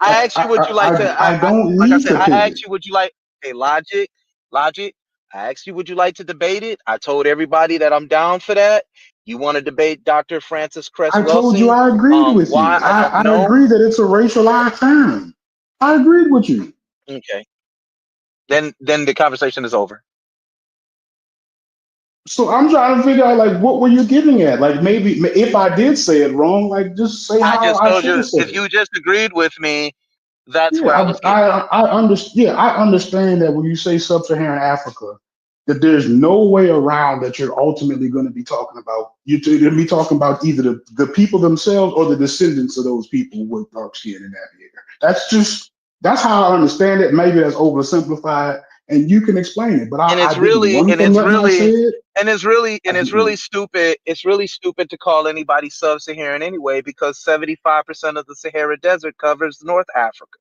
I asked you would you like to I don't like I need said, to I pivot. asked you would you like a logic. I asked you would you like to debate it? I told everybody that I'm down for that. You want to debate Dr. Francis Cress I told you Welsing? I agreed with you. Why? I No. agree that it's a racialized term. I agreed with you. Okay. Then the conversation is over. So I'm trying to figure out like what were you getting at? Like maybe if I did say it wrong, like just say I how just I told should you have said if it. you just agreed with me, that's what I Yeah, was getting at. I understand that when you say sub-Saharan Africa, that there's no way around that you're ultimately going to be talking about. You're going to be talking about either the people themselves or the descendants of those people with dark skin in that area. That's how I understand it. Maybe that's oversimplified, and you can explain it. But And I it's didn't really run and from it's nothing I really said. I and it's really didn't. stupid. It's really stupid to call anybody sub-Saharan anyway, because 75% of the Sahara Desert covers North Africa.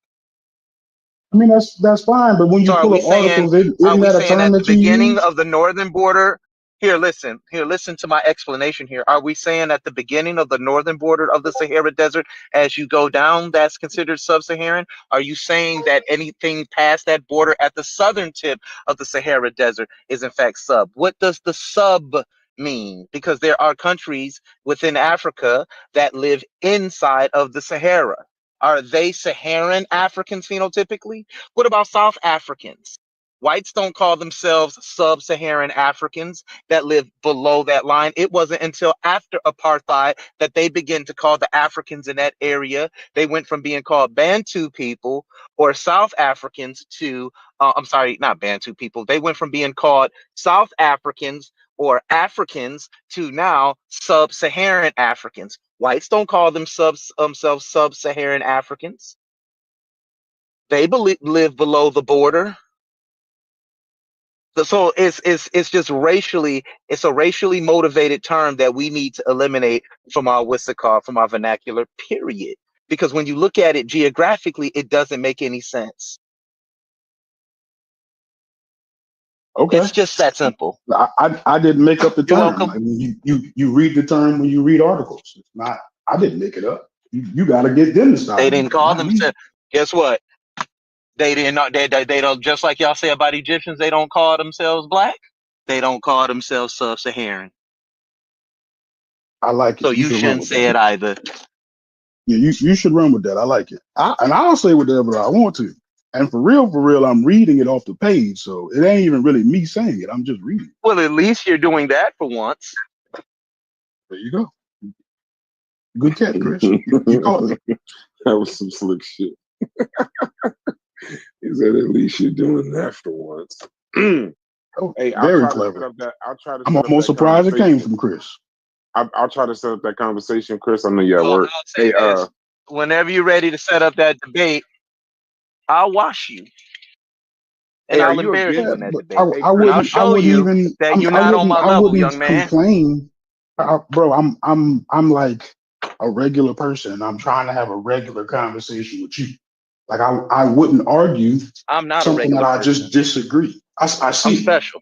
I mean that's fine. But when So you pull up articles, are isn't we that a saying term at the that you beginning use? of the northern border? Here, listen to my explanation here. Are we saying at the beginning of the northern border of the Sahara Desert, as you go down, that's considered sub-Saharan? Are you saying that anything past that border at the southern tip of the Sahara Desert is in fact sub? What does the sub mean? Because there are countries within Africa that live inside of the Sahara. Are they Saharan Africans phenotypically? What about South Africans? Whites don't call themselves sub-Saharan Africans that live below that line. It wasn't until after apartheid that they began to call the Africans in that area. They went from being called Bantu people or South Africans to, I'm sorry, not Bantu people. They went from being called South Africans or Africans to now sub-Saharan Africans. Whites don't call themselves sub-Saharan Africans. They live below the border. So it's just racially, it's a racially motivated term that we need to eliminate from our what's it called, from our vernacular, period. Because when you look at it geographically, it doesn't make any sense. Okay. It's just that simple. I didn't make up the You're term. welcome. I mean, you read the term when you read articles. It's not. I didn't make it up. You got to get them to They stop didn't doing it, call not me. themselves. Guess what? They didn't. They don't. Just like y'all say about Egyptians, they don't call themselves black. They don't call themselves sub-Saharan. I like So it. You you should run shouldn't with that. say it either. Yeah, you should run with that. I like it. And I'll say whatever I want to. And for real, I'm reading it off the page, so it ain't even really me saying it. I'm just reading. Well, at least you're doing that for once. There you go. Good catch, Chris. You caught me. That was some slick shit. He said, "At least you're doing that for once." Oh, Hey, I'll very try to set clever. up that. I'll try to I'm set up almost that surprised it came conversation. from Chris. I'll try to set up that conversation, Chris. I know you're at Well, work. I'll say Hey, this: whenever you're ready to set up that debate, I'll wash you and are I'll you embarrass Yeah, you against? in that but debate, Hey, and Chris, I show wouldn't you even that you're not on my I level, young wouldn't man. complain, bro. I'm like a regular person. I'm trying to have a regular conversation with you. Like I wouldn't argue I'm not a something that regular I just person. disagree. I I'm see. special.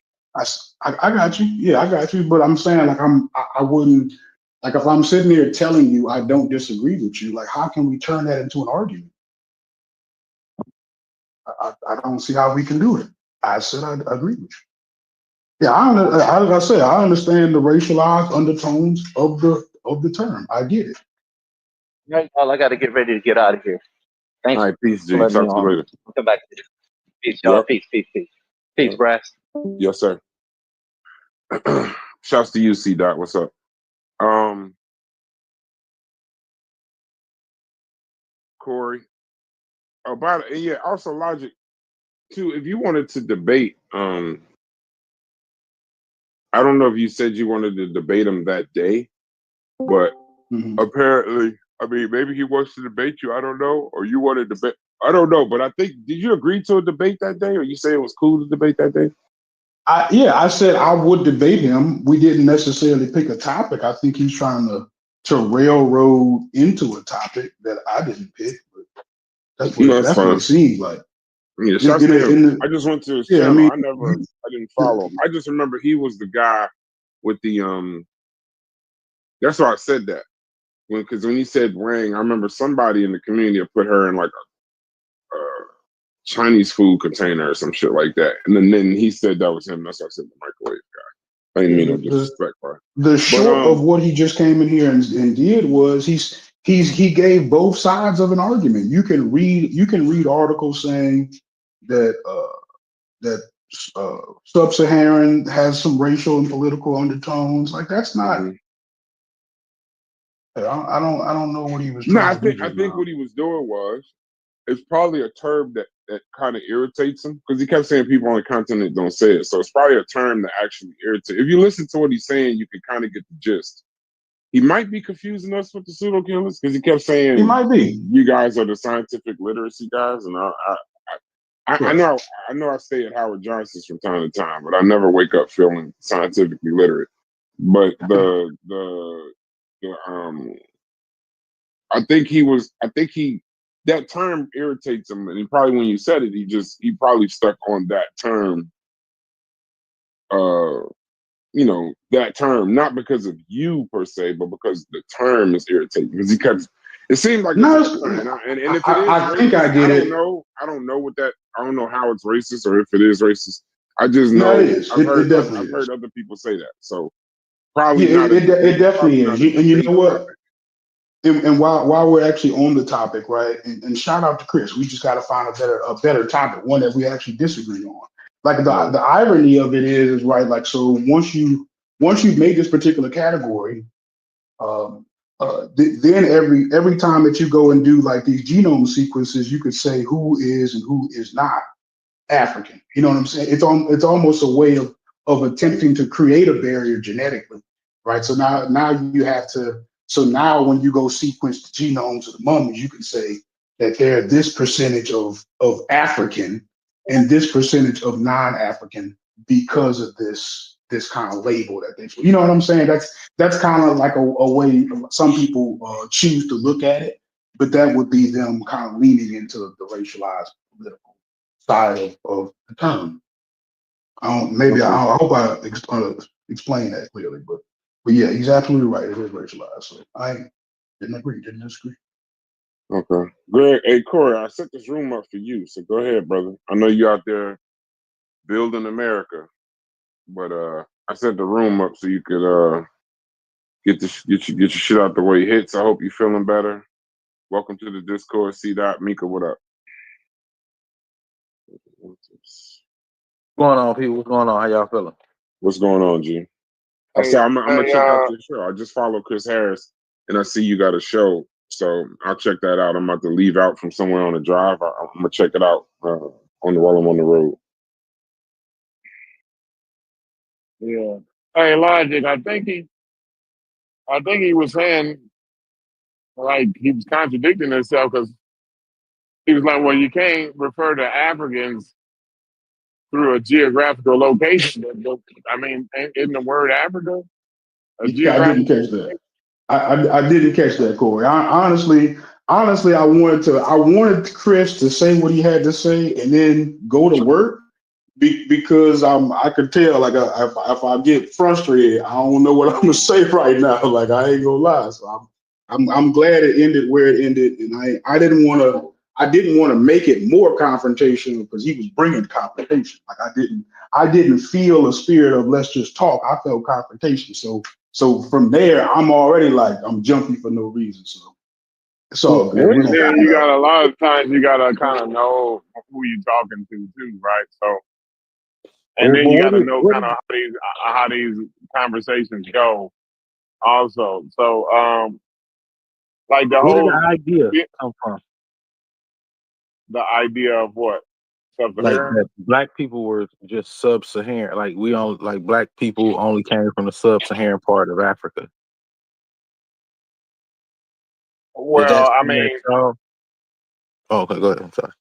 I got you. Yeah, I got you. But I'm saying like I wouldn't like if I'm sitting here telling you I don't disagree with you. Like how can we turn that into an argument? I don't see how we can do it. I said I agree with you. Yeah, like I said, I understand the racialized undertones of the term. I get it. Right, well, I got to get ready to get out of here. all Thanks right, peace, for G. letting me Talk to you on. later. I'll come back to you. Peace, y'all. Yep. Peace, peace, peace. Peace, brass. Yes, sir. Shouts to you, C. Dot. What's up? Um, Corey. About it, yeah. Also, logic too. If you wanted to debate, I don't know if you said you wanted to debate him that day, but Mhm. apparently, I mean, maybe he wants to debate you. I don't know, or you want to debate. I don't know, but I think did you agree to a debate that day, or you say it was cool to debate that day? I said I would debate him. We didn't necessarily pick a topic. I think he's trying to railroad into a topic that I didn't pick. But No, that's that's what it fine. seems like. Yeah, In, shouts in, to the, him. in the I just went to his yeah, I channel. mean, I didn't follow him. I just remember he was the guy with the That's why I said that because when he said Wang, I remember somebody in the community put her in like Chinese food container or some shit like that. And then he said that was him. That's why I said the microwave guy. I didn't mean no disrespect, bro. The short of what he just came in here and did was he gave both sides of an argument. You can read articles saying that that Sub-Saharan has some racial and political undertones. Like that's not. Mhm. I don't know what he was No, trying I to do think just now. what he was doing was it's probably a term that kind of irritates him because he kept saying people on the continent don't say it. So it's probably a term that actually irritates. If you listen to what he's saying, you can kind of get the gist. He might be confusing us with the pseudo killers because he kept saying He might be. you guys are the scientific literacy guys, and I know I stay at Howard Johnson's from time to time, but I never wake up feeling scientifically literate. But I think that term irritates him, and he probably when you said it, he probably stuck on that term. That term, not because of you per se, but because the term is irritating. Because he kept, it seemed like No, it's and if it is I racist, think I get it. I don't know what that. I don't know how it's racist or if it is racist. I just know No, it is. It definitely I've is. heard other people say that. So probably Yeah, not. it definitely is. And you know what? Topic. And while we're actually on the topic, right? And shout out to Chris. We just got to find a better topic, one that we actually disagree on. Like the irony of it is right. Like so, once you've made this particular category, then every time that you go and do like these genome sequences, you could say who is and who is not African. You know what I'm saying? It's almost a way of attempting to create a barrier genetically, right? So now you have to. So now when you go sequence the genomes of the mummies, you can say that they're this percentage of African and this percentage of non-African because of this kind of label that they. You know what I'm saying? That's kind of like a way some people choose to look at it, but that would be them kind of leaning into the racialized political side of the term. I hope I explain that clearly, but yeah, he's absolutely right. It is racialized. So I didn't disagree. Okay, Greg. Hey, Corey, I set this room up for you, so go ahead, brother. I know you out there building America, but I set the room up so you could get your shit out the way it hits. I hope you're feeling better. Welcome to the Discord. C. Mika, what up? What's going on, people? What's going on? How y'all feeling? What's going on, G? I said I'm gonna check out your show. I just follow Chris Harris, and I see you got a show, so I'll check that out. I'm about to leave out from somewhere on the drive. I'm gonna check it out while I'm on the road. Yeah. Hey, Logic, I think he was saying, like, he was contradicting himself because he was like, well, you can't refer to Africans through a geographical location. But, I mean, isn't the word Africa a Yeah, I didn't catch that. I didn't catch that, Corey. Honestly, I wanted Chris to say what he had to say and then go to work because I could tell like if I get frustrated, I don't know what I'm gonna say right now. Like I ain't gonna lie. So I'm glad it ended where it ended, and I didn't want to make it more confrontational because he was bringing confrontation. Like I didn't feel a spirit of let's just talk. I felt confrontation. So from there, I'm already like I'm jumpy for no reason. So it's all good. And then you got a lot of times you gotta kind of know who you're talking to too, right? So, and then you gotta know kind of how these conversations go, also. So, like the Where did whole the idea come from? the idea of what? Like that black people were just sub-Saharan. Like black people only came from the sub-Saharan part of Africa. Well, I mean, oh, okay, go ahead. I'm sorry.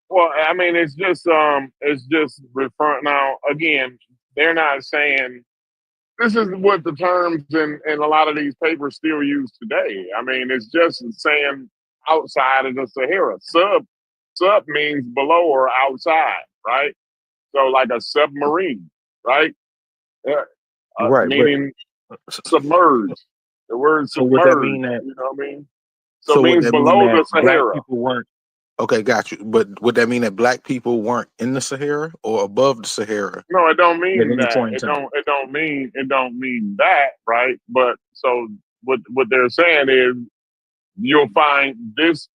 well, I mean, it's just referring. Now, again, they're not saying this is what the terms in a lot of these papers still use today. I mean, it's just saying outside of the Sahara. Sub means below or outside, right? So like a submarine, right? Right, meaning submerged. The word so would that submerged, mean that? you know what I mean? So it means would that below mean the that Sahara. black people weren't? Okay, got you. But would that mean that black people weren't in the Sahara or above the Sahara No, it don't at mean any that. point in time? It don't mean that, right? But so what they're saying is you'll find this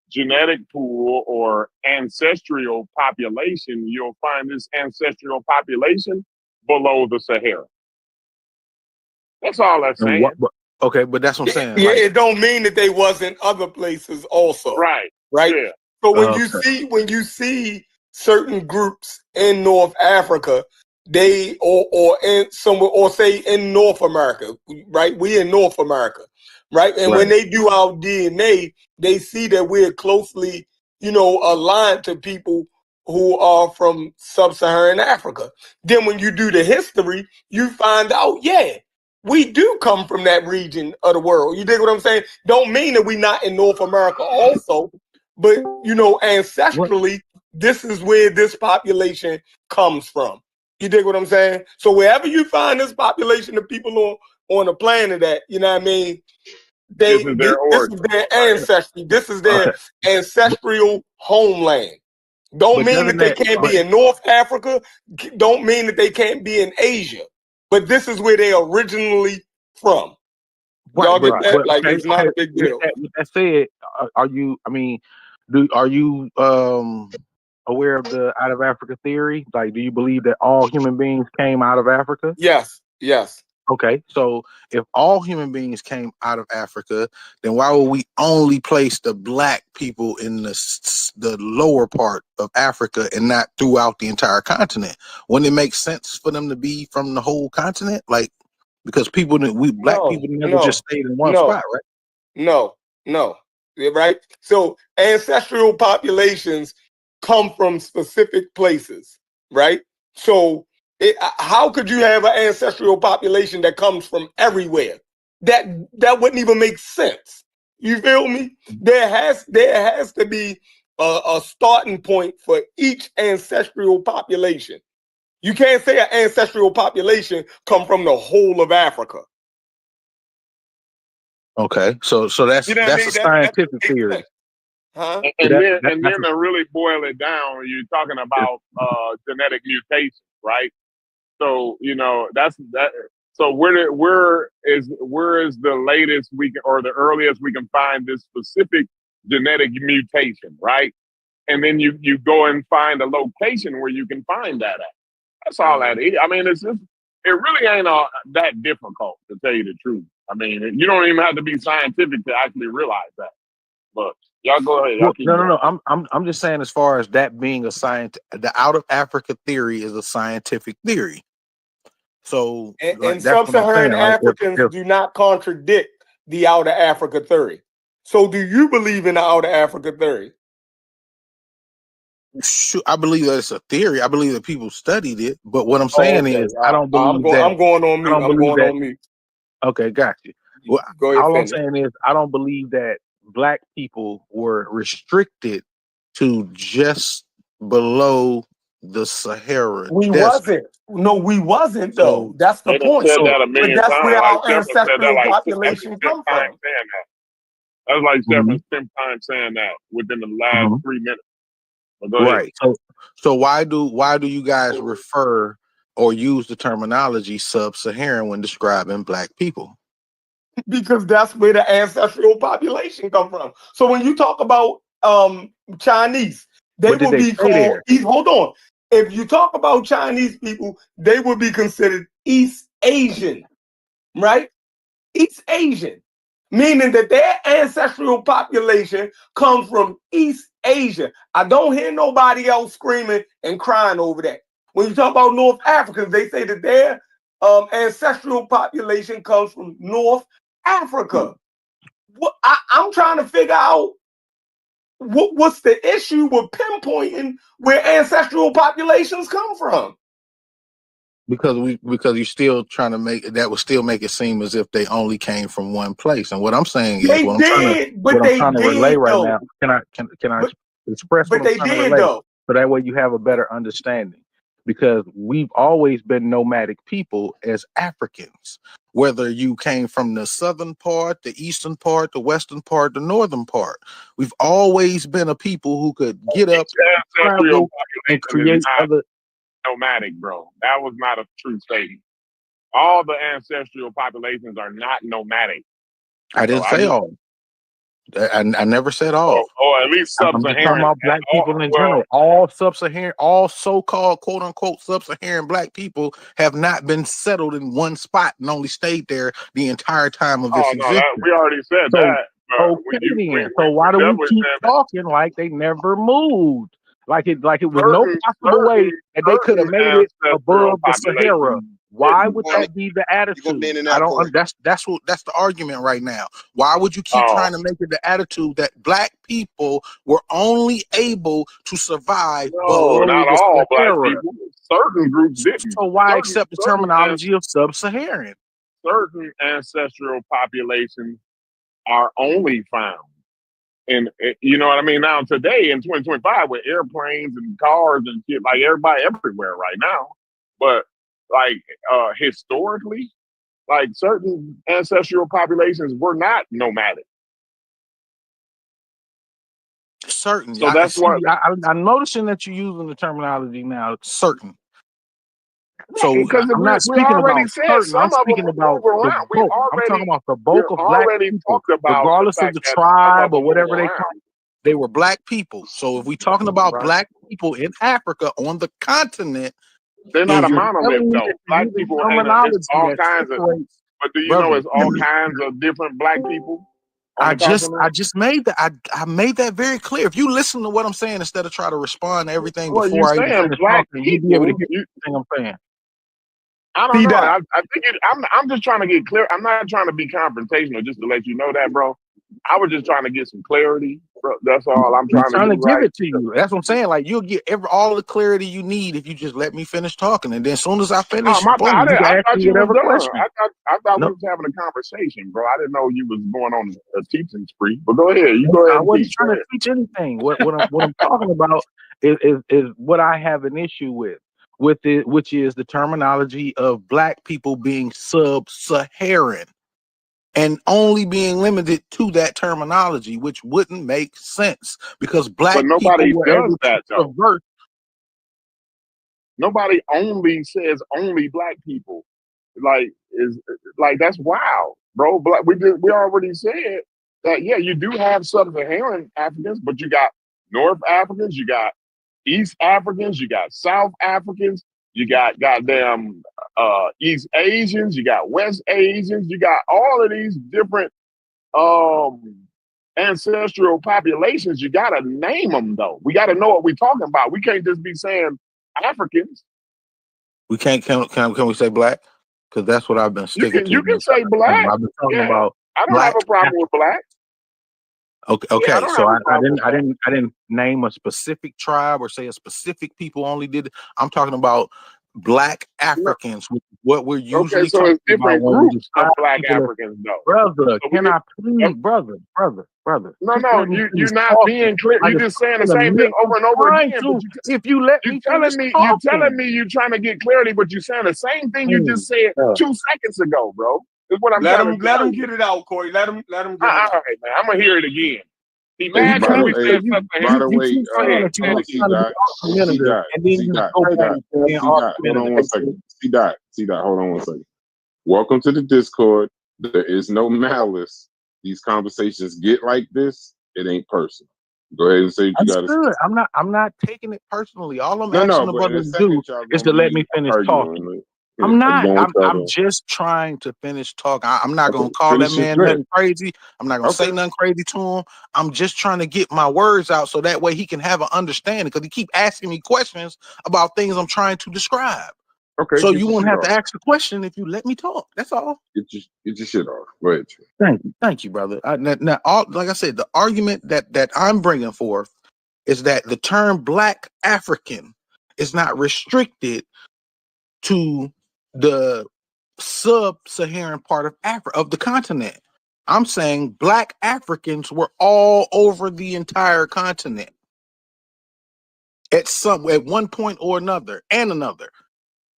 genetic pool or ancestral population, you'll find this ancestral population below the Sahara. That's all that's And saying. okay, but that's what I'm saying. Yeah, Like, it don't mean that they wasn't other places also, Right. right? Yeah. So when okay, you see certain groups in North Africa, they or in somewhere or say in North America, right? We in North America, right? And when right, they do our DNA, they see that we're closely, aligned to people who are from Sub-Saharan Africa. Then when you do the history, you find out, yeah, we do come from that region of the world. You dig what I'm saying? Don't mean that we're not in North America also, but what? ancestrally, this is where this population comes from. You dig what I'm saying? So wherever you find this population of people on the planet at, you know what I mean? This is their This is origin. their Right. ancestry. This is Okay, their ancestral homeland. Don't but mean doesn't that they that? can't But be in North Africa. Don't mean that they can't be in Asia. But this is where they originally from. right, Y'all get Right. that? but Like okay, it's not okay. a big With deal. that said, are you? I mean, are you aware of the out of Africa theory? Like, do you believe that all human beings came out of Africa? Yes, yes. Okay, so if all human beings came out of Africa, then why would we only place the black people in the lower part of Africa and not throughout the entire continent? Wouldn't it make sense for them to be from the whole continent? Like, because black No, people never just no, stayed in one no, spot, right? no. Yeah, right? So ancestral populations come from specific places, right? So how could you have an ancestral population that comes from everywhere? That wouldn't even make sense. You feel me? There has to be a starting point for each ancestral population. You can't say an ancestral population come from the whole of Africa. Okay, so You know what I that's mean? a That scientific makes theory. sense. Huh? And then That's to really boil it down, you're talking about genetic mutation, right? So that's that. So where is the latest we can or the earliest we can find this specific genetic mutation, right? And then you go and find a location where you can find that at. That's all that is. I mean, it really ain't that difficult to tell you the truth. I mean, you don't even have to be scientific to actually realize that. But y'all go ahead, y'all Well, keep no, no, going. no. I'm just saying, as far as that being a science, the out of Africa theory is a scientific theory. So, like, And that's what I'm saying. sub-Saharan Like, Africans if do not contradict the outer Africa theory. So do you believe in the outer Africa theory? I believe that it's a theory. I believe that people studied it. But what I'm Oh, saying okay. is, I don't I'm believe going. that. I'm going on I mute. don't I'm believe going that. on mute. Okay, got you. Well, Go ahead, all I'm finish. saying is, I don't believe that black people were restricted to just below the Sahara We Desert. wasn't. No, we wasn't though. So, That's the They done point. said so that a But million that's times. where Like our Stephen said that ancestral that's the population fifth come time from. saying that. That's like mhm, Stephen's 10th time saying that within the last mhm. 3 minutes. But go ahead. Right. So why do you guys refer or use the terminology sub-Saharan when describing black people? Because that's where the ancestral population come from. So when you talk about Chinese, they But did will they be stay called there? Hold on. If you talk about Chinese people, they will be considered East Asian, right? East Asian, meaning that their ancestral population comes from East Asia. I don't hear nobody else screaming and crying over that. When you talk about North Africans, they say that their ancestral population comes from North Africa. I'm trying to figure out what's the issue with pinpointing where ancestral populations come from. Because you're still trying to would still make it seem as if they only came from one place. And what I'm saying is They did, but what I'm they trying to relay did right though. now. Can I But express what but I'm they trying to did relay though. so that way you have a better understanding? Because we've always been nomadic people as Africans. whether you came from the southern part, the eastern part, the western part, the northern part. We've always been a people who could get up, Ancestral travel, and population is create not other. nomadic, bro. That was not a true statement. All the ancestral populations are not nomadic. I didn't say all. I never said all. Or at least I'm just talking sub-Saharan. about black people in general. All sub-Saharan, all so-called quote-unquote sub-Saharan black people have not been settled in one spot and only stayed there the entire time of its existence. We already said So, that. Okay, so why do we keep talking like they never moved? Like it was no possible way that they could have made it above the Sahara. Why would that be the attitude? I don't. That's the argument right now. Why would you keep trying to make it the attitude that black people were only able to survive below not the all Sahara? black people. Certain groups didn't. So why accept the terminology of sub-Saharan? Certain ancestral populations are only found. And you know what I mean? Now today in 2025 with airplanes and cars and shit, like everybody everywhere right now. But like historically, like certain ancestral populations were not nomadic. Certain. So that's why I'm noticing that you're using the terminology now, certain. So I'm not speaking about certain. I'm speaking about the bulk. I'm talking about the bulk of black people, regardless of the tribe or whatever they call it. They were black people. So if we're talking about black people in Africa on the continent, they're not a monolith though. Black people it's all kinds of. But do you know it's all kinds of different black people? I just made that. I made that very clear. If you listen to what I'm saying instead of try to respond to everything before I even finish talking, you'll be able to hear everything I'm saying. I don't know. I think I'm just trying to get clear. I'm not trying to be confrontational, just to let you know that, bro. I was just trying to get some clarity, bro. That's all I'm trying to give it to you. That's what I'm saying. Like you'll get all the clarity you need if you just let me finish talking, and then as soon as I finish, I thought you were done. Question. I thought we was having a conversation, bro. I didn't know you was going on a teaching spree. But go ahead. You go ahead. I wasn't trying to teach anything. What I'm talking about is what I have an issue with it, which is the terminology of black people being sub-Saharan and only being limited to that terminology, which wouldn't make sense because black nobody people were does able that, to convert. Nobody only says only black people. That's wild, bro. We already said that. Yeah, you do have sub-Saharan Africans, but you got North Africans, you got East Africans, you got South Africans, you got goddamn East Asians, you got West Asians, you got all of these different ancestral populations. You gotta name them though. We gotta know what we're talking about. We can't just be saying Africans. We can't. Can we say black? Because that's what I've been sticking to. You can say black. I've been talking about. I don't have a problem with black. Okay, yeah, so I didn't name a specific tribe or say a specific people only did it. I'm talking about black Africans, what we're usually so talking it's different about groups of black Africans, though. Brother, so can I please, brother? No, you're not being clear. You're just saying the same thing over and over again. If you let me finish talking. You're telling me you're trying to get clarity, but you're saying the same thing you just said 2 seconds ago, bro. Is what I'm let him get it out, Corey. Let him get it out. All right, man. I'm gonna hear it again. By the way, hold on one second. Hold on one second. Welcome to the Discord. There is no malice. These conversations get like this. It ain't personal. Go ahead and say what you got to say. I'm not taking it personally. All I'm asking the brother to do is to let me finish talking. I'm not. I'm just trying to finish talking. I'm not going to call that man nothing crazy. I'm not going to say nothing crazy to him. I'm just trying to get my words out so that way he can have an understanding because he keep asking me questions about things I'm trying to describe. Okay. So you won't have to ask the question if you let me talk. That's all. Get your shit off. Go ahead. Thank you, brother. Now, like I said, the argument that I'm bringing forth is that the term Black African is not restricted to the sub-Saharan part of Africa, of the continent. I'm saying Black Africans were all over the entire continent at one point or another.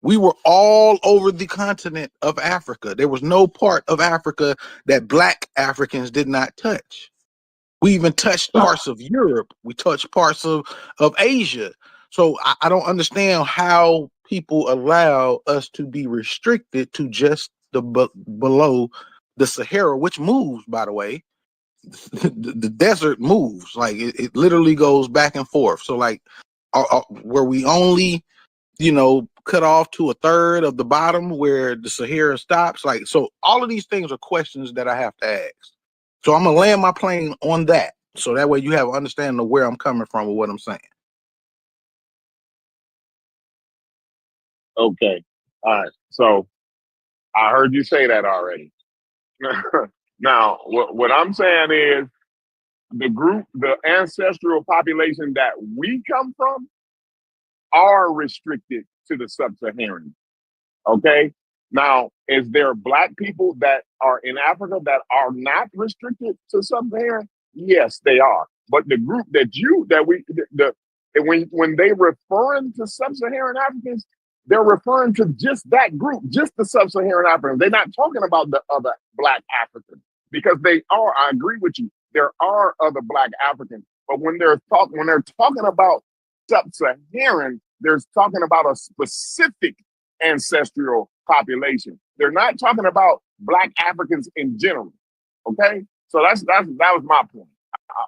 We were all over the continent of Africa. There was no part of Africa that black Africans did not touch. We even touched parts of Europe. We touched parts of Asia. So I don't understand how people allow us to be restricted to just the below the Sahara, which moves, by the way. The desert moves. Like it literally goes back and forth. So like where we only, cut off to a third of the bottom where the Sahara stops. Like, so all of these things are questions that I have to ask. So I'm gonna land my plane on that. So that way you have an understanding of where I'm coming from with what I'm saying. Okay. All right. So I heard you say that already. Now, what I'm saying is the ancestral population that we come from are restricted to the sub-Saharan. Okay. Now, is there black people that are in Africa that are not restricted to sub-Saharan? Yes, they are. But the group when they referring to sub-Saharan Africans, they're referring to just that group, just the sub-Saharan Africans. They're not talking about the other black Africans because they are. I agree with you. There are other black Africans, but when they're talking about sub-Saharan, they're talking about a specific ancestral population. They're not talking about black Africans in general. Okay, so that was my point.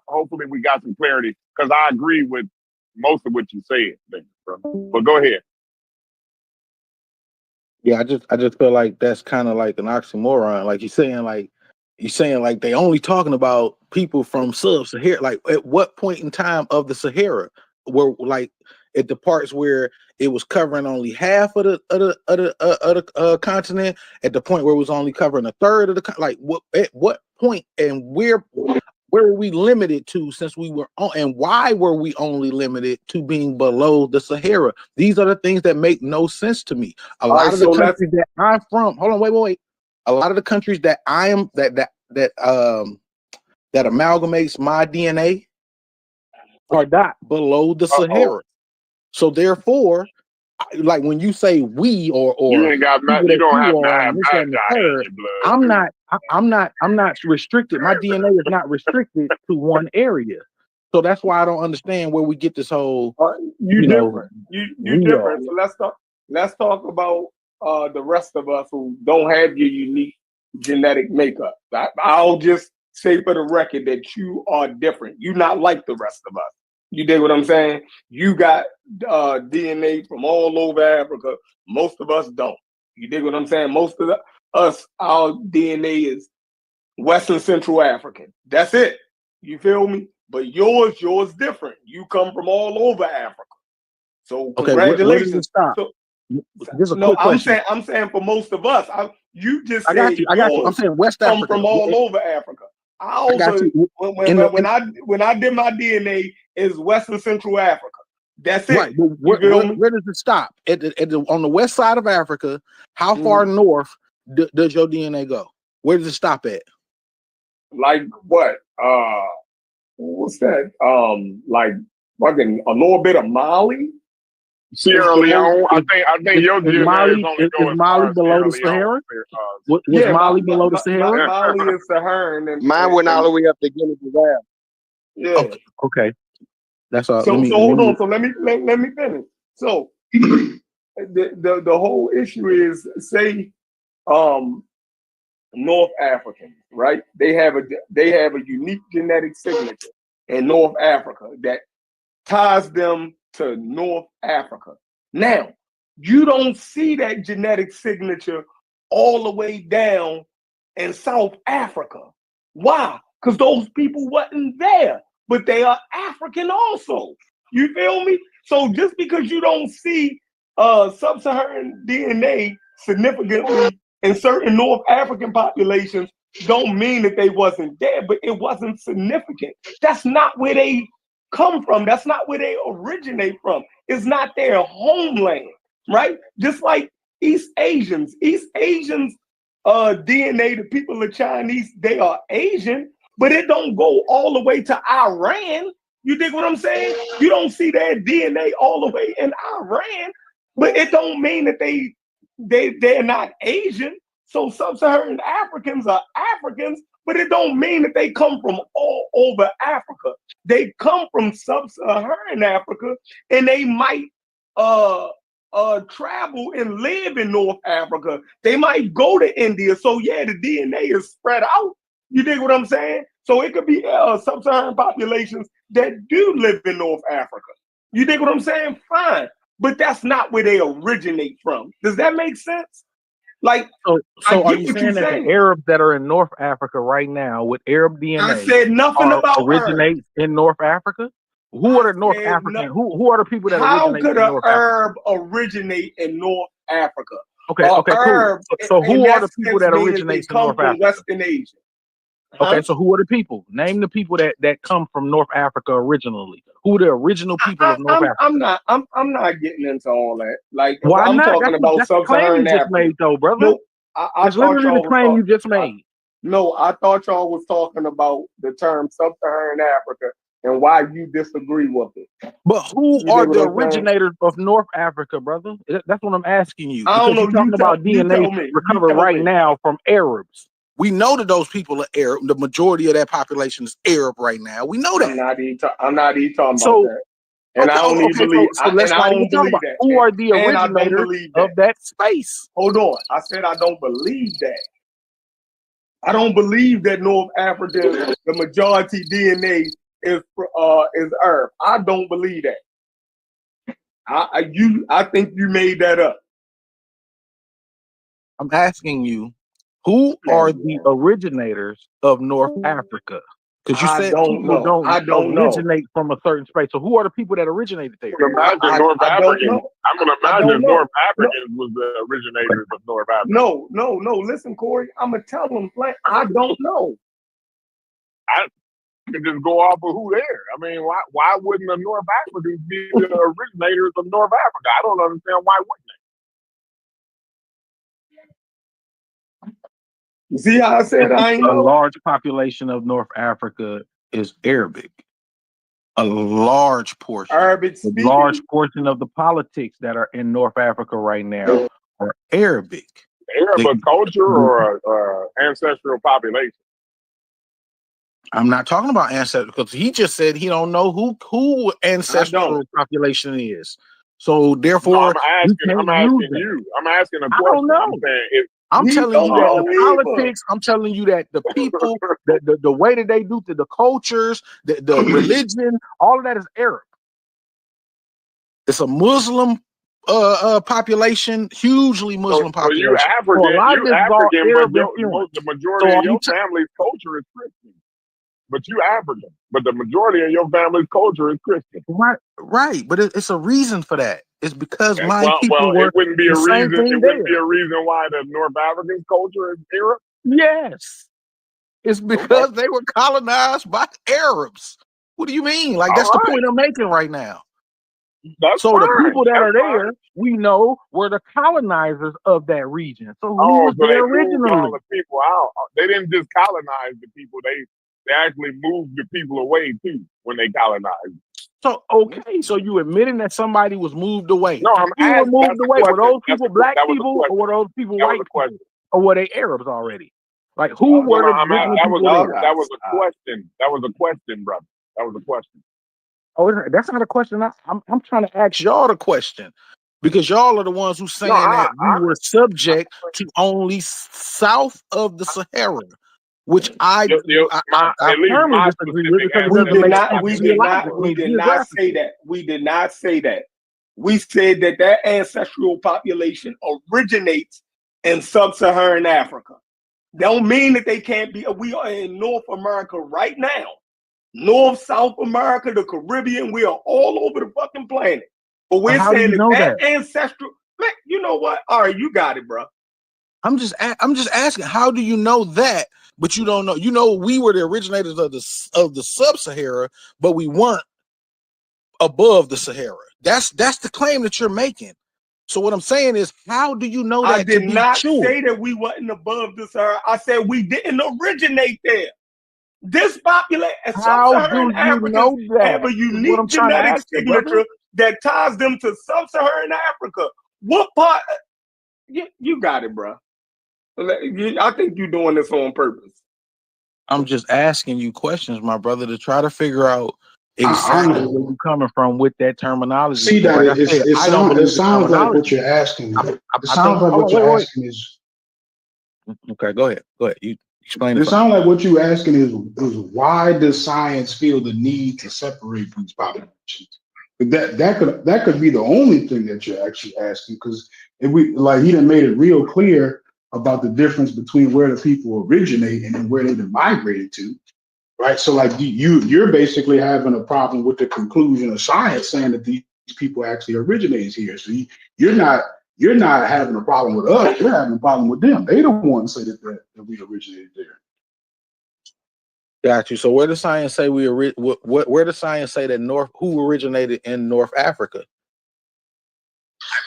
Hopefully, we got some clarity because I agree with most of what you said, bro. But go ahead. Yeah, I just feel like that's kind of like an oxymoron. Like you're saying like they only talking about people from sub-Sahara. Like at what point in time of the Sahara where like at the parts where it was covering only half of the continent, at the point where it was only covering a third of the like at what point and where were we limited to since we were on, and why were we only limited to being below the Sahara? These are the things that make no sense to me. A lot of the countries that I'm from, hold on, wait. A lot of the countries that I am that amalgamates my DNA are not below the Sahara. So therefore, like when you say we or you ain't got people you that don't you have to are have and this and the Magi third, in your blood. I'm not restricted. My DNA is not restricted to one area. So that's why I don't understand where we get this whole You different. You we are. different. So let's talk about the rest of us who don't have your unique genetic makeup. I'll just say for the record that you are different. You're not like the rest of us. You dig what I'm saying? You got DNA from all over Africa. Most of us don't. You dig what I'm saying? Most of us, our DNA is Western Central African. That's it. You feel me? But yours different. You come from all over Africa. So Okay, where does it congratulations. stop? So, This is a quick question. I'm saying for most of us. You just I got said you. I'm saying West come Africa. from all over Africa. I got you. When I did my DNA, is Western Central Africa. That's it. Right. Where does it stop? On the west side of Africa, how far north does your DNA go? Where does it stop at? Like what? What's that? Like fucking a little bit of Mali. Sierra Leone. I think your DNA is only going is Mali below the Sahara? Was Mali below the Sahara? Mali is Saharan. Mine went all the way up to Guinea-Bissau. Yeah. Okay. That's all. So hold on. So let me finish. So the whole issue is, say North Africans, right? They have a unique genetic signature in North Africa that ties them to North Africa. Now, you don't see that genetic signature all the way down in South Africa. Why? Because those people wasn't there, but they are African also. You feel me? So just because you don't see sub-Saharan DNA significantly in certain North African populations don't mean that they wasn't there, but it wasn't significant. That's not where they come from. That's not where they originate from. It's not their homeland, right? Just like East Asians. East Asians DNA, the people are Chinese, they are Asian, but it don't go all the way to Iran. You dig what I'm saying? You don't see their DNA all the way in Iran. But it don't mean that they're not Asian. So sub-Saharan Africans are Africans, but it don't mean that they come from all over Africa. They come from sub-Saharan Africa, and they might travel and live in North Africa. They might go to India. So yeah, the DNA is spread out. You dig what I'm saying? So it could be sub-Saharan populations that do live in North Africa. You dig what I'm saying? Fine. But that's not where they originate from. Does that make sense? Like, so are you saying that the Arabs that are in North Africa right now with Arab DNA I said nothing about originate in North Africa? Who are the North African? Who are the people that originate in North Africa? How could an herb originate in North Africa? Okay, cool. So who are the people that originate in North Africa? Western Asia. Okay, so who are the people? Name the people that come from North Africa originally. Who are the original people of North Africa? I'm not getting into all that. Like, why I'm not? talking about sub-Saharan Africa. Made though, brother. No, it's literally the claim you just made. No, I thought y'all was talking about the term sub-Saharan Africa and why you disagree with it. But who are the originators of North Africa, brother? That's what I'm asking you. I don't know. You're talking about DNA recovered right now from Arabs. We know that those people are Arab. The majority of that population is Arab right now. We know that. I'm not even talking about that. And I don't even believe. So let's not even talk about that. Who are the originators of that space? Hold on. I said I don't believe that. I don't believe that North African, the majority DNA is Arab. I don't believe that. I think you made that up. I'm asking you, who are the originators of North Africa? Because you said people don't originate from a certain space. So who are the people that originated there? I'm gonna imagine North Africans was the originators of North Africa. No. Listen, Corey, I'm gonna tell them I don't know. I can just go off of who there. I mean, why wouldn't the North Africans be the originators of North Africa? I don't understand why wouldn't they? You see how I said I ain't know? A large population of North Africa is Arabic. A large portion. Arabic speaking? A large portion of the politics that are in North Africa right now are Arabic. Arab culture or ancestral population? I'm not talking about ancestral because he just said he don't know who ancestral population is. So therefore, I'm asking you. I'm asking a question. I don't know. I'm telling you that the politics, I'm telling you that the people, the way that they do to the cultures, the religion, all of that is Arab. It's a Muslim population, hugely Muslim population. So you African, but the majority of your family's culture is Christian. But you African, but the majority of your family's culture is Christian. Right. But it's a reason for that. It's because people were. It wouldn't be a reason. It wouldn't be a reason why the North African culture is Arab. Yes, it's because they were colonized by Arabs. What do you mean? Like that's the point I'm making right now. The people that are there, we know, were the colonizers of that region. So who was there originally? All the people out. They didn't just colonize the people. They actually moved the people away too when they colonized. So so you admitting that somebody was moved away? No, I'm asking. Moved away. Were those people black people, or were those people white people, or were they Arabs already? Like who were the people? That was a question. That was a question, brother. That was a question. Oh, that's not a question. I'm trying to ask y'all the question because y'all are the ones who saying that we were subject to only south of the Sahara. Which I firmly disagree with because we did not say that. We did not say that. We said that ancestral population originates in sub-Saharan Africa. Don't mean that they can't be. We are in North America right now. North, South America, the Caribbean, we are all over the fucking planet. But we're saying that ancestral, man, you know what? All right, you got it, bro. I'm just asking, how do you know that? But you don't know. You know, we were the originators of the Sub-Sahara, but we weren't above the Sahara. That's the claim that you're making. So what I'm saying is, how do you know that? I did not say that we wasn't above the Sahara. I said we didn't originate there. This population, Sub-Saharan Africans have a unique genetic signature that ties them to Sub-Saharan Africa. What part? You got it, bro. I think you're doing this on purpose. I'm just asking you questions, my brother, to try to figure out I exactly where you're coming from with that terminology. see Because that like I said, I don't it believe the sounds like what terminology. you're asking. It I sounds think. like Hold what on, you're wait. asking is. Okay, go ahead. Go ahead. You explain it It for me. sounds like what you're asking is why does science feel the need to separate these populations? But that could be the only thing that you're actually asking, because if we like he done made it real clear about the difference between where the people originate and then where they've migrated to, right? So like you're basically having a problem with the conclusion of science saying that these people actually originated here. So you're not having a problem with us. You're having a problem with them. They don't want to say that we originated there. Got you. So where does science say where does science say that who originated in North Africa?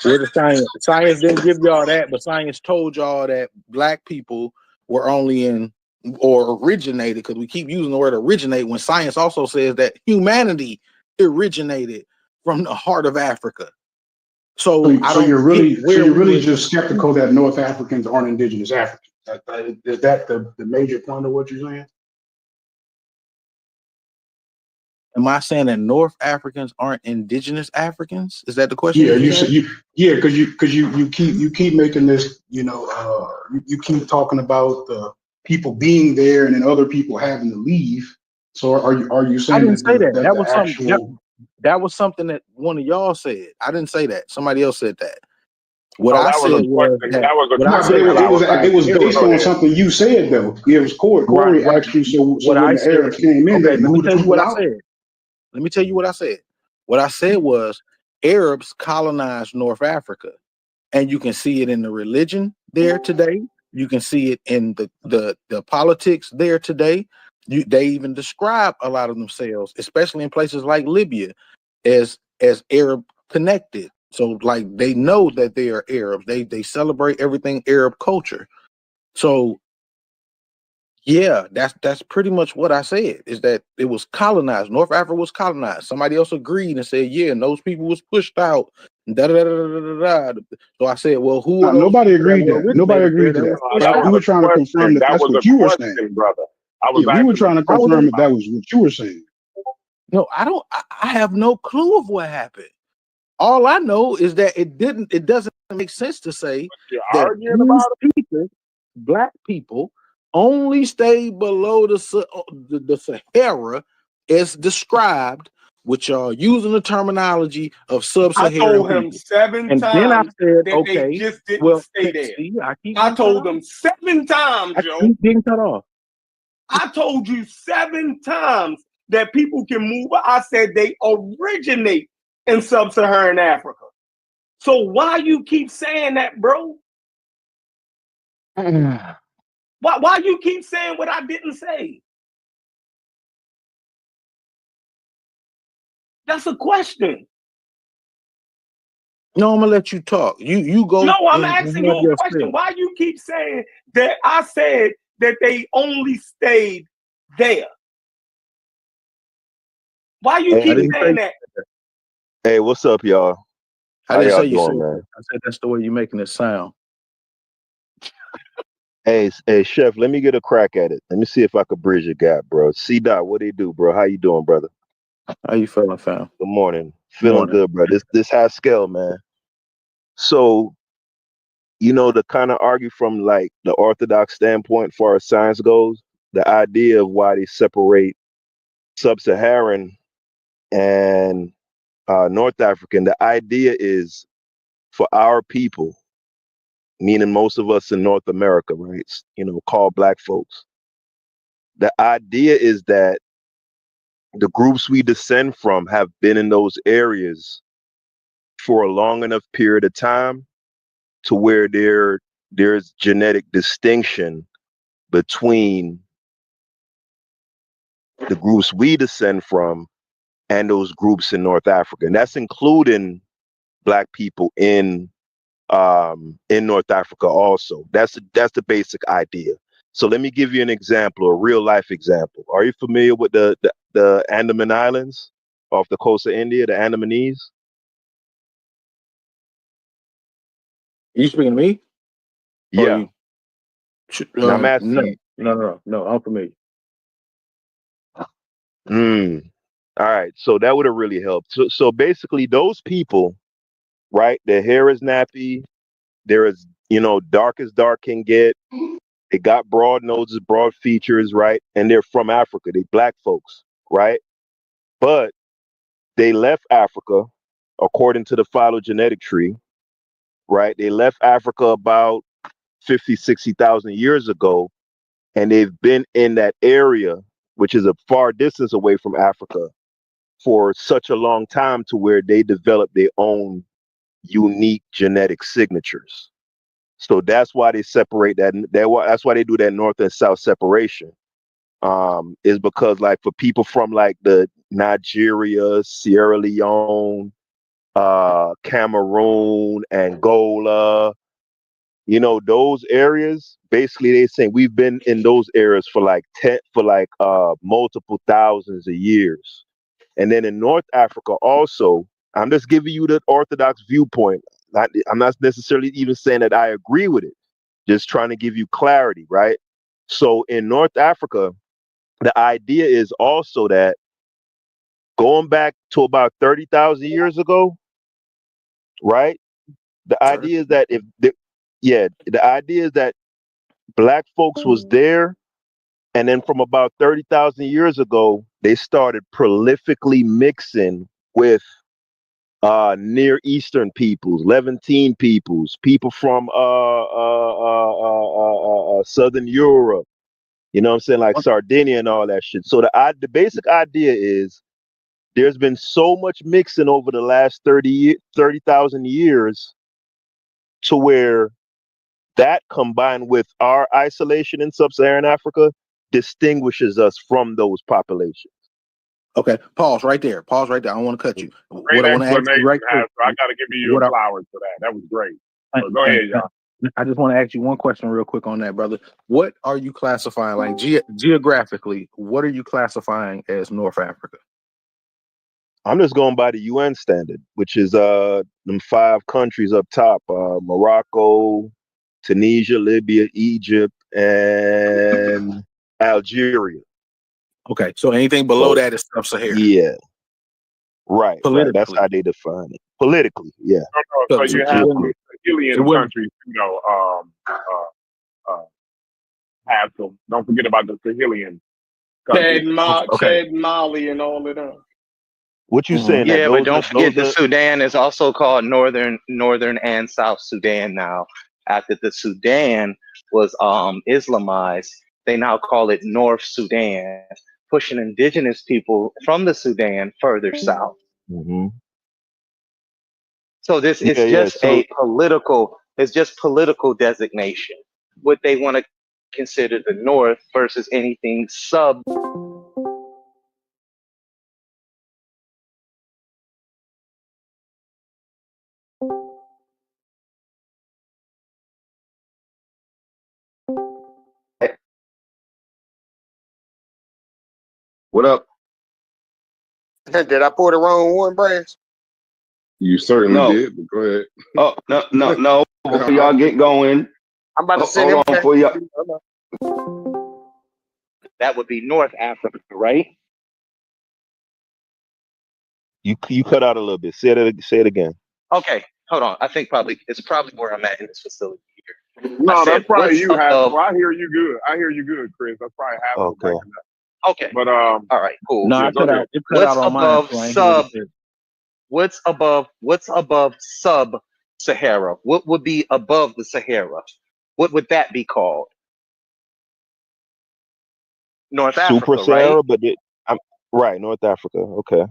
Where does science didn't give y'all that, but science told y'all that black people were only in or originated, because we keep using the word originate when science also says that humanity originated from the heart of Africa. So I So don't get where you're we really were. just skeptical that North Africans aren't indigenous Africans. Is that the major point of what you're saying? Am I saying that North Africans aren't indigenous Africans? Is that the question Yeah, that you you said said? because you keep making this, you keep talking about the people being there and then other people having to leave. So are you I saying didn't that say that. the actual That was something that one of y'all said. I didn't say that. Somebody else said that. What Oh, I that was said a was question. that That was a what I no, but said question that was I was it was asking. based Go on ahead. something you said though. It was right. Corey asked you, so What when I the said. Arabs came in, Okay, they let me moved the tell you what people I out. said. Let me tell you what I said. What I said was Arabs colonized North Africa, and you can see it in the religion there today. You can see it in the politics there today. They even describe a lot of themselves, especially in places like Libya, as Arab connected. So like they know that they are Arabs. They celebrate everything Arab culture. So yeah, that's pretty much what I said, is that it was colonized. North Africa was colonized. Somebody else agreed and said, yeah, and those people was pushed out. Da, da, da, da, da, da. So I said, well, who No, are those nobody people that agreed were that. Nobody originated there agreed to that that. was pushed That But we was out? were a trying to confirm question. that That that's was what a you were saying. question, brother. I was Yeah, we were asking a trying to I was confirm question. that that was what you were saying. no, I don't I have no clue of what happened. All I know is that it doesn't make sense to say You're that arguing these about people, black people, only stay below the Sahara as described, which are using the terminology of I sub-Saharan told him people. 7 And then I times said, that they okay, just didn't well, stay there. see, I keep I getting cut told off. them 7 times, I Joe. keep getting cut off. I told you 7 times that people can move. I said they originate in sub-Saharan Africa. So why you keep saying that, bro? Why you keep saying what I didn't say? That's a question. No, I'm gonna let you talk. You go No, I'm and asking have you a your question. spill. Why you keep saying that I said that they only stayed there? Why you Hey, I keep didn't say saying that? hey, what's up, y'all? I How didn't y'all say you said doing, that. man? I said that's the way you're making it sound. Hey, Chef, let me get a crack at it. Let me see if I could bridge a gap, bro. C Dot, what do you do, bro? How you doing, brother? How you feeling, fam? Good morning. Feeling Morning. good, bro. This high scale, man. So, to kind of argue from like the orthodox standpoint, far as science goes, the idea of why they separate sub-Saharan and North African, the idea is for our people, meaning most of us in North America, right? Called black folks. The idea is that the groups we descend from have been in those areas for a long enough period of time to where there's genetic distinction between the groups we descend from and those groups in North Africa. And that's including black people in North Africa also. That's the basic idea. So let me give you an example, a real life example. Are you familiar with the Andaman Islands off the coast of India, the Andamanese? You speaking to me? Or Yeah. Now I'm asking no, you. no. I'm familiar. All right. So that would have really helped. So basically, those people, right? Their hair is nappy. They're as dark as dark can get. They got broad noses, broad features, right? And they're from Africa. They black folks, right? But they left Africa, according to the phylogenetic tree, right? They left Africa about 50, 60,000 years ago, and they've been in that area, which is a far distance away from Africa, for such a long time to where they developed their own unique genetic signatures. So that's why they separate that. That's why they do that north and south separation. Is because like for people from like the Nigeria, Sierra Leone, Cameroon, Angola, those areas. Basically, they say we've been in those areas for like multiple thousands of years. And then in North Africa, also, I'm just giving you the Orthodox viewpoint. I'm not necessarily even saying that I agree with it. Just trying to give you clarity, right? So in North Africa, the idea is also that going back to about 30,000 years ago, right? The idea is that the idea is that black folks was there, and then from about 30,000 years ago, they started prolifically mixing with Near Eastern peoples, Levantine peoples, people from Southern Europe. You know what I'm saying, like Sardinia and all that shit. So the basic idea is there's been so much mixing over the last 30,000 years to where that combined with our isolation in sub-Saharan Africa distinguishes us from those populations. Okay, pause right there. Pause right there. I don't want to cut you. Great What I want to ask you explanation, right quick. Astro. I got to give you your flowers for that. That was great. So go ahead, y'all. I just want to ask you one question real quick on that, brother. What are you classifying, like geographically, what are you classifying as North Africa? I'm just going by the UN standard, which is them 5 countries up top: Morocco, Tunisia, Libya, Egypt, and Algeria. Okay, so anything below that is sub-Saharan. Yeah, right. That's Politically. how they define it. Politically, yeah. So you have Sahelian countries, have them. Don't forget about the Sahelian countries. Chad, Mali, and all of them. What you saying? Yeah, but don't forget the Sudan is also called Northern and South Sudan now. After the Sudan was Islamized, they now call it North Sudan, pushing indigenous people from the Sudan further south. Mm-hmm. So this is it's just political designation. What they want to consider the North versus anything sub. What up? Did I pour the wrong one, Brass? You certainly did, but go ahead. Oh, no. Before y'all get going, I'm about to send him for y'all. That would be North Africa, right? You cut out a little bit. Say it again. Okay, hold on. I think it's probably where I'm at in this facility here. No, that's probably you, Haskell. I hear you good. Chris. That's probably Haskell breaking up. Okay. But all right, cool. No, What's above sub? What's above sub-Sahara? What would be above the Sahara? What would that be called? North Africa, Sahara, right? Right, North Africa. Okay.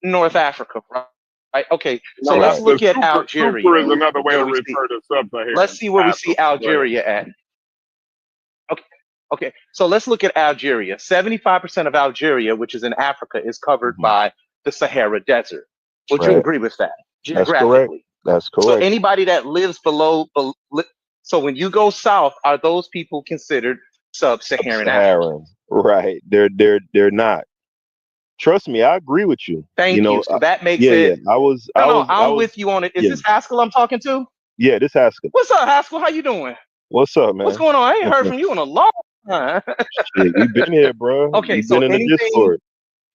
North Africa, right? Okay. So let's look at Algeria. Super is another way to refer to sub-Saharan. Let's see where we see Algeria at. Okay, so let's look at Algeria. 75% of Algeria, which is in Africa, is covered by the Sahara Desert. Would you agree with that? Geographically. That's correct. So anybody that lives below, so when you go south, are those people considered sub-Saharan African? Right. They're not. trust me, I agree with you. Thank You you. know, So that makes yeah, it. I was, No, I I'm was, with you on it. Is yeah, this Haskell I'm talking to? yeah. This Haskell. What's up, Haskell? How you doing? What's up, What's man? going on? I ain't heard from you in a long time. Shit, we been here, bro. Okay, We so been in the Discord.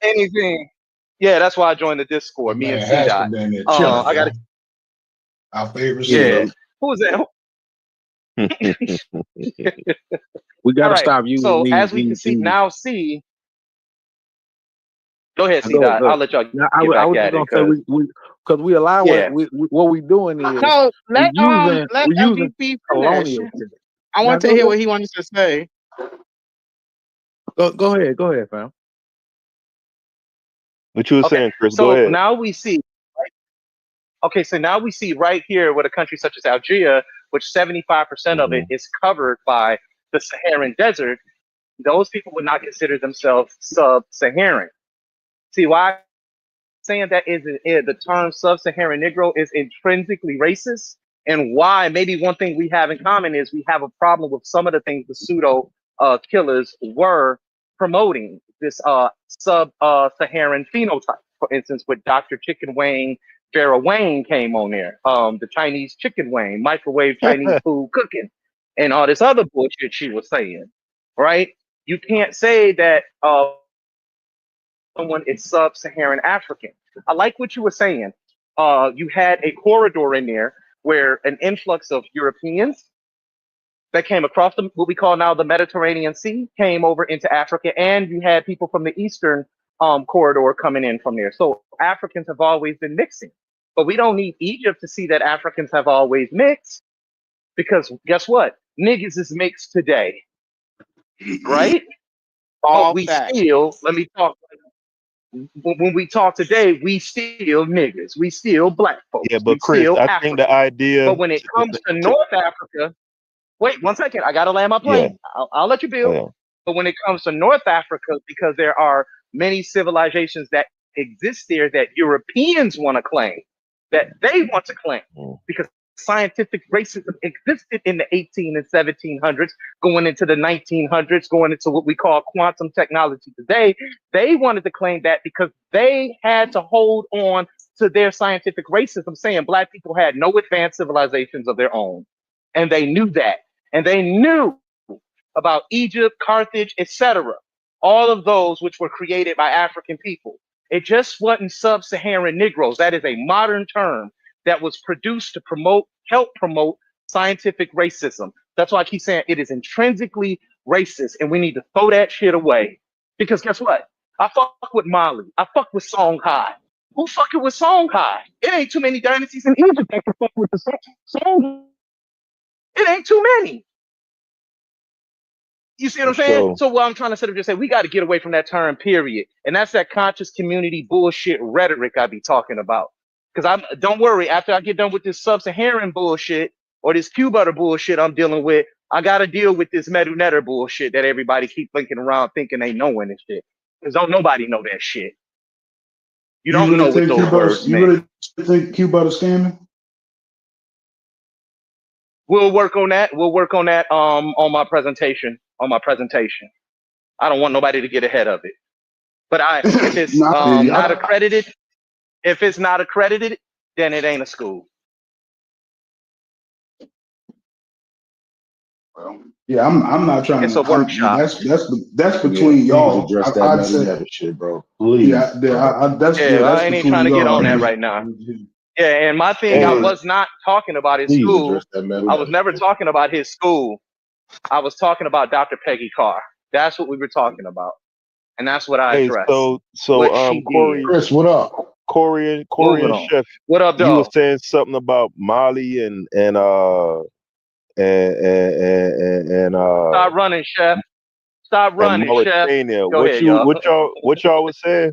anything. Yeah, that's why I joined the My Discord. Me and man C Haskell Dot. down there chilling, I got to. yo. Our favorite Yeah. Yeah. pseudo. Who is that? We got All to right. stop using So as we can see these. now, see. Go ahead, C Go ahead, Dot. go I'll ahead. let y'all Now, get I back was just at it gonna say because because we allow yeah. what we doing is No, let we're using MVP finish. colonial shit. I Now want to hear what he wanted to say. go ahead, fam. What you were Okay. saying, Chris? Go So ahead. now we see. Okay, so now we see right here with a country such as Algeria, which 75% of it Mhm. is covered by the Saharan desert. Those people would not consider themselves sub-Saharan. See why I'm saying that is the term sub-Saharan Negro is intrinsically racist, and why maybe one thing we have in common is we have a problem with some of the things the pseudo killers were promoting. This sub-Saharan phenotype, for instance, with Dr. Chicken Wing, Vera Wang came on there, the Chinese Chicken Wing, microwave Chinese food cooking, and all this other bullshit she was saying, right? You can't say that someone is sub-Saharan African. I like what you were saying. You had a corridor in there where an influx of Europeans that came across what we call now the Mediterranean Sea came over into Africa, and you had people from the eastern corridor coming in from there. So Africans have always been mixing, but we don't need Egypt to see that Africans have always mixed, because guess what? Niggas is mixed today, right? But All we facts. still, let me talk. When we talk today, we still niggas, we still black Yeah, folks, we but Chris, still I think the African. idea. But when it comes to North Africa, wait 1 second, I gotta land my Yeah, plane. I'll let you build. yeah. But when it comes to North Africa, because there are many civilizations that exist there that Europeans want to claim, that they want to claim, Mm. because scientific racism existed in the 18 and 1700s, going into the 1900s, going into what we call quantum technology today. They wanted to claim that because they had to hold on to their scientific racism, saying black people had no advanced civilizations of their own. And they knew that. And they knew about Egypt, Carthage, etc. All of those which were created by African people. It just wasn't sub-Saharan Negroes. That is a modern term that was produced to help promote scientific racism. That's why I keep saying it is intrinsically racist, and we need to throw that shit away. Because guess what? I fuck with Mali. I fuck with Songhai. Who fucking with Songhai? It ain't too many dynasties in Egypt that can fuck with the Songhai. It ain't too many. You see what For I'm saying? sure. So what I'm trying to sort of just say, we got to get away from that term, period. And that's that conscious community bullshit rhetoric I be talking about. Because don't worry, after I get done with this sub-Saharan bullshit or this Cuba bullshit I'm dealing with, I got to deal with this Medu Netter bullshit that everybody keep thinking around thinking they knowing this shit. Because don't nobody know that shit. You You don't really know what think those words You mean. really think Cuba is scamming? We'll work on that. We'll work on that on my presentation. I don't want nobody to get ahead of it. But if it's No, I feel you. not accredited, then it ain't a school. Yeah, I'm not trying It's to. a workshop. That's Yeah, between please y'all. address that I'd Medu say, Never shit, bro. Please, bro. Yeah, I that's ain't even trying between to get y'all. on I'm that just, right now. Yeah, and my thing, I Hey, was not talking about his Please address school. that Medu I was Never never shit. talking about his school. I was talking about Dr. Peggy Carr. That's what we were talking about, and that's what I hey, addressed. What she did. Corey, Chris, what up? Corey Moving and on. Chef, What up, you were though? saying something about Mali and Stop running, chef. Stop and running, chef. Mauritania. Go ahead, y'all. What y'all was saying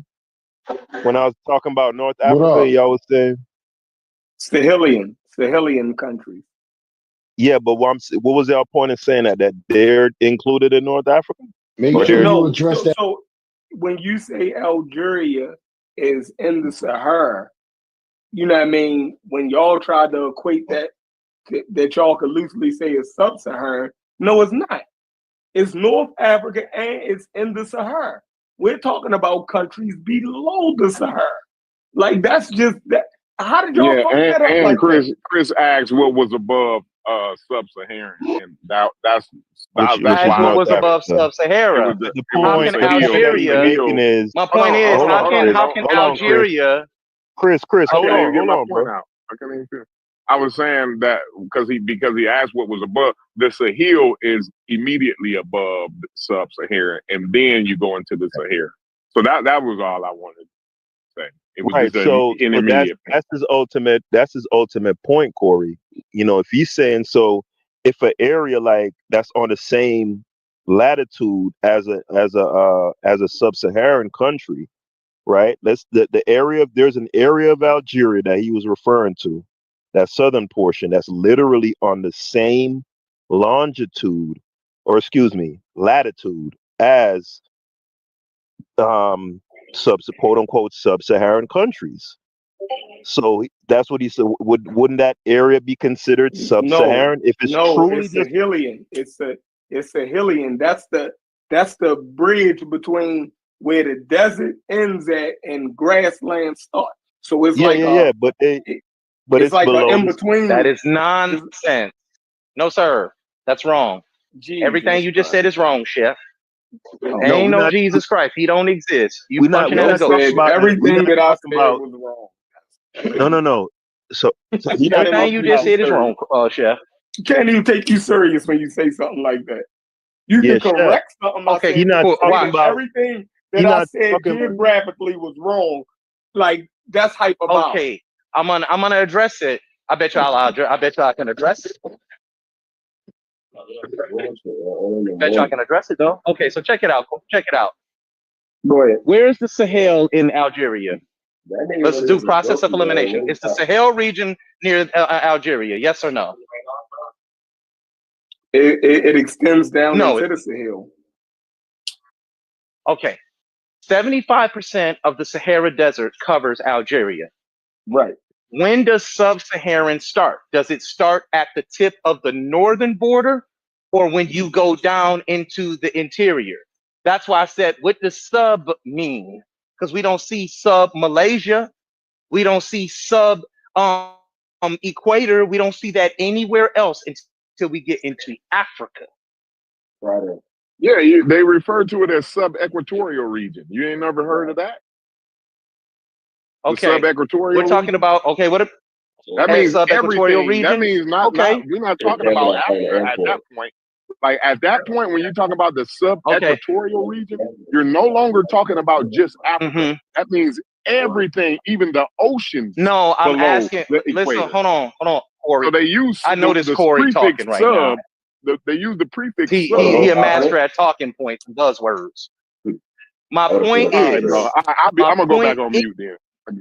when I was talking about North What Africa? up? Y'all was saying, Sahelian countries. yeah, but what was y'all point in saying that they're included in North Africa? Make Or sure they're you No, address that. so when you say Algeria is in the Sahara, you know what I mean? When y'all try to equate that y'all could loosely say is sub-Saharan, no, it's not. It's North Africa and it's in the Sahara. We're talking about countries below the Sahara. Like that's just that. How did y'all Yeah, fuck that up and like that? Chris asked what was above Sub-Saharan, and that's which that's is Ask why what North was above Africa. it Sub-Sahara. was The it was How just can point, a the hill. point that It was we're a Algeria? making hill. is, My Hold point on, is, hold on, how hold on, can hold how on, can hold on, Chris. Algeria? I Chris, can't hold even on, get hold my on, point bro. out. I was saying that because he asked what was above. The Sahel is immediately above the Sub-Saharan, and then you go into the Sahara. So that was all I wanted to say. It was Right. just an So intermediate point. that's his ultimate point, Corey. You know, if he's saying so, if an area like that's on the same latitude as a sub-Saharan country, right? The area of there's an area of Algeria that he was referring to, that southern portion that's literally on the same longitude, or excuse me, latitude as quote unquote sub-Saharan countries. So that's what he said. Wouldn't that area be considered No, sub-Saharan if it's no, truly it's just? Sahelian. It's Sahelian. That's the bridge between where the desert ends at and grassland start. So it's Yeah, like yeah, a yeah. But it's it's like a below in this. That between. is nonsense. No, sir. That's wrong. Everything Jesus you just Christ. said is wrong, Chef. No, Ain't no Jesus Christ. He don't exist. You punching we're at a Joe not ghost. talking said about that. We're everything not that I talking said about. was wrong. No, no, no. So You we're not can't Everything even you talking take just about. you said is serious. wrong, Chef. You can't even take you serious when you say something like that. You Yeah, can chef. correct something I Okay, You're said, not but to cool. say talking that Watch. about. everything that You're I not said talking. geographically was wrong, like that's hyperbolic. Okay, I'm gonna address it. I bet I bet you I can address it. Bet you I can address it though. Okay, so check it out. Check it out. Go ahead. Where is the Sahel in Algeria? Let's do process of elimination. Is the Sahel region near Algeria? Yes or no? It extends down No. into the Sahel. Okay. 75% of the Sahara Desert covers Algeria. Right. When does Sub-Saharan start? Does it start at the tip of the northern border or when you go down into the interior? That's why I said, what does sub mean? Because we don't see sub Malaysia. We don't see sub equator. We don't see that anywhere else until we get into Africa. Right. Yeah, they refer to it as sub-equatorial region. You ain't never heard of that? The Okay. sub-equatorial We're talking region? about, okay, what That a means sub-equatorial everything. That region? means not Okay. we're not talking about Africa at that point. Like at that point, when you talk about the Okay. sub-equatorial region, you're no longer talking about just Africa. Mm-hmm. That means everything, even the oceans No, I'm below asking. the Listen, equator. hold on, Corey. So they use I know this the Corey prefix talking right now. sub. They use the prefix He sub. a master at talking points and buzzwords. My point All right, is, bro. I'm my gonna go back point on is, mute then.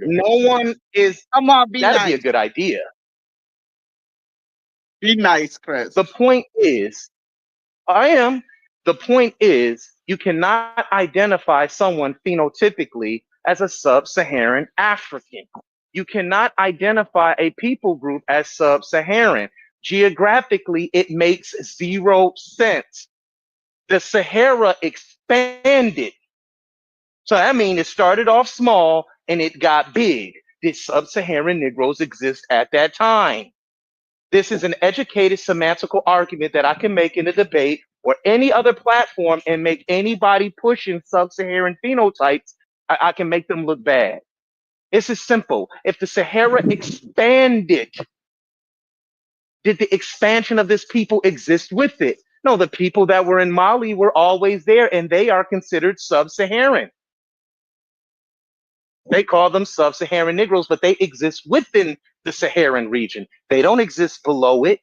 no one is. Come on, be That'd be a nice. good idea. Be nice, Chris. The point is, I am. The point is, you cannot identify someone phenotypically as a sub-Saharan African. You cannot identify a people group as sub-Saharan. Geographically, it makes zero sense. The Sahara expanded. So that means it started off small and it got big. Did sub-Saharan Negroes exist at that time? This is an educated semantical argument that I can make in a debate or any other platform and make anybody pushing sub-Saharan phenotypes, I can make them look bad. This is simple. If the Sahara expanded, did the expansion of this people exist with it? No, the people that were in Mali were always there and they are considered sub-Saharan. They call them sub-Saharan Negroes, but they exist within the Saharan region. They don't exist below it.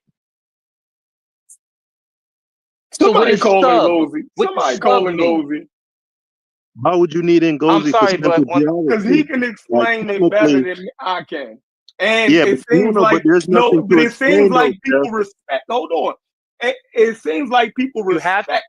So what Somebody is calling sub? Ngozi. What Somebody does sub calling mean? Ngozi. Why would you need I'm Ngozi for sorry, but simple Because he geography? can Like explain it better technically, than I can. And yeah, but it no, seems no, but like there's no, nothing but to it seems explain like though, people Jeff. respect. Hold on. It seems like people you have respect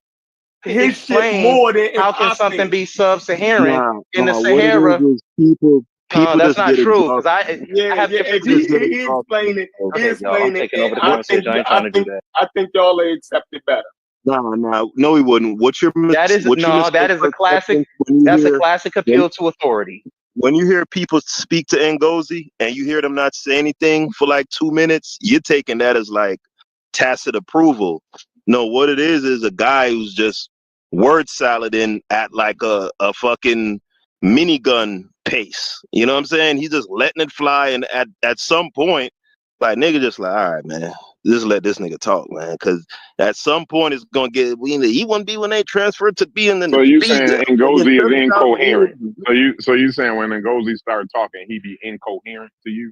to his shit explain more than if how can I say something it. be sub-Saharan Nah, in the what it Sahara. is people That's just not get true because exhausted. I Yeah, have yeah. different. If People just get he exhausted. explained it, So, he Okay, y'all, I'm explained it, taking and over the conversation. I ain't trying to do that. I think y'all accept it better. No, he wouldn't. That is What you no, that is a classic. misconception when That's you a hear classic when, appeal to authority. when you hear people speak to Ngozi and you hear them not say anything for like 2 minutes, you're taking that as like tacit approval. No, what it is a guy who's just word salading at like a fucking minigun pace. You know what I'm saying? He's just letting it fly, and at some point, like nigga, just like, all right, man, just let this nigga talk, man, because at some point it's gonna get. He wouldn't be when they transferred to being in So the you B. saying Ngozi is incoherent? So you saying when Ngozi started talking, he be incoherent to you?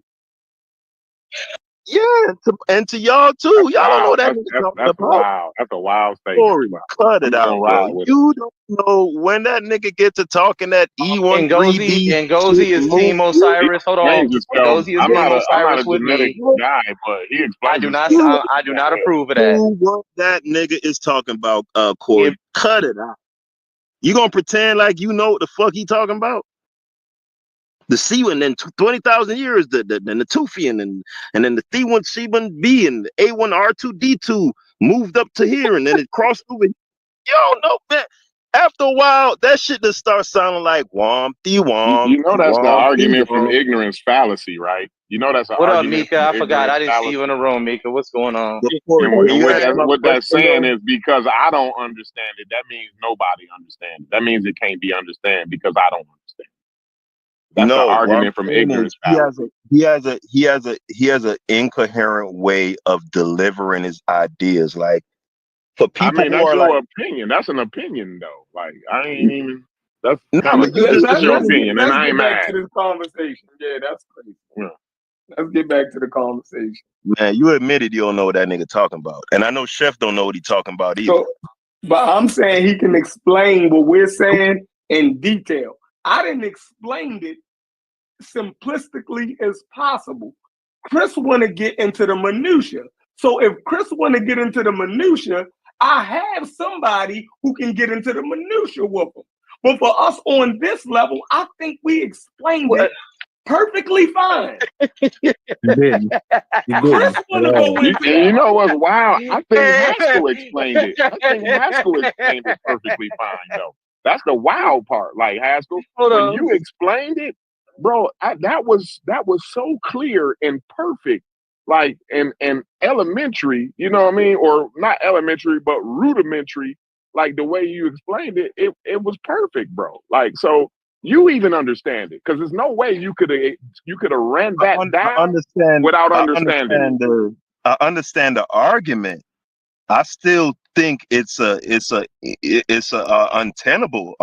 Yeah, and to y'all too. That's Y'all don't know wild. what that nigga talking That's about. wild. That's a wild statement. Corey, cut it I'm out, gonna bro. ride with it. You don't know when that nigga get to talking that E13B Ngozi is Team Osiris. Hold on. Change yourself. Ngozi is Team I'm not a Osiris with genetic me. guy, but he I explains do it. not. I do not approve of that. what that nigga is talking about, Corey. Cut it out. You gonna pretend like you know what the fuck he talking about? The C and then 20,000 years, the Natufian and then the C1 C1B and the A1 R2D2 moved up to here and then it crossed over. You don't know that. After a while, that shit just starts sounding like wompty womp. You know that's the argument from womp. ignorance fallacy, right? You know that's an What up, argument Mika? from I forgot. ignorance I didn't see fallacy. you in the room, Mika. What's going on? And what that's saying is because I don't understand it, that means nobody understands it. That means it can't be understood because I don't understand. That's the argument from ignorance fallacy. He has an incoherent way of delivering his ideas. Like for people who that's are your like, opinion. That's an opinion though. Like I ain't even. That's no, kind of but you just that's your opinion, and Let's I ain't get back mad. to this conversation. Yeah, that's crazy. Yeah. Let's get back to the conversation. Man, you admitted you don't know what that nigga talking about, and I know Chef don't know what he talking about either. So, but I'm saying he can explain what we're saying in detail. I didn't explain it simplistically as possible. Chris want to get into the minutia. So if Chris want to get into the minutia, I have somebody who can get into the minutia with him. But for us on this level, I think we explained it perfectly fine. You didn't. Chris want to go into And you know what's wild? I think Haskell explained it. I think Haskell explained it perfectly fine, though. That's the wild part. Like Haskell, when you explained it, bro, that was so clear and perfect. Like and elementary, you know what I mean? Or not elementary, but rudimentary. Like the way you explained it, it was perfect, bro. Like so. You even understand it because there's no way you could have ran that down without understanding. I understand the argument. I still think it's a untenable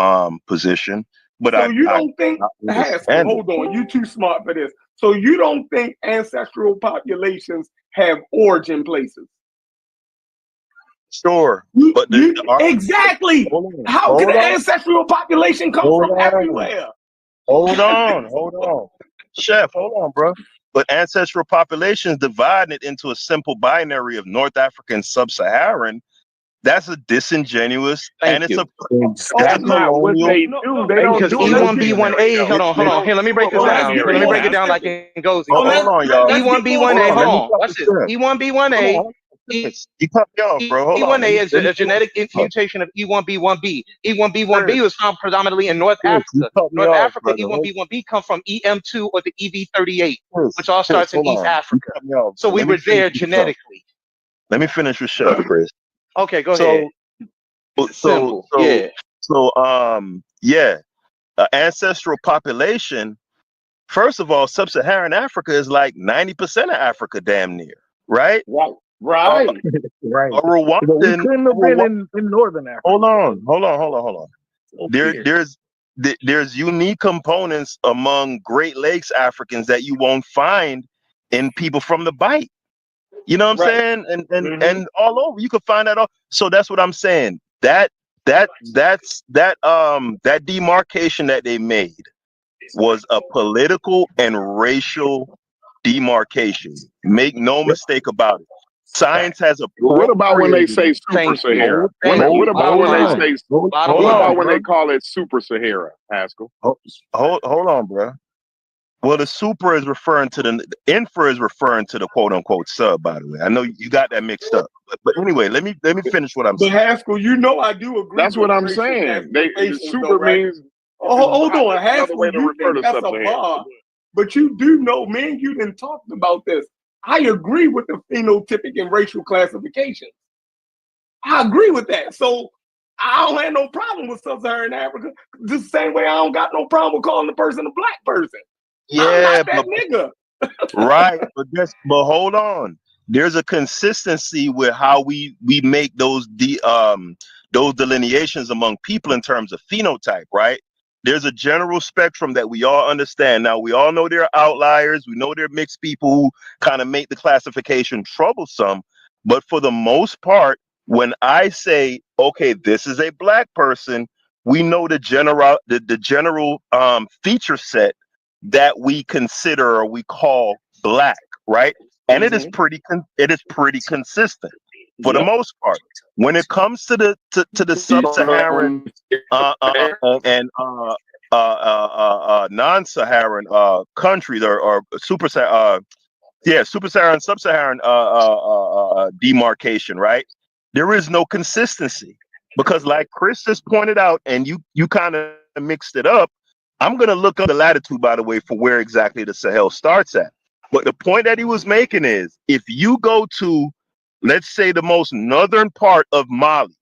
position. But so you don't think Haskell, hold on, you too smart for this. So you don't think ancestral populations have origin places? Sure, but exactly. How can an ancestral population come from everywhere? Hold on. Chef, hold on, bro. But ancestral populations dividing it into a simple binary of North African, Sub-Saharan, that's a disingenuous That's not what they do. They don't because do E1B1A. Hold on. Here, let me break this down. Let me break it down like it goes. Hold on, y'all. E1B1A. Hold on. Watch this. E1B1A. You cut me off, bro. Hold on. E1A is a genetic mutation of E1B1B. E1B1B was found predominantly in North Africa. North Africa, E1B1B come from EM2 or the EV38, which all starts in East Africa. So we were there genetically. Let me finish with Chef, Chris. Okay, go ahead. Ancestral population. First of all, Sub-Saharan Africa is like 90% of Africa, damn near, right? Right. Rwandan. We couldn't have been in Northern Africa. Hold on. There's unique components among Great Lakes Africans that you won't find in people from the Bight. You know what I'm saying? And all over you can find that all. So that's what I'm saying. That demarcation that they made was a political and racial demarcation. Make no mistake about it. Science has a. What about when they say Super Sahara? What about when they call it Super Sahara, Haskell? Hold on, bro. Well, the super is referring to the infra is referring to the quote unquote sub. By the way, I know you got that mixed up. But anyway, let me finish what I'm But saying. Haskell, you know I do agree That's with what I'm racial saying. The classifications, though, super right? means Oh, hold on, it's another way Haskell, to you refer think to that's a sub-Saharan. bar, but you do know, man, you didn't talk about this. I agree with the phenotypic and racial classifications. I agree with that. So I don't have no problem with sub-Saharan Africa. Just the same way I don't got no problem with calling the person a black person. I'm Yeah, not that but nigga. right, but hold on. There's a consistency with how we make those delineations among people in terms of phenotype, right? There's a general spectrum that we all understand. Now we all know there are outliers. We know there are mixed people who kind of make the classification troublesome. But for the most part, when I say, okay, this is a black person, we know the general feature set that we consider or we call black, right? And it is pretty consistent for the Yep. most part. When it comes to the sub-Saharan and non-Saharan countries or super-Saharan, sub-Saharan demarcation, right? There is no consistency because, like Chris just pointed out, and you kind of mixed it up. I'm going to look up the latitude, by the way, for where exactly the Sahel starts at. But the point that he was making is if you go to, let's say, the most northern part of Mali,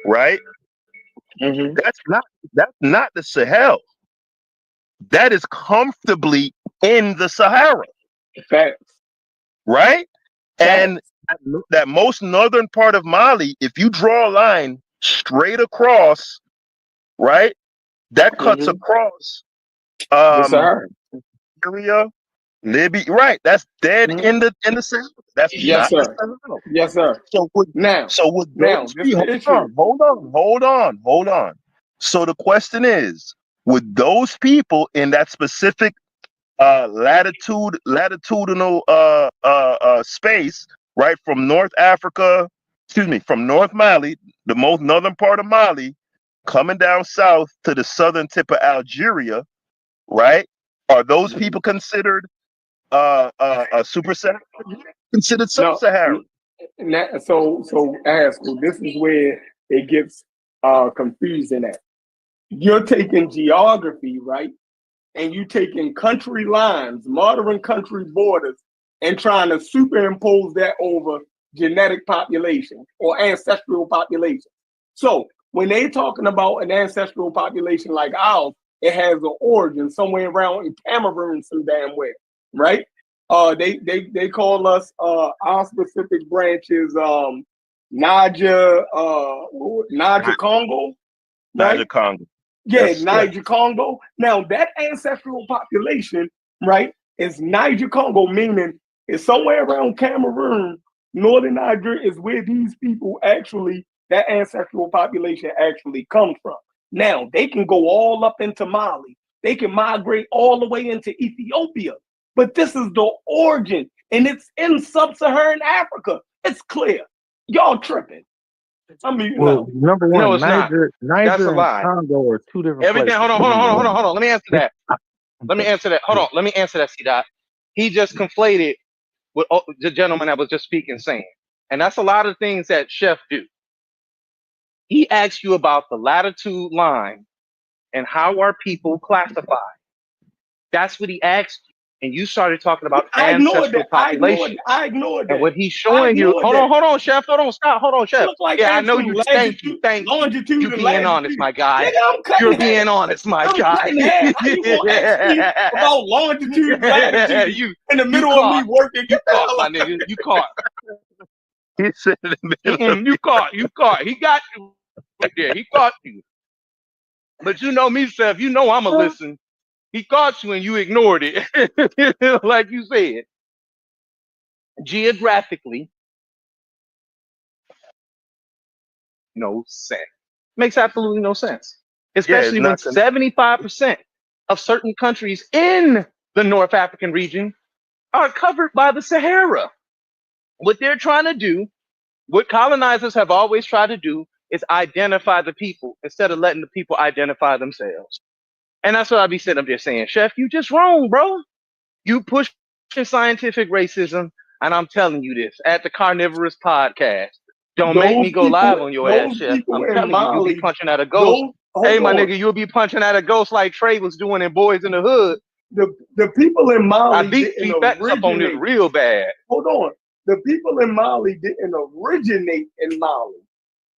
right? Mm-hmm. That's not the Sahel. That is comfortably in the Sahara, Facts. right? Facts. And that most northern part of Mali, if you draw a line straight across, right, that cuts across The Sahara. Syria, Libya, right? That's dead in the Sahara. That's Yes, not the sir. Sahara. Yes, sir. So Now, would those this be? is the issue. Hold on. So the question is, would those people in that specific latitudinal space, right, from from North Mali, the most northern part of Mali, coming down south to the southern tip of Algeria, right? Are those people considered super-Saharan? Considered No, sub-Saharan? so Haskell, this is where it gets confusing at. You're taking geography, right? And you taking country lines, modern country borders, and trying to superimpose that over genetic population or ancestral population. So when they're talking about an ancestral population like ours, it has an origin somewhere around in Cameroon, some damn way, right? They call us our specific branches Niger Congo, right? Niger Congo. Yeah, Niger Congo. Now that ancestral population, right, is Niger Congo, meaning it's somewhere around Cameroon, northern Nigeria is where these people actually, that ancestral population actually comes from. Now they can go all up into Mali. They can migrate all the way into Ethiopia. But this is the origin, and it's in sub-Saharan Africa. It's clear. Y'all tripping. I mean, Well, number No, one, it's not. That's a Niger and lie. Congo are two different Everything. places. Hold on. Let me answer that. Hold Yeah. on. Let me answer that, C-Dot. He just conflated what the gentleman that was just speaking saying. And that's a lot of things that Chef do. He asked you about the latitude line and how are people classified. That's what he asked you. And you started talking about I ignored ancestral that. I population. ignored that. And what he's I showing you, ignored that. hold on, Chef. Hold on, I Chef. look like Yeah, I know actual you. latitude, Thank you. longitude, You and being honest, latitude. my guy. Nigga, I'm cutting You're hair. being honest, my I'm guy. cutting hair. How you gonna ask me about longitude, latitude you in the middle of me working? you Get the caught, hell my out. nigga. You caught. He said in the middle of You caught. He got you right there. He caught you. But you know me, Seth. You know I'ma listen. He caught you and you ignored it, like you said. Geographically, no sense. Makes absolutely no sense. it's Especially when not 75% of certain countries in the North African region are covered by the Sahara. What they're trying to do, what colonizers have always tried to do, is identify the people instead of letting the people identify themselves. And that's what I be sitting up there saying, Chef, you just wrong, bro. You pushing scientific racism, and I'm telling you this at the Carnivorous Podcast. Don't make me go live on your ass, those Chef. people I'm in telling you, you'll be Mali, punching at a ghost. Hey, hold my on. nigga, you'll be punching at a ghost like Trey was doing in Boys in the Hood. The people in I Mali beat didn't facts up on this originate. real bad. Hold on. The people in Mali didn't originate in Mali,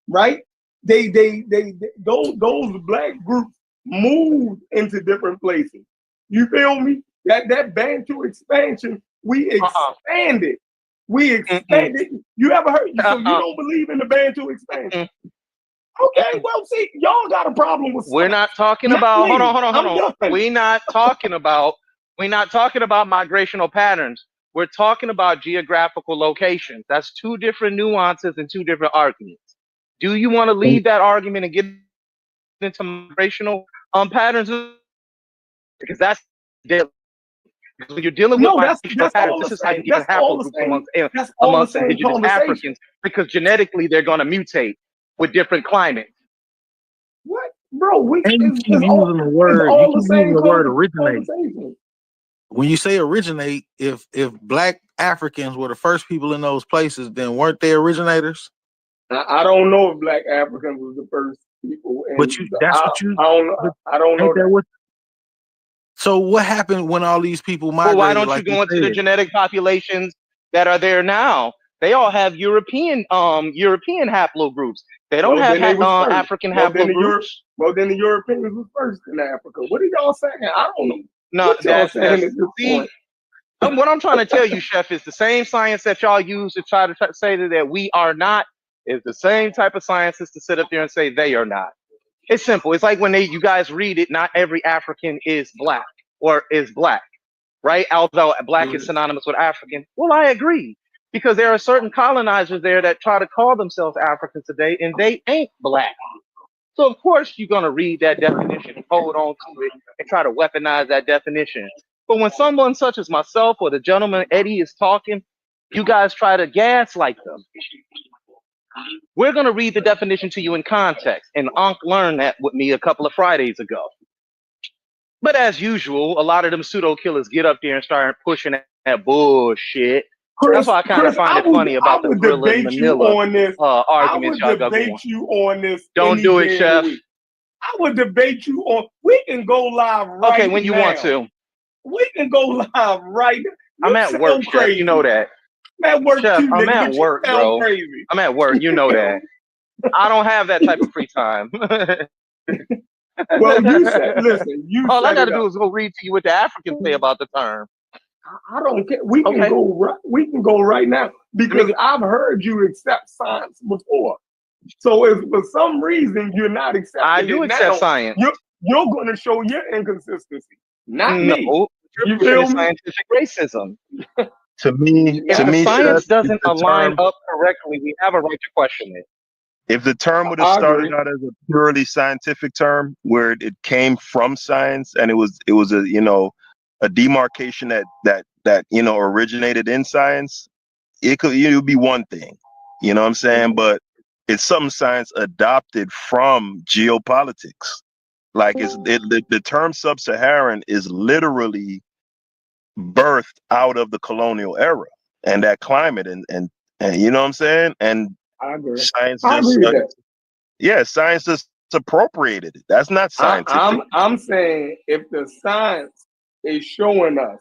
right? Those black groups moved into different places. You feel me? That Bantu expansion, we expanded. We expanded. You ever heard? So you don't believe in the Bantu expansion? Okay, well, see, y'all got a problem with. We're not talking Not about. me. Hold on. I'm done. We're not talking about. We're not talking about migrational patterns. We're talking about geographical locations. That's two different nuances and two different arguments. Do you want to leave that argument and get into migrational patterns? Because that's deadly. Because when you're dealing with migrational patterns, this is how you get haplogroups amongst indigenous Africans, because genetically they're going to mutate with different climates. What, bro? And you keep using the word. You keep using the word originate. When you say originate, if black Africans were the first people in those places, then weren't they originators? I don't know if black Africans was the first people. But that's what you. I don't know that. So what happened when all these people migrated? Well, why don't you go into the genetic populations that are there now? They all have European haplogroups. They don't have African haplogroups. Well, then the Europeans was first in Africa. What are y'all saying? I don't know. No, what y'all saying at this point? What I'm trying to tell you, Chef, is the same science that y'all use to try to say that we are not is the same type of sciences to sit up there and say they are not. It's simple. It's like when you guys read it, not every African is black or is black, right? Although black is synonymous with African. Well, I agree, because there are certain colonizers there that try to call themselves Africans today, and they ain't black. So of course you're gonna read that definition and hold on to it and try to weaponize that definition. But when someone such as myself or the gentleman Eddie is talking, you guys try to gaslight them. We're going to read the definition to you in context, and Unc learned that with me a couple of Fridays ago. But as usual, a lot of them pseudo killers get up there and start pushing that bullshit. Chris, that's why I kind of find it funny about the Gorilla and Manila arguments y'all got going. I would debate you on this. Don't do it, Chef. I would debate you on. We can go live right now. Okay, when you want to. We can go live right now. I'm at work, Chef. You know that. I'm at work Chef, too, I'm at work, bro. Crazy. I'm at work. You know that. I don't have that type of free time. Well, you said, listen. All I got to do is go read to you what the Africans say about the term. I don't care. We can go right. We can go right now, because I've heard you accept science before. So if for some reason you're not accepting, I do accept science. You're going to show your inconsistency, not me. You feel scientific racism. To me, science doesn't align up correctly, we have a right to question it. If the term would have started out as a purely scientific term, where it came from science, and it was a demarcation that originated in science, it would be one thing. You know what I'm saying? But it's something science adopted from geopolitics. Like the term Subsaharan is literally birthed out of the colonial era and that climate, and you know what I'm saying? And I agree. Science just appropriated it. That's not scientific. I'm saying if the science is showing us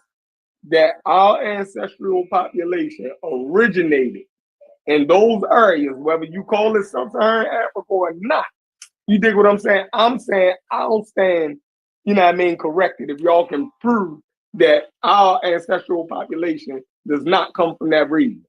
that our ancestral population originated in those areas, whether you call it Sub-Saharan Africa or not, you dig what I'm saying? I'm saying I'll stand, corrected if y'all can prove that our ancestral population does not come from that region.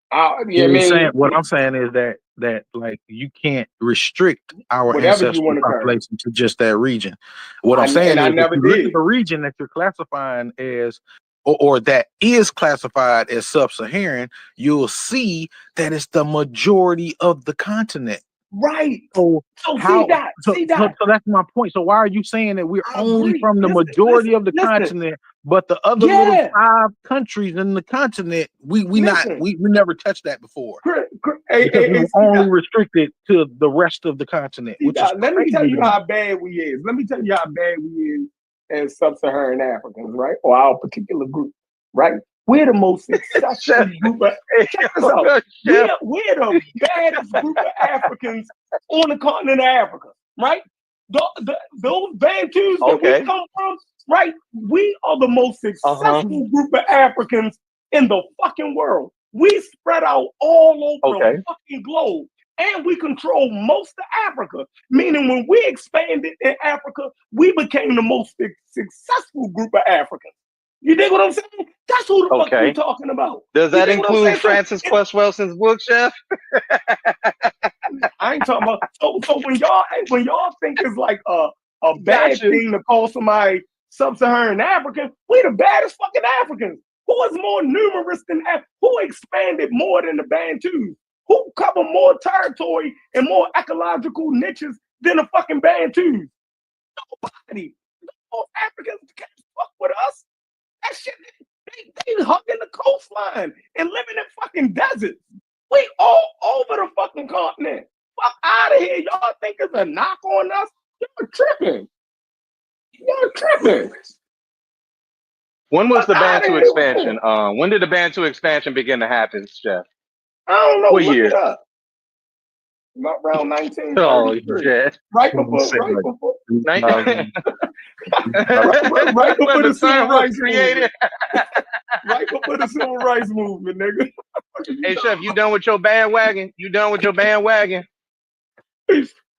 What I'm saying is that like you can't restrict our ancestral population to just that region. What I'm saying is, if you look at the region that you're classifying as, or that is classified as Sub-Saharan, you'll see that it's the majority of the continent. Right. So that's my point. So why are you saying that we're only from the majority of the continent, but the other little 5 countries in the continent, we never touched that before? Because we're only restricted to the rest of the continent. Let me tell you how bad we is. as sub-Saharan Africans, right? Or our particular group, right? We're the most successful Chef, group of, hey, check this out. Chef, We're the baddest group of Africans on the continent of Africa, right? Those Bantus that we okay. come from, right? We are the most successful group of Africans in the fucking world. We spread out all over Okay. the fucking globe. And we control most of Africa, meaning when we expanded in Africa, we became the most successful group of Africans. You dig what I'm saying? That's who the fuck we talking about. Does You that dig what I'm include saying? Francis Quest Welson's book, Chef? I ain't talking about. So when y'all think it's like a bad thing to call somebody sub-Saharan African, we the baddest fucking Africans. Who is more numerous than who expanded more than the Bantus? Who cover more territory and more ecological niches than the fucking Bantus? Nobody. No Africans can't fuck with us. That shit, they hugging the coastline and living in fucking deserts. We all over the fucking continent. Fuck out of here. Y'all think it's a knock on us? You're tripping. You're tripping. When was Fuck the outta Bantu here. expansion? When did the Bantu expansion begin to happen, Chef? I don't know. What Look year? it up. About around 1933. Oh, yeah. Right before When the the civil term was rights created. movement. Right before the civil rights movement, nigga. Hey, Chef, you done with your bandwagon? You done with your bandwagon?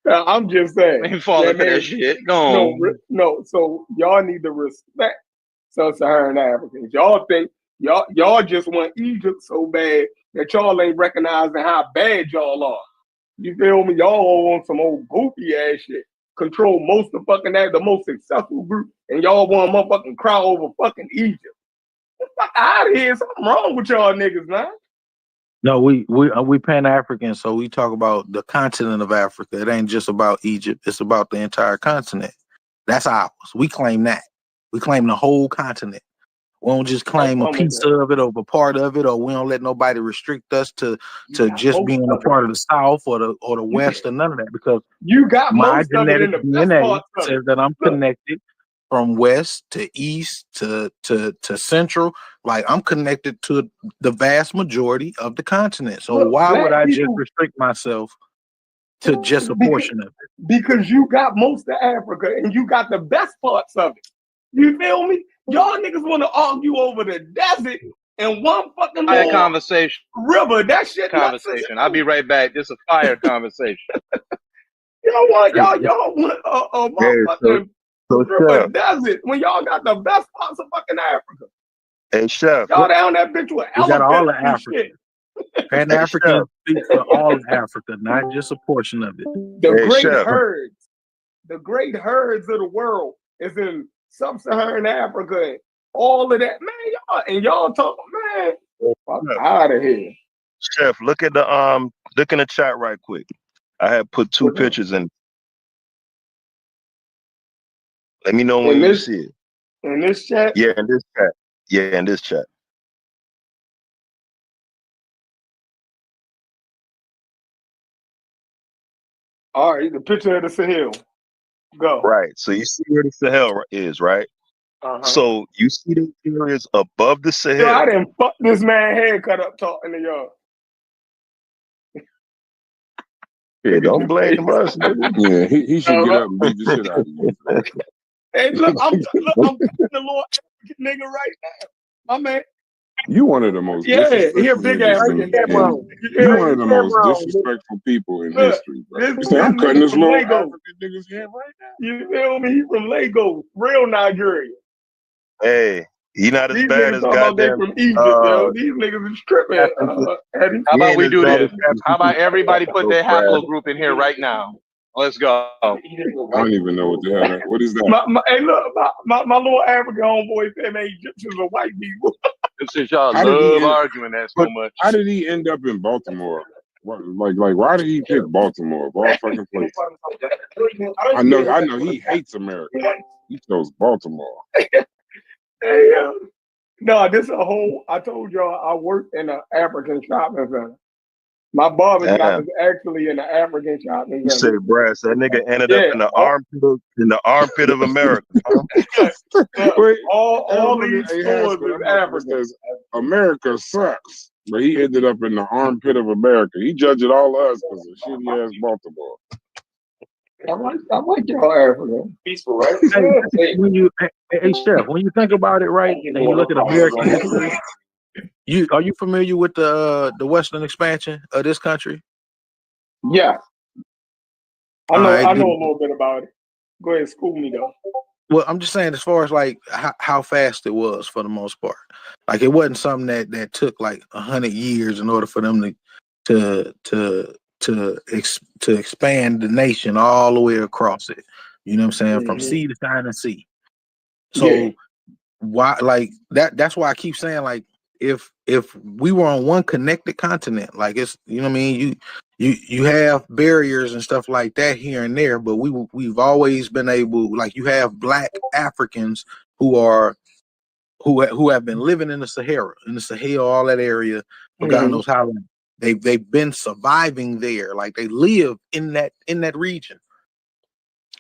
I'm just saying. Ain't falling for that shit. Go on. No. So y'all need to respect sub-Saharan Africans. Y'all think y'all just want Egypt so bad that y'all ain't recognizing how bad y'all are. You feel me? Y'all all want some old goofy ass shit. Control most of fucking the most successful group, and y'all want to motherfucking cry over fucking Egypt. Get the fuck out of here. Something wrong with y'all niggas, man. No, we Pan-African, so we talk about the continent of Africa. It ain't just about Egypt. It's about the entire continent. That's ours. We claim that. We claim the whole continent. We don't just claim a piece of it or a part of it, or we don't let nobody restrict us to just being a part of the South or the West or none of that. Because you got my most of it in genetic the best DNA parts of says it. that I'm connected from West to East to Central. Like I'm connected to the vast majority of the continent. So Look, why would black I just people- restrict myself to just a portion of it? Because you got most of Africa and you got the best parts of it. You feel me? Y'all niggas want to argue over the desert and one fucking Fire little conversation. river. That shit Conversation. I'll be right back. This is a fire conversation. Y'all want a motherfucking river desert when y'all got the best parts of fucking Africa. Hey, Chef. Y'all down that bitch with We got all of elephants and Africa. shit. Pan-African speaks for all of Africa, not just a portion of it. The great herds of the world is in sub-Saharan Africa and all of that. Man, y'all talking, man, fuck out of here. Chef, look at the look in the chat right quick. I had put two pictures in. Let me know when you see it. In this chat? Yeah, in this chat. Yeah, in this chat. All right, the picture of the Sahel. Go. Right. So you see where the Sahel is, right? So you see the areas above the Sahel. Yo, I didn't fuck this man haircut up talking to y'all. Yeah, don't blame us, nigga. Yeah, he should get up and beat the shit out of you. Hey, look, I'm the little African nigga right now. My man. You one of the most He a disrespectful big niggas African in- nigga. you one of the most disrespectful people in history, bro. This You say, I'm cutting this from little Lagos. African nigga's hair right now. You feel me? He from Lagos, real Nigeria. Hey, he not as These bad niggas as talking about they goddamn. from Egypt, yo. These niggas is tripping. Eddie. How about we do this? How How about everybody put their haplogroup in here right now? Let's go. I don't even know what the hell that. What is that? Hey, look, my little African homeboy said they Egyptians are white people. Since y'all How did he love end- arguing that so But much. how did he end up in Baltimore? Why did he pick Baltimore of all fucking places? I know he hates America. He chose Baltimore. Hey, no, this a whole. I told y'all I worked in an African shopping center. My barber shop Damn. is actually in the African shopping You center. said, Brass, that nigga ended up Yeah, in the armpit of America, huh? Wait, all these hey, stores Haskell, is that motherfucker African. says America sucks, but he ended up in the armpit of America. He judging all us because of shitty ass Baltimore. I like y'all African. Peaceful, right? Hey, when you, hey, Chef, when you think about it, right, and you look at American history, are you familiar with the Western expansion of this country? Yeah, I All know. right, I know good. a little bit about it. Go ahead, school me though. Well, I'm just saying, as far as like how fast it was for the most part, like it wasn't something that took like 100 years in order for them to expand the nation all the way across it. You know what I'm saying? From sea to China Sea. So Yeah. why like that's why I keep saying, like, if we were on one connected continent, like, it's, you know what I mean, you have barriers and stuff like that here and there, but we've always been able, like, you have black Africans who have been living in the Sahara, all that area for God knows how long. They've been surviving there, like they live in that region,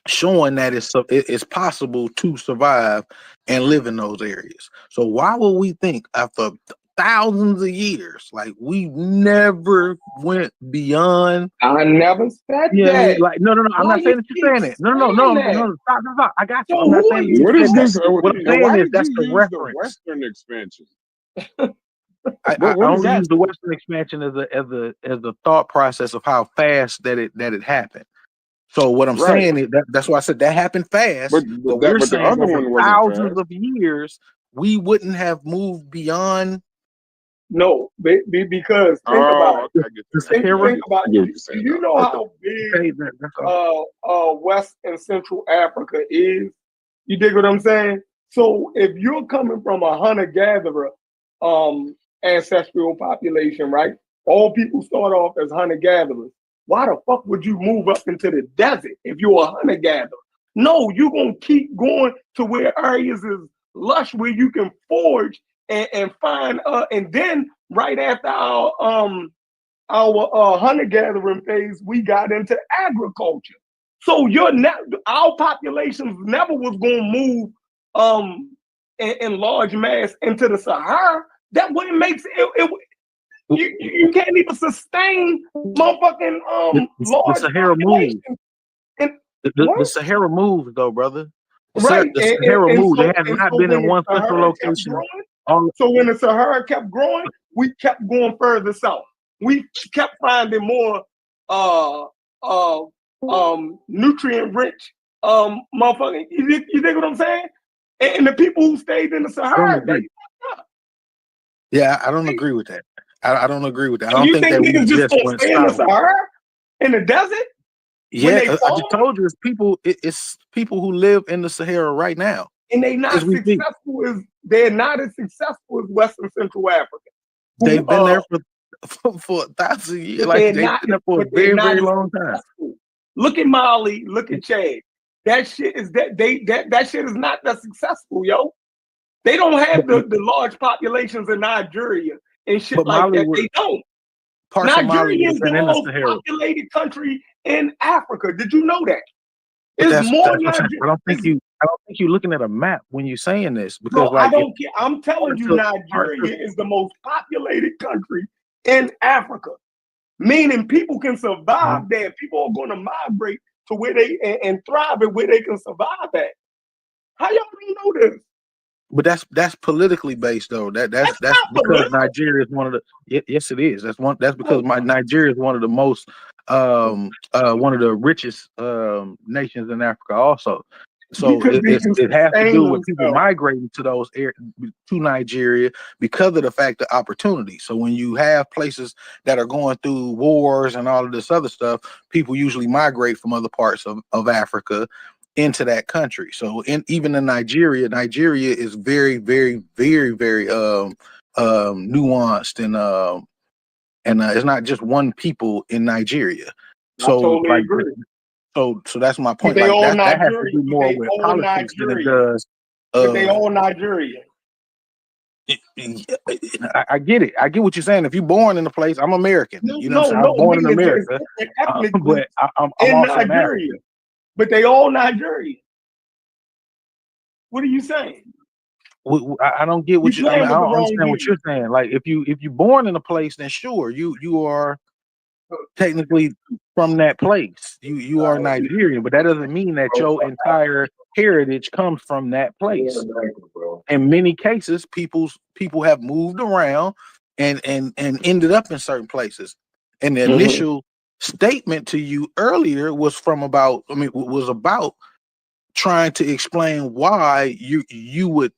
showing that it's possible to survive and live in those areas. So why would we think after thousands of years, like, we never went beyond? I never said Yeah, I mean, that. like, no. I'm Why not saying you that you're keep saying it. No, saying that? stop. I got you. So I'm not who are saying that you you What is said that. this? What I'm And saying why is did that's you the use the reference. Western expansion? I What is only that? use the Western expansion as a thought process of how fast that it happened. So what I'm Right, saying is that's why I said that happened but fast. But that we're but the saying other over one wasn't thousands fast. of years, we wouldn't have moved beyond No, because think about Oh, it. okay, I get the that. Sahara. Think about I it. get what Do you're saying you now. know Okay. how big Okay, that's all. West and Central Africa is? You dig what I'm saying? So if you're coming from a hunter-gatherer ancestral population, right? All people start off as hunter-gatherers. Why the fuck would you move up into the desert if you're a hunter-gatherer? No, you're gonna keep going to where areas is lush where you can forage and find and then right after our hunter-gathering phase, we got into agriculture. So our populations never was gonna move in large mass into the Sahara. That wouldn't make it you can't even sustain motherfucking The large Sahara moved. population. And The what? Sahara moved, though, brother. Right. The Sahara moved. They had And not so been when in the one central Sahara kept location. growing, so when the Sahara kept growing, we kept going further south. We kept finding more nutrient rich motherfucking, you dig what I'm saying? And the people who stayed in the I don't Sahara, they agree. fucked up. Yeah, I don't agree with that. I don't agree with that. I So don't you think think that we niggas just just gonna went stay in the south. Sahara? In the desert? When Yeah, they I just fall told you it's people. It's people who live in the Sahara right now and as we speak. they're not as successful as Western Central Africa. They've been there for 1,000 years. But Like, they're they've not, been there for a but they're very, not very as long time. successful. Look at Mali, look at Chad. That shit is that shit is not that successful, yo. They don't have the large populations in Nigeria and shit But like Mali that. would They don't. parts of Mali Nigeria would is have been the in the most Sahara. populated country in Africa. Did you know that? But It's that's more what I'm saying. Nigeria. I don't think you're looking at a map when you're saying this, because, No, I like, don't care. I'm telling you, Nigeria is the most populated country in Africa. Meaning people can survive there. People are going to migrate to where they and thrive at where they can survive at. How y'all don't know this? But that's politically based, though. That's not because political. Nigeria is one of the yes, it is. That's because Nigeria is one of the most one of the richest nations in Africa also. So because they can it has to sustain do with people themselves. migrating to those areas, to Nigeria, because of the fact of opportunity. So when you have places that are going through wars and all of this other stuff, people usually migrate from other parts of Africa into that country. So even in Nigeria is very, very, very, very nuanced, and it's not just one people in Nigeria. I So, totally like, agree. so that's my But point. they Like, all that has to Nigerian. do But more they with all politics than it Nigerian. does But they of. all Nigerian. I get it. I get what you're saying. If you're born in a place, I'm American. You know what I'm saying? I was born in meaning there's America, different ethnic groups but I'm in also an Nigeria, African. but they all Nigerian. What are you saying? I don't get what You you. I mean, playing I with the don't wrong understand what game. you're saying. Like, if you're born in a place, then sure, you are technically from that place. You are Nigerian, but that doesn't mean that your entire heritage comes from that place. In many cases, people have moved around and ended up in certain places. And the initial statement to you earlier was was about trying to explain why you would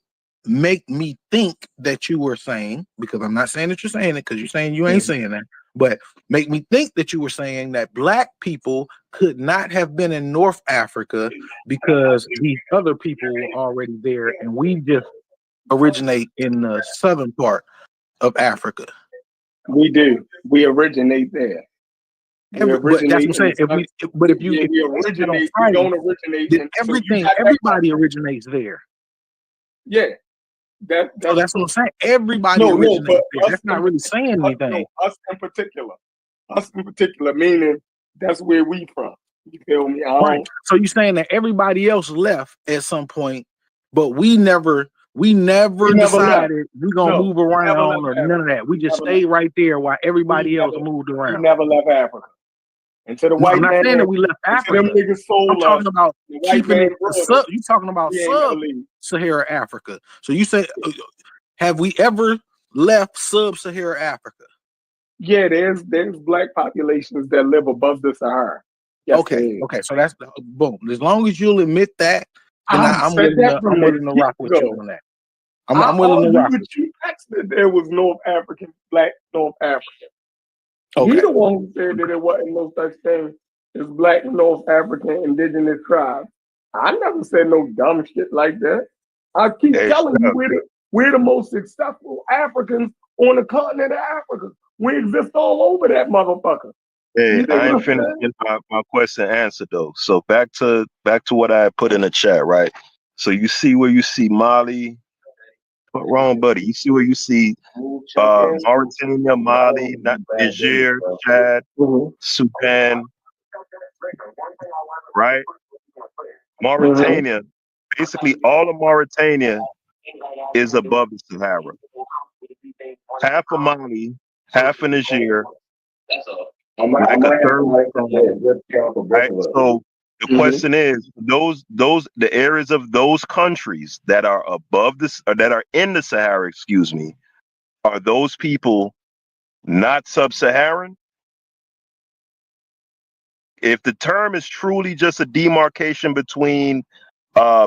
make me think that you were saying, because I'm not saying that you're saying it, because you're saying you ain't saying that, but make me think that you were saying that black people could not have been in North Africa because these other people were already there and we just originate in the southern part of Africa. We do. We originate there. But that's what I'm saying. If you originate, we don't originate. then everybody originates there. Yeah, so that's what I'm saying. Everybody originates there. That's not really saying anything. Us in particular, meaning that's where we from. You feel me? Right. So you're saying that everybody else left at some point, but we never decided we're gonna move around or none of that. We just stayed right there while everybody else moved around. We never left Africa. Until the white I'm not man, saying that we left Africa. I'm talking about keeping it. You're talking about sub-Saharan Africa. So you say, have we ever left sub-Saharan Africa? Yeah, there's black populations that live above the Sahara. Yes, okay. So that's boom. As long as you'll admit that, then I'm willing to rock with you on that. I'm willing to rock with you. That there was black North African. Okay. He the one who said that there wasn't no such thing as black North African indigenous tribes. I never said no dumb shit like that. I keep telling you we're the most successful Africans on the continent of Africa. We exist all over that motherfucker. Hey, I ain't finished my question answered though. So back to what I put in the chat, right? So you see where you see Mali. What wrong, buddy? You see where you see Mauritania, Mali, Niger, Chad, Sudan, right? Mauritania, basically all of Mauritania is above the Sahara. Half of Mali, half of Niger, like a third. Right. So the question is, the areas of those countries that are above this or that are in the Sahara, excuse me, are those people not sub-Saharan? If the term is truly just a demarcation between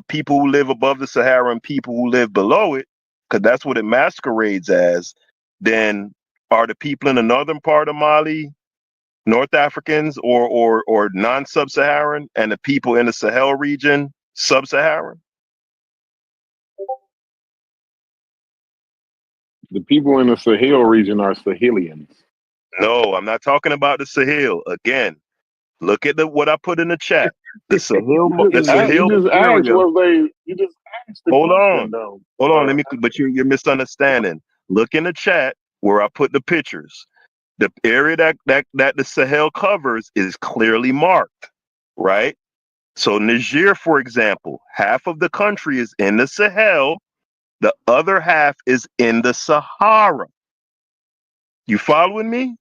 people who live above the Sahara and people who live below it, because that's what it masquerades as, then are the people in the northern part of Mali North Africans or non-sub-Saharan, and the people in the Sahel region sub-Saharan? The people in the Sahel region are Sahelians. No, I'm not talking about the Sahel. Again, look at what I put in the chat. The Sahel, area. Hold on. But you're misunderstanding. Look in the chat where I put the pictures. The area that the Sahel covers is clearly marked, right? So Niger, for example, half of the country is in the Sahel, the other half is in the Sahara. You following me?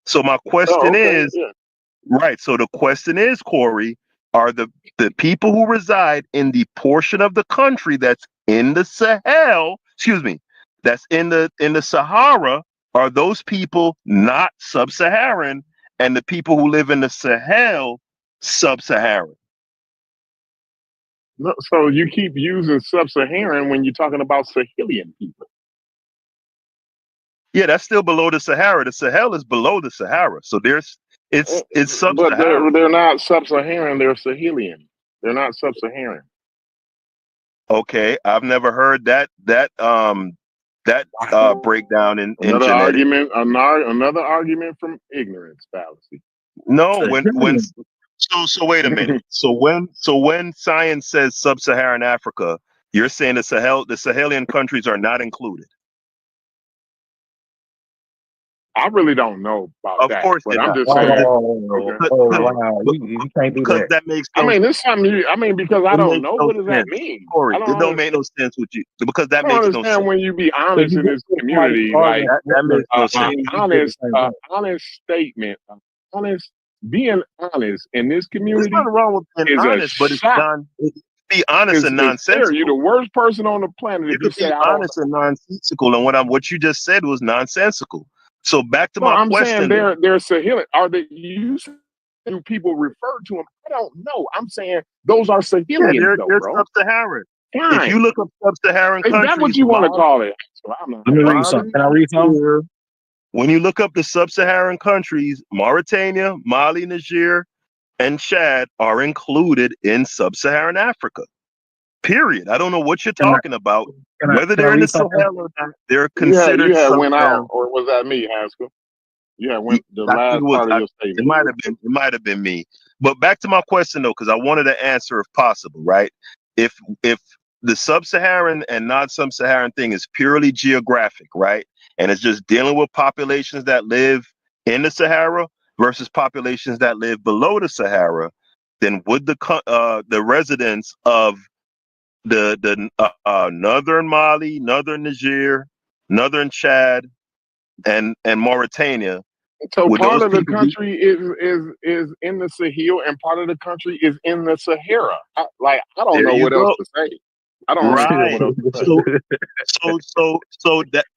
So my question is, right, so the question is, Corey, are the people who reside in the portion of the country that's in the Sahel, that's in the Sahara, are those people not sub-Saharan, and the people who live in the Sahel sub-Saharan? No, so you keep using sub-Saharan when you're talking about Sahelian people. Yeah, that's still below the Sahara. The Sahel is below the Sahara, so it's sub-Saharan. But they're not sub-Saharan. They're Sahelian. They're not sub-Saharan. Okay, I've never heard that breakdown in another genetics. Another argument from ignorance fallacy. No, so wait a minute. So when science says sub-Saharan Africa, you're saying the Sahelian countries are not included. I really don't know about Of that, course but you're I'm not. just Because saying. Oh, Okay. oh because, wow. You can't do because that. that makes I no mean, it's something. I mean, because I it don't makes know. no What does that sense. mean? Corey, I it don't. don't make no sense with you because that I don't makes no understand sense. when you be So honest you in get this somebody community. Like arguing That makes no I sense. mean, you did the same thing. honest statement, being honest in this There's community nothing wrong with being is a honest, but it's shock. be honest and Is fair. You're the nonsensical. worst person on the planet You if you could say be I don't know. honest and nonsensical, and what you just said was nonsensical. So back to No, my I'm saying question then. they're Sahelian. Are they do people refer to them? I don't know. I'm saying those are Yeah, Sahelians though, they're bro. sub-Saharan. If you Fine. look up sub-Saharan If that's what countries, you want to call it. So I'm not. Let me read Mali, something. Can I read something? Niger, when you look up the sub-Saharan countries, Mauritania, Mali, Niger, and Chad are included in sub-Saharan Africa. Period. I don't know what you're Can I talking about. can I Whether can I they're in the read something? Sahel or not, they're You considered had went out, sub-Saharan. or was that me, Haskell? You had I went the think last part of your it statement. might have been me. But back to my question though, because I wanted to answer if possible, right? If the sub-Saharan and non-sub-Saharan thing is purely geographic, right? And it's just dealing with populations that live in the Sahara versus populations that live below the Sahara, then would the residents of the northern Mali, northern Niger, northern Chad, and Mauritania, So would part those of the people be? country is in the Sahel, and part of the country is in the Sahara. I don't There know you what else go. to say. I don't understand Right. what else to say. So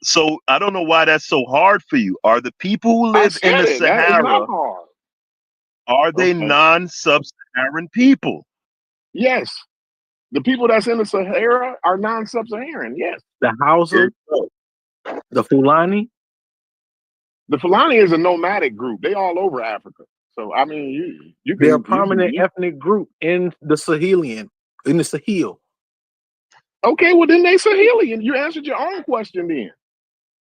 so I don't know why that's so hard for you. Are the people who I live in said the it. That is not Sahara, hard. are they Okay. non-sub-Saharan people? Yes. The people that's in the Sahara are non-sub-Saharan. Yes. The Hausa, There you go. the Fulani. The Fulani is a nomadic group. They all over Africa. So I mean, you They're a can prominent ethnic group in the Sahel. okay. Well, then they Sahelian. You answered your own question. Then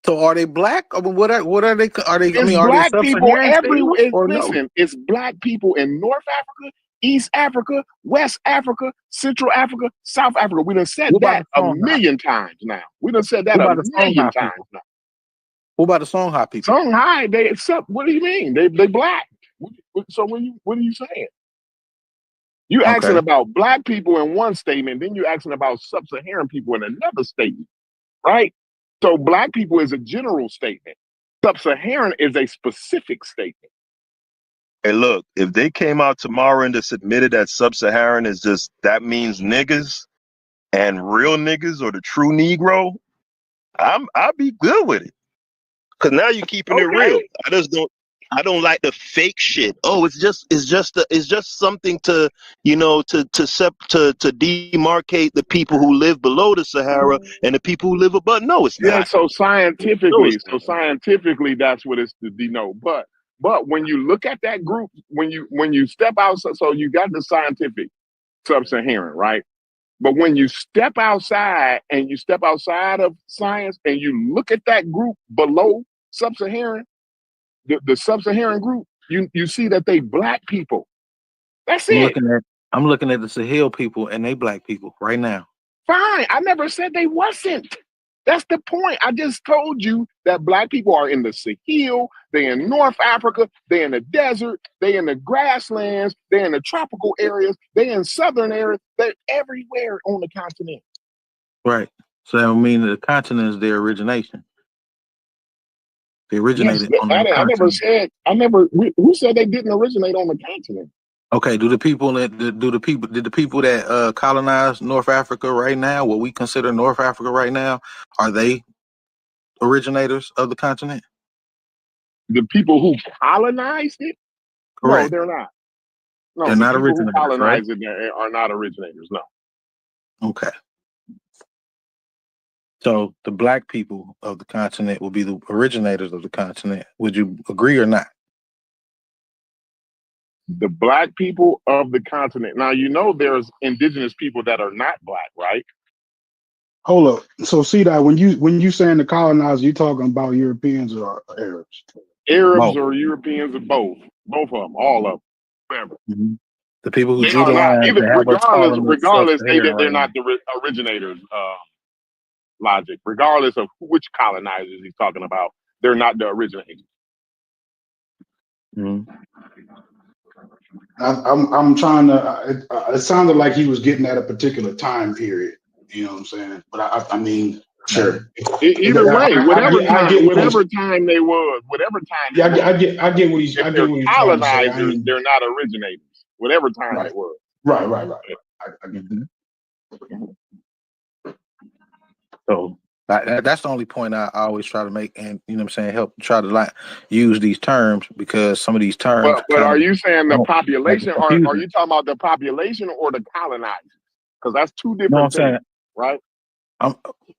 So are they black? I mean, what are they? Are they? I it's mean, are they black people sub-Saharan everywhere. states or no? Listen, it's black people in North Africa, East Africa, West Africa, Central Africa, South Africa. We done said What about that the a Songhai? million times now. We done said that What a about the million Songhai times people? now. What about the Songhai people? Songhai, they accept. What do you mean? They black. So what are you saying? You asking Okay. about black people in one statement, then you asking about sub-Saharan people in another statement, right? So black people is a general statement. Sub-Saharan is a specific statement. Hey, look, if they came out tomorrow and just admitted that sub-Saharan is just that means niggas and real niggas or the true Negro, I'd be good with it. Cause now you're keeping it real. Okay. I don't like the fake shit. Oh, it's just something to to demarcate the people who live below the Sahara and the people who live above. No, it's Yeah, not. so No, it's scientifically that's what it's to denote. But when you look at that group, when you step out, so you got the scientific sub-Saharan, right? But when you step outside and you step outside of science and you look at that group below sub-Saharan, the sub-Saharan group, you see that they black people. That's it. I'm looking at the Sahel people and they black people right now. Fine. I never said they wasn't. That's the point. I just told you that black people are in the Sahel, they're in North Africa, they're in the desert, they're in the grasslands, they're in the tropical areas, they're in southern areas, they're everywhere on the continent. Right. So that would mean that the continent is their origination. They originated on the continent. Who said they didn't originate on the continent? Okay, did the people that colonize North Africa right now, what we consider North Africa right now, are they originators of the continent? The people who colonized it? Correct. No, they're not. No, They're the not people who originators, right? colonized it are not originators. No. Okay. So the black people of the continent will be the originators of the continent. Would you agree or not? The black people of the continent. Now, there's indigenous people that are not black, right? Hold up. So see that when you saying the colonizer, you talking about Europeans or Arabs? Arabs Both. or Europeans or both. Both of them, all of them, whatever. Mm-hmm. The people who They drew are the not line either. to have us calling us Regardless, sub-Saharan they're right now. not the originators. Logic. Regardless of which colonizers he's talking about, they're not the originators. Mm-hmm. I'm trying to. It sounded like he was getting at a particular time period. You know what I'm saying? But I mean, sure. Either way, whatever whatever time they was, whatever time Yeah, they was, I get what he's if they're trying to say. colonizers, they're not originators. Whatever time it was. Right. I get that. So that's the only point I always try to make, and you know what I'm saying, help try to like use these terms, because some of these terms. But are you saying the population, or confusing. are you talking about the population or the colonizers? Because that's two different No, I'm things, saying, right? Right.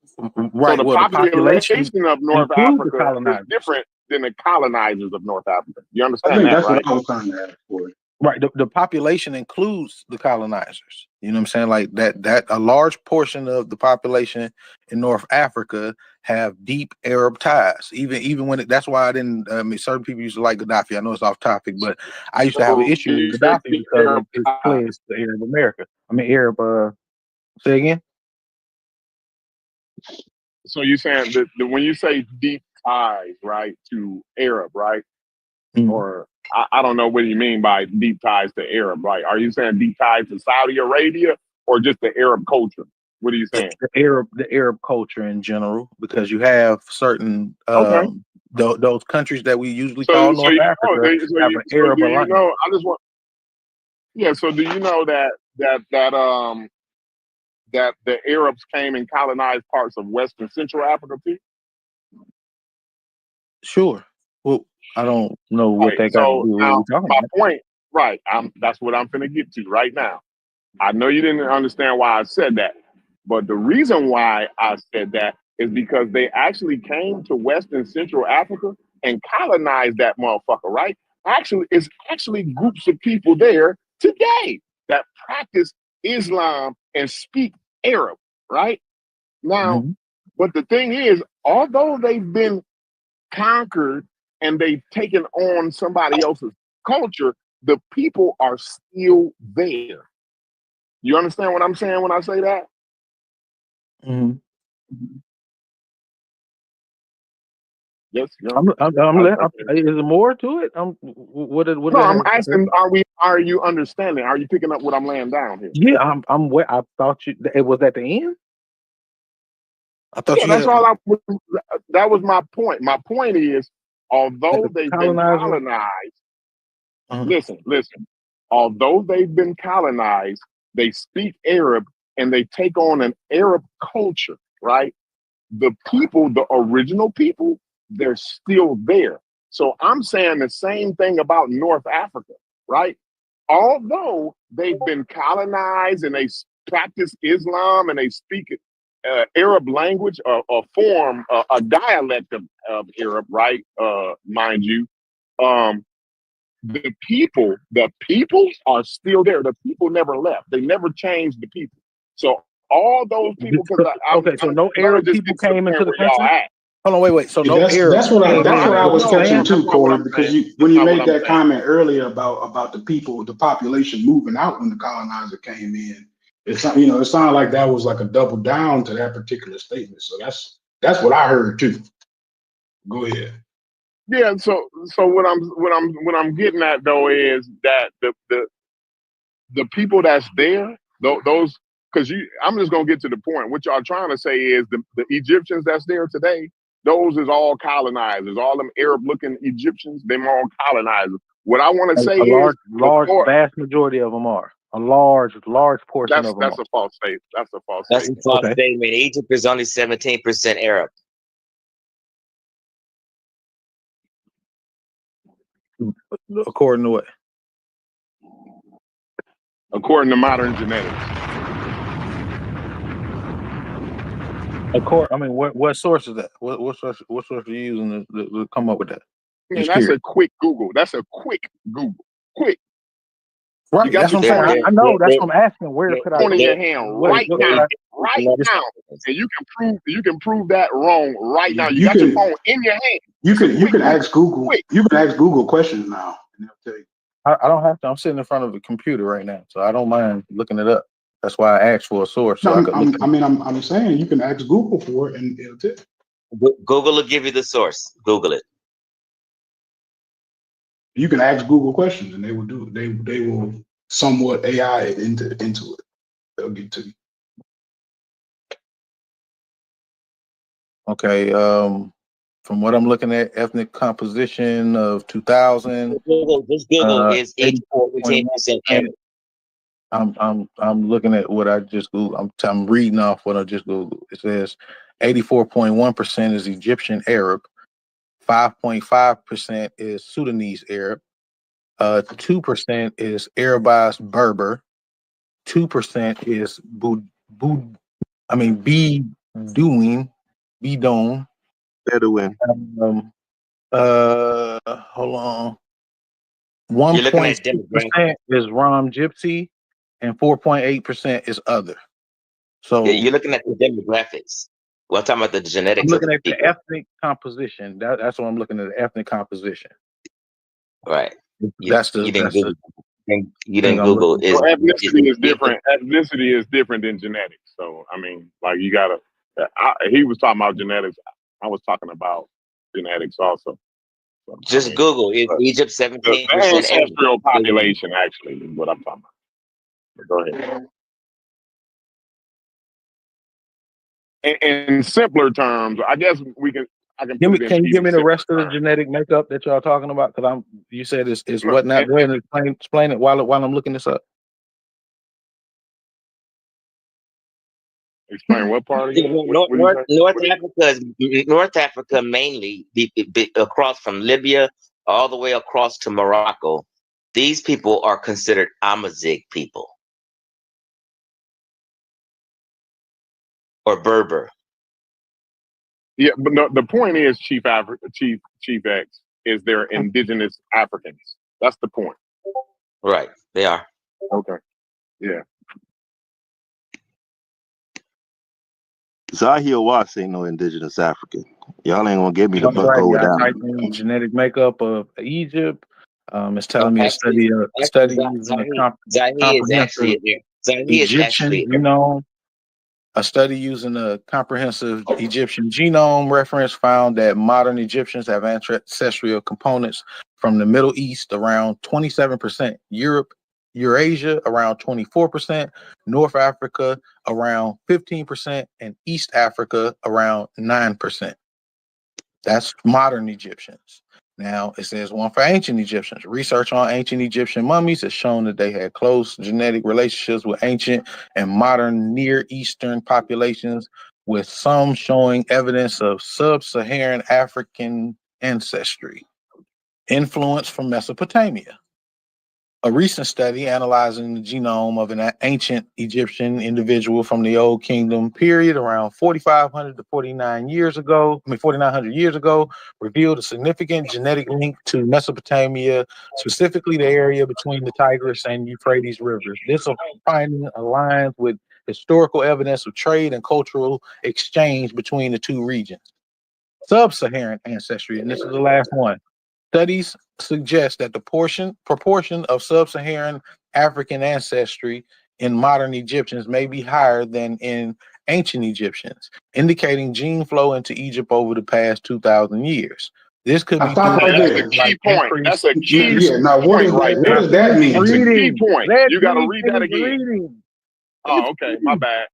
So the Well, population of North includes the Africa is colonizers. different than the colonizers of North Africa. You I understand think that, that's right? what I was trying to ask for. Right. The population includes the colonizers. You know what I'm saying? Like that a large portion of the population in North Africa have deep Arab ties. Even when that's why I didn't. I mean, certain people used to like Gaddafi. I know it's off topic, but I used to have an issue you with said Gaddafi deep because Arab of his ties. pledge to Arab America. I mean, Arab. Say again. So you're saying that when you say deep ties, right, to Arab, right? Mm-hmm. Or I don't know what you mean by deep ties to Arab, right? Are you saying deep ties to Saudi Arabia or just the Arab culture? What are you saying? The Arab culture in general, because you have certain those countries that we usually call North Africa have an Arab alliance. I just want. Yeah. So do you know that the Arabs came and colonized parts of Western Central Africa too? Sure. Well, I don't know what that got to do with what we're talking about. My point, right? That's what I'm finna get to right now. I know you didn't understand why I said that, but the reason why I said that is because they actually came to Western Central Africa and colonized that motherfucker, right? It's actually groups of people there today that practice Islam and speak Arab, right? Now, but the thing is, although they've been conquered and they've taken on somebody else's culture, the people are still there. You understand what I'm saying when I say that? Mm-hmm. Yes. Is there more to it? I'm asking, are you understanding? Are you picking up what I'm laying down here? Yeah, I'm where I thought it was at the end. I thought that was my point. My point is, although they've been colonized, listen, although they've been colonized, they speak Arab and they take on an Arab culture, right? The people, the original people, they're still there. So I'm saying the same thing about North Africa, right? Although they've been colonized and they practice Islam and they speak Arab language, a form, a dialect of Arab, right? Mind you, the people are still there. The people never left. They never changed the people. So all those people, so no Arab people came into the country. Hold on, wait. So no Arab. That's what I was catching too, Corey, because when you made that comment earlier about the people, the population moving out when the colonizer came in, it sounded like that was like a double down to that particular statement. So that's what I heard too. Go ahead. Yeah. So what I'm getting at though is that the people that's there, those, because I'm just gonna get to the point. What y'all trying to say is the Egyptians that's there today, those is all colonizers. All them Arab-looking Egyptians, them all colonizers. What I want to say is vast majority of them are. A large portion of them. That's a false statement. That's a false statement. Egypt is only 17% Arab. According to what? According to modern genetics. What source is that? What source are you using to come up with that? Man, that's a quick Google. Quick. Right. That's what I'm saying. I know. That's what I'm asking. Where could I? Point in your hand right now, and you can prove that wrong right now. You got your phone in your hand. You can ask Google. You can ask Google questions now, and they'll tell you. I don't have to. I'm sitting in front of a computer right now, so I don't mind looking it up. That's why I asked for a source. So I'm saying you can ask Google for it, and it'll tell you. Google will give you the source. Google it. You can ask Google questions, and they will do it. They will somewhat AI it into it. They'll get to you. Okay. From what I'm looking at, ethnic composition of 2000, Just Google is Egypt 17% 84.1%. I'm looking at what I just Googled. I'm reading off what I just Googled. It says 84.1% is Egyptian Arab, 5.5% is Sudanese Arab, 2% is Arabized Berber, 2% is Bedouin. Bedouin. Hold on. You're looking at 1.6% is Rom Gypsy, and 4.8% is other. So you're looking at the demographics. We're talking about the genetics. I'm looking of at the the people. ethnic composition. That's what I'm looking at. The ethnic composition. Right. You didn't Google. You didn't Google. So ethnicity is different. Ethnicity is different than genetics. So I mean, like you gotta. He was talking about genetics. I was talking about genetics also. So, just Google is Egypt 17%. The ancestral population actually is what I'm talking about. But go ahead. In simpler terms, I guess I can put it in. Can you give me the rest of the terms. genetic makeup that y'all talking about? Because you said it's Look, what not. Go ahead and explain it while I'm looking this up. Explain what part again? North Africa mainly across from Libya all the way across to Morocco. These people are considered Amazigh people or Berber. Yeah, but no, the point is, Chief X, is they're indigenous Africans. That's the point. Right, they are. Okay. Yeah. Zahir Watts ain't no indigenous African. Y'all ain't gonna get me to That's right. go I down. typed in genetic makeup of Egypt. It's telling me to study using a comprehensive Egyptian genome. A study using a comprehensive Egyptian genome reference found that modern Egyptians have ancestral components from the Middle East around 27%, Europe, Eurasia around 24%, North Africa around 15%, and East Africa around 9%. That's modern Egyptians. Now, it says one for ancient Egyptians. Research on ancient Egyptian mummies has shown that they had close genetic relationships with ancient and modern Near Eastern populations, with some showing evidence of Sub-Saharan African ancestry. Influence from Mesopotamia. A recent study analyzing the genome of an ancient Egyptian individual from the Old Kingdom period around 4,500 to 49 years ago, 4,900 years ago, revealed a significant genetic link to Mesopotamia, specifically the area between the Tigris and Euphrates rivers. This finding aligns with historical evidence of trade and cultural exchange between the two regions. Sub-Saharan ancestry, and this is the last one. Studies suggest that the proportion of sub-Saharan African ancestry in modern Egyptians may be higher than in ancient Egyptians, indicating gene flow into Egypt over the past 2,000 years. This could be that's a key point. That's a key point right there. What does that mean? That's a key point. You got to read that again. Oh, okay. My bad.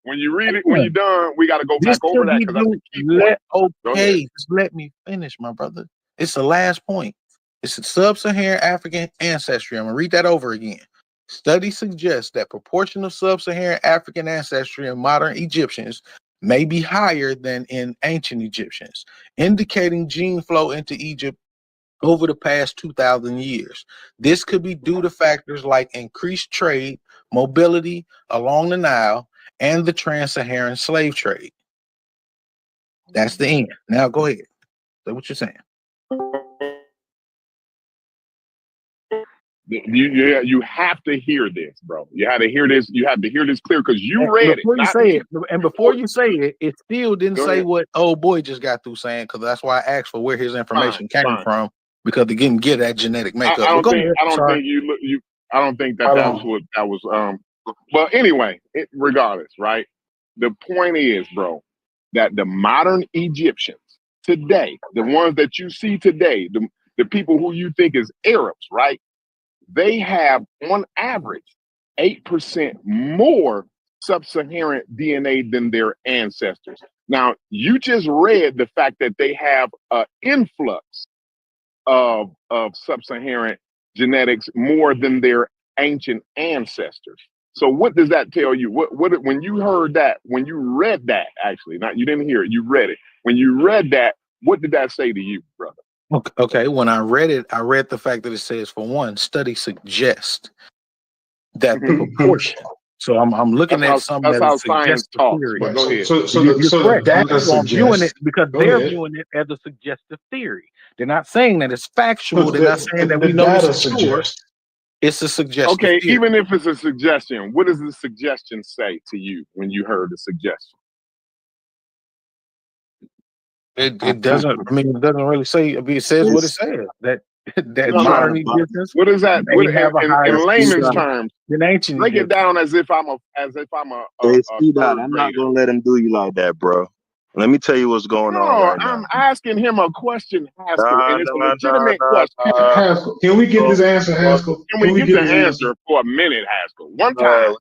When you read it, when you're done, we got to go back over that because that's a key point. Okay, just let me finish, my brother. It's the last point. It's a sub-Saharan African ancestry. I'm going to read that over again. Studies suggest that proportion of sub-Saharan African ancestry in modern Egyptians may be higher than in ancient Egyptians, indicating gene flow into Egypt over the past 2,000 years. This could be due to factors like increased trade, mobility along the Nile, and the trans-Saharan slave trade. That's the end. Now go ahead. Say what you're saying. You have to hear this, bro. You have to hear this. You have to hear this clear because you read it. Before you say it, it still didn't say what old boy just got through saying. Because that's why I asked for where his information came from, because they didn't get that genetic makeup. I don't think that was. Well, anyway, regardless, right? The point is, bro, that the modern Egyptians today, the ones that you see today, the people who you think is Arabs, right? They have on average 8% more sub-Saharan DNA than their ancestors. Now, you just read the fact that they have an influx of sub-Saharan genetics more than their ancient ancestors. So what does that tell you? What when you heard that, when you read that, actually, not you didn't hear it, you read it. When you read that, what did that say to you, brother? Okay, when I read it, I read the fact that it says, for one, studies suggest that the proportion. So I'm looking at something That's that how is science suggestive talks. theory. But go ahead. So You're the correct. data So I'm viewing it suggests. because Go they're ahead. viewing it as a suggestive theory. They're not saying that it's factual. But They're not saying that the we know data this is sure. suggests. It's a suggestive Okay, theory. even if it's a suggestion, what does the suggestion say to you when you heard the suggestion? It doesn't. I mean, it doesn't really say. I mean, it says what it says. That No, modern no. Egyptians What is that? may What have a higher in layman's percentage terms? than ancient Break it Egyptians. down as if I'm a Hey, Speed Dot, third I'm not grader. gonna let him do you like that, bro. Let me tell you what's going on No, right now. I'm asking him a question, Haskell, and it's a legitimate Nah. question. Haskell, can we get this answer, Haskell? Can we get the answer for a minute, Haskell? One time,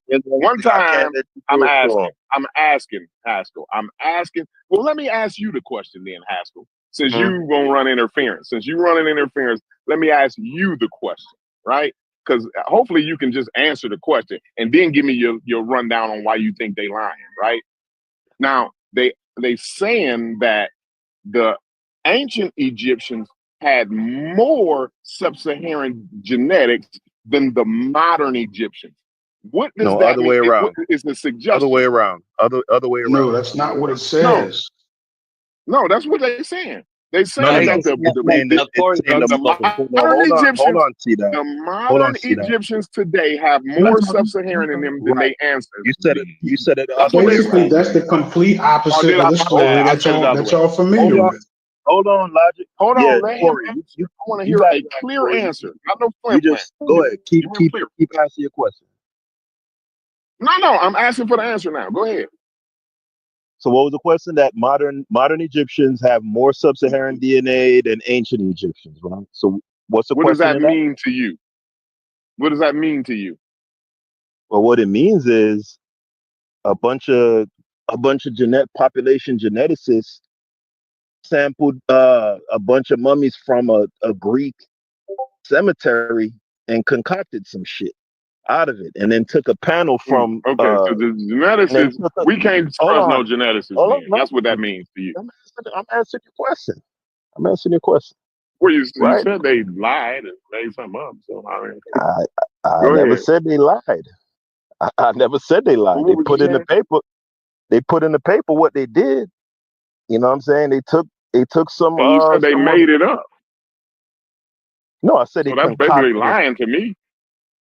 I can't let you I'm do it for asking. him. I'm asking, Haskell. I'm asking. Well, let me ask you the question then, Haskell. Since you gonna run interference, since you running interference, let me ask you the question, right? Because hopefully you can just answer the question and then give me your rundown on why you think they lying, right? Now they saying that the ancient Egyptians had more sub-Saharan genetics than the modern Egyptians. What does No, that other mean? way What around. is the suggestion? Other way around. Other way No, around. that's not what it says. No, that's what they're saying. They're saying No. that It's saying the modern Egyptians, hold on, see that. the Hold on, modern see that. Egyptians today have more sub-Saharan in them than Right. their ancestors. You said it the That's other what way they Basically, around. that's the complete Oh, opposite did of I? the My story bad. I that said it the other way. y'all familiar with. Hold on, Logic. Hold Yeah, on, let him Corey, answer. you I want to you hear got a it, clear Corey. answer, not no You flim flam. just go ahead. Keep clear. asking your question. No, I'm asking for the answer now. Go ahead. So what was the question? That modern Egyptians have more sub-Saharan DNA than ancient Egyptians, right? So what's the What does question that in that? mean to you? What does that mean to you? Well, what it means is a bunch of population geneticists sampled a bunch of mummies from a Greek cemetery and concocted some shit out of it, and then took a panel from Okay, so the geneticists, we can't trust no geneticists. Then. That's what that means to you. I'm answering your question. Well, you Right? said they lied and made something up. So I mean, I go never ahead. said they lied. I never said they lied. Well, They what put was in the paper. They put in the paper what they did. You know what I'm saying? They took some. And you said they some made it up. No, I said So they that's basically concocted it. lying to me.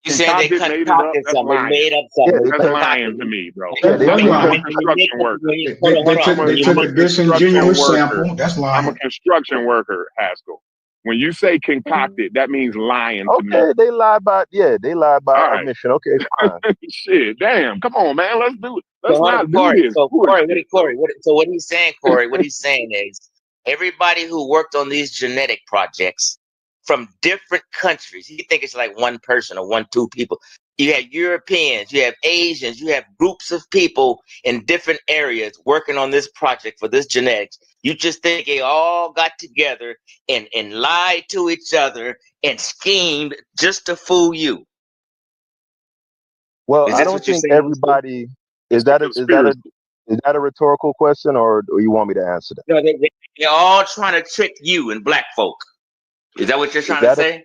You saying they Concocted, made it up. concocted That's something, they lying. made up Yeah, something. they That's concocted lying to me, bro. That's I'm a lying. construction worker. They took a disingenuous sample. That's I'm a lying. construction worker, Haskell. When you say concocted, that means lying to me. Okay, they lie by omission. Okay, fine. Shit, damn. Come on, man. Let's do it. Let's So, not do Corey, this. so Bullshit, Corey, so what he's saying, Corey, what he's saying is everybody who worked on these genetic projects from different countries, you think it's like one person or two people. You have Europeans, you have Asians, you have groups of people in different areas working on this project for this genetics. You just think they all got together and lied to each other and schemed just to fool you. Well, Is I this don't what you're think saying? everybody is that a rhetorical question, or you want me to answer that? No, they're all trying to trick you and black folk. Is that what you're trying to say?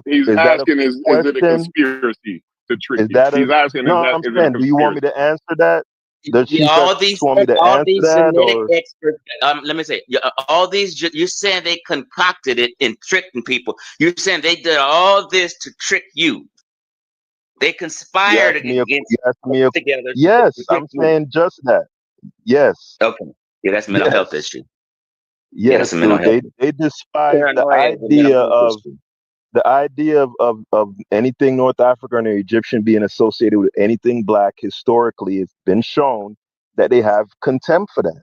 He's asking, is it a conspiracy to trick you? He's asking, no, is I'm it a saying, do you want me to answer that? Does she just want me to answer that, genetic or experts? Let me say, all these. You're saying they concocted it and tricking people. You're saying they did all this to trick you. They conspired against together. Yes, I'm saying just that. Yes. Okay. Yeah, that's mental health issue. Yes, that's a mental health. They despise the idea of anything North African or Egyptian being associated with anything black. Historically, it's been shown that they have contempt for that,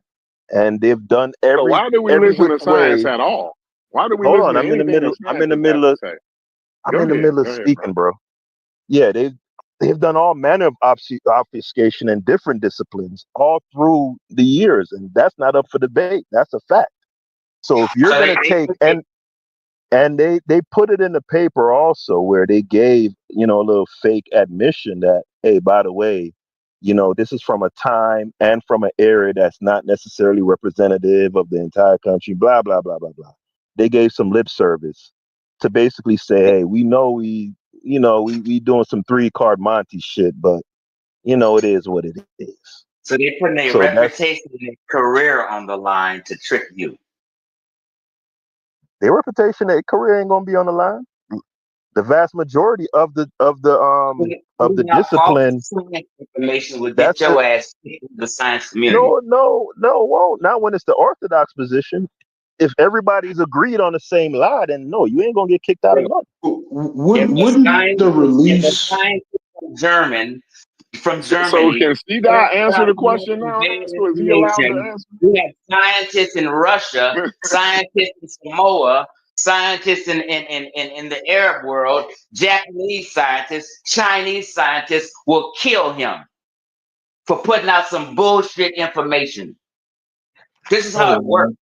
and they've done So why do we listen to science at all? Why do we Hold listen on, to I'm in the anything middle. a I'm in the scientist has middle to of. say? I'm in the middle of Go ahead, speaking, bro. Yeah, they've done all manner of obfuscation in different disciplines all through the years, and that's not up for debate. That's a fact. So if you're So gonna take and they put it in the paper also where they gave, a little fake admission that, hey, by the way, this is from a time and from an area that's not necessarily representative of the entire country, blah blah blah blah blah. They gave some lip service to basically say, hey, we know we doing some 3 card Monty shit, but it is what it is. So they're putting their So that's reputation and their career on the line to trick you. their reputation, their career ain't gonna be on the line. The vast majority of the Now, false discipline, science information will get that's it. your ass kicked in the science community. No, won't. Not when it's the orthodox position. If everybody's agreed on the same lie, then no, you ain't gonna get kicked out of nothing. If Wouldn't the a release? scientist from So Germany can C turns Dot answer out the he has question now? bad So is he allowed to information, answer? we have scientists in Russia, scientists in Samoa, scientists in the Arab world, Japanese scientists, Chinese scientists will kill him for putting out some bullshit information. This is how it works.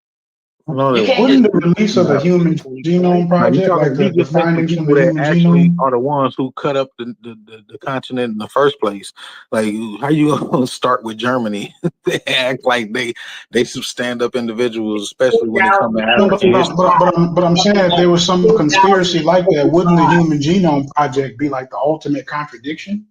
No, they You can't won't. just Wouldn't the release of the Human Genome Now you Project, like talking? He the just mentioned findings from people the that Human actually Genome? are the ones who cut up the continent in the first place. Like, how you gonna start with Germany? They act like they some stand up individuals, especially when it comes to No, African history. but I'm saying if there was some conspiracy like that, wouldn't the Human Genome Project be like the ultimate contradiction?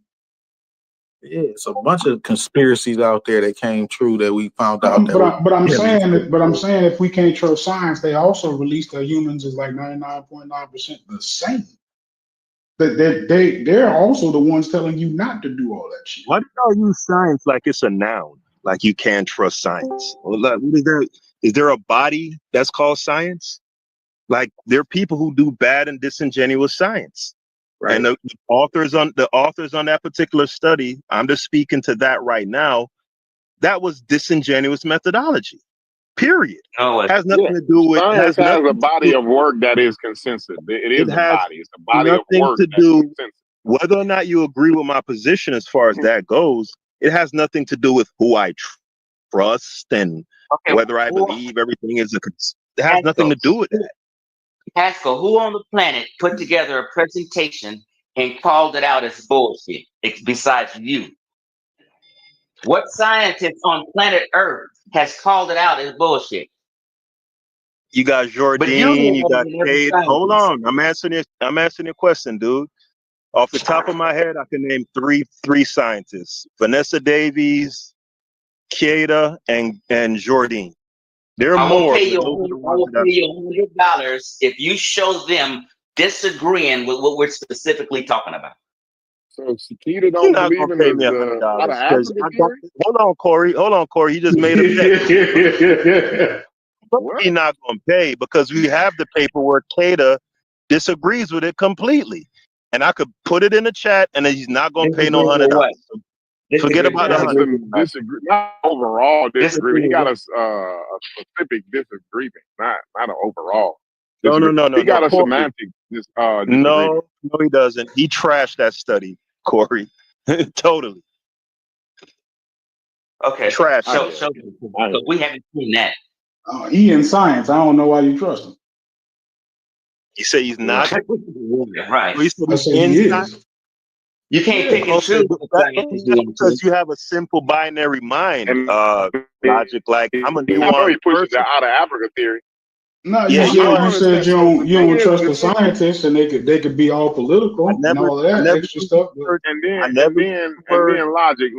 Yeah, it's a bunch of conspiracies out there that came true that we found out that was But I'm heavy. saying if we can't trust science, they also released that humans is like 99.9% the same. That they're also the ones telling you not to do all that shit. Why do y'all use science like it's a noun? Like you can't trust science? Well, like, what is there? Is there a body that's called science? Like there are people who do bad and disingenuous science. Right. And the authors on that particular study, I'm just speaking to that right now. That was disingenuous methodology. Period. No, Has nothing to do with. Science has a body of work that is consensus. It It is a has body. It's a body of nothing work to that's do consensus. whether or not you agree with my position as far as that goes. It has nothing to do with who I trust and whether I believe everything is it has nothing to do with that. Haskell, who on the planet put together a presentation and called it out as bullshit besides you? What scientist on planet Earth has called it out as bullshit? You got But you Jordan, you know got than every Cade. Hold scientist. on. I'm answering your question, dude. Off the top of my head, I can name three scientists. Vanessa Davies, Kieda, and Jordan. There are I will more, pay but you. those are the I ones will that pay you $100 if you show them disagreeing with what we're specifically talking about. So Sakita you're don't not believe gonna in pay me the out of $100 because Africa I got. theory? Hold on, Corey. He just made a bet. What? He's not gonna pay because we have the paperwork. Kieda disagrees with it completely, and I could put it in the chat, and he's not gonna pay no Disagree with what? $100. Forget about the Yeah, 100. some disagree, not overall disagreement. He Disagree got with a specific disagreement, not an overall No, disagreement. He got a Corey. semantic disagreement. No, he doesn't. He trashed that study, Corey. Totally Okay. trashed So it. we haven't seen that. He in science. I don't know why you trust him. He said he's not. Right. He said I he's said he inside. is. You can't pick and Okay, choose but what that's scientists you want because to. you have a simple binary mind, And logic. Like I'm a I know he nuanced pushes the person. out of Africa theory. No, Yeah, I don't you understand. said you So the thing don't is, trust the scientists, and they could be all political and all of I that never extra used stuff. the word. and I then never used the word. logic.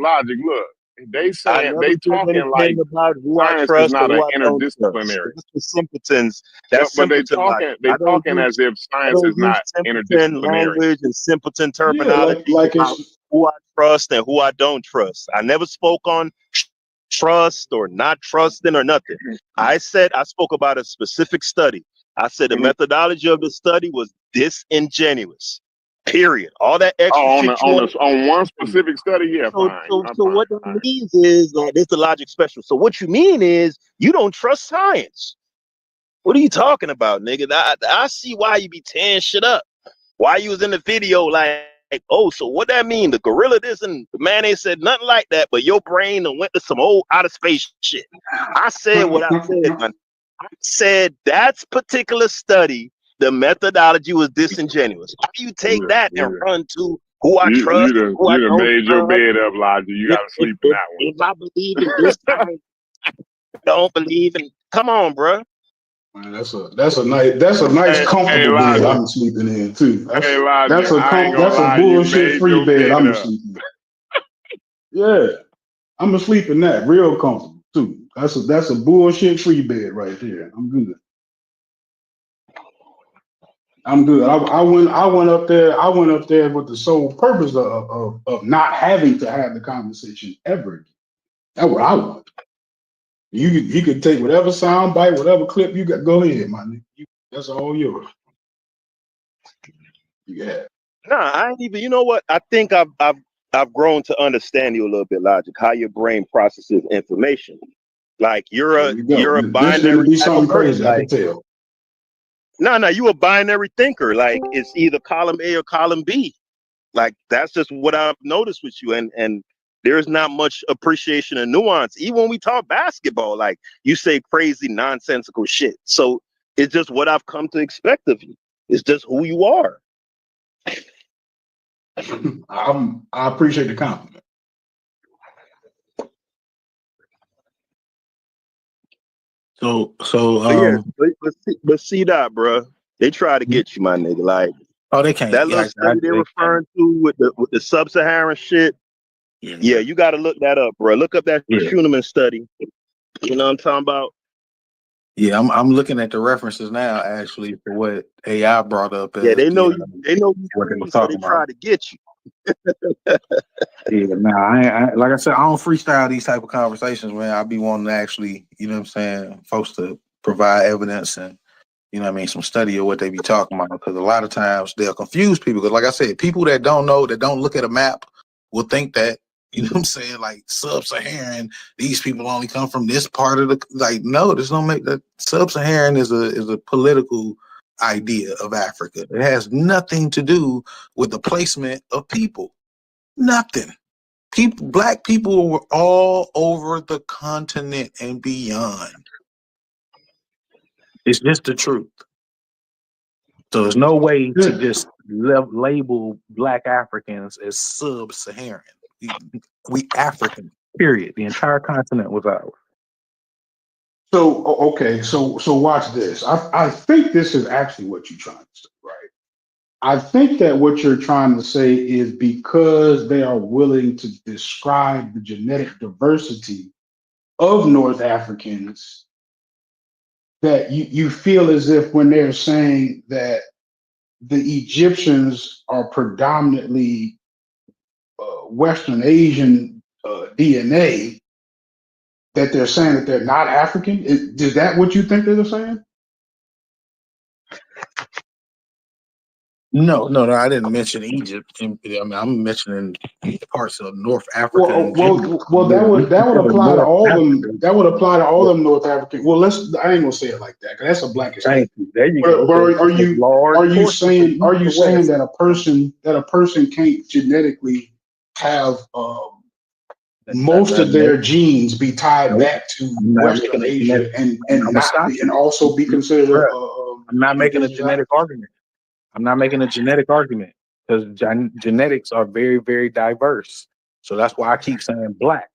Look, they I saying never they said talking like anything about who I science is trust or not who an I don't trust. interdisciplinary. That's the simpletons. That's But they simpleton logic. talking as if I science don't is use not simpleton interdisciplinary. language and simpleton Yeah, terminology like about it's who I trust and who I don't trust. I never spoke on trust or not trusting or nothing. I spoke about a specific study. I said the Mhm. methodology of the study was disingenuous. Period. All that extra Oh, shit you want. on one specific study, yeah, So, fine. so, I'm so fine. what that means is this is the logic special. So what you mean is you don't trust science. What are you talking about, nigga? I see why you be tearing shit up. Why you was in the video like, oh, so what that mean? The gorilla this and the man ain't said nothing like that, but your brain done went to some old out of space shit. I said what I said, man. I said that's particular study, the methodology was disingenuous. Why do you take that and run to who I trust? You Who I done don't made your trust? bed up, Logic. You got to sleep in that one. If I believe in this, I don't believe in. Come on, bro. Man, that's a nice comfortable bed I'm sleeping in too. That's a bullshit free bed I'm sleeping in. Yeah, I'm gonna sleep in that real comfortable too. That's a bullshit free bed right there. I'm good. I went up there. I went up there with the sole purpose of not having to have the conversation ever again. That's what I want. You could take whatever sound bite, whatever clip you got. Go ahead, my nigga. That's all yours. Yeah. Nah, I ain't even. You know what? I think I've grown to understand you a little bit, Logic. How your brain processes information. Like you're a binary. This be something crazy. I can tell. No, you a binary thinker. Like it's either column A or column B. Like that's just what I've noticed with you, and there's not much appreciation and nuance. Even when we talk basketball, like you say crazy, nonsensical shit. So it's just what I've come to expect of you. It's just who you are. I appreciate the compliment. But see that, bro. They try to get you, my nigga. Like, oh, they can't. That little study they're referring to with the Subsaharan shit. Yeah, you got to look that up, bro. Look up that Schuneman study. You know what I'm talking about? Yeah, I'm looking at the references now, actually, for what AI brought up. Yeah, they know you. They know you. What they were so talking they try about. to get you. Yeah, I like I said, I don't freestyle these type of conversations, man. I be wanting to actually, you know what I'm saying, folks to provide evidence and, you know what I mean, some study of what they be talking about. Because a lot of times they'll confuse people. Because like I said, people that don't know, that don't look at a map will think that, you know what I'm saying, like Sub-Saharan, these people only come from this part of the, like, no, this don't make that. Sub-Saharan is a political idea of Africa. It has nothing to do with the placement of people. Nothing. Black people were all over the continent and beyond. It's just the truth. So there's no way to just label Black Africans as Sub-Saharan. We African, period. The entire continent was ours. So okay, so watch this. I think this is actually what you're trying to say, right? I think that what you're trying to say is because they are willing to describe the genetic diversity of North Africans, that you feel as if when they're saying that the Egyptians are predominantly Western Asian DNA, that they're saying that they're not African. Is that what you think they're saying? No, I didn't mention Egypt. I mean, I'm mentioning parts of North Africa. Well, that would apply to all them. That would apply to all them North African. Well, I ain't gonna say it like that because that's a blanket statement. There you go. But are you saying that a person can't genetically have most of their genes be tied back to Western Asia and also be considered? I'm not making a genetic argument. I'm not making a genetic argument because genetics are very, very diverse. So that's why I keep saying Black.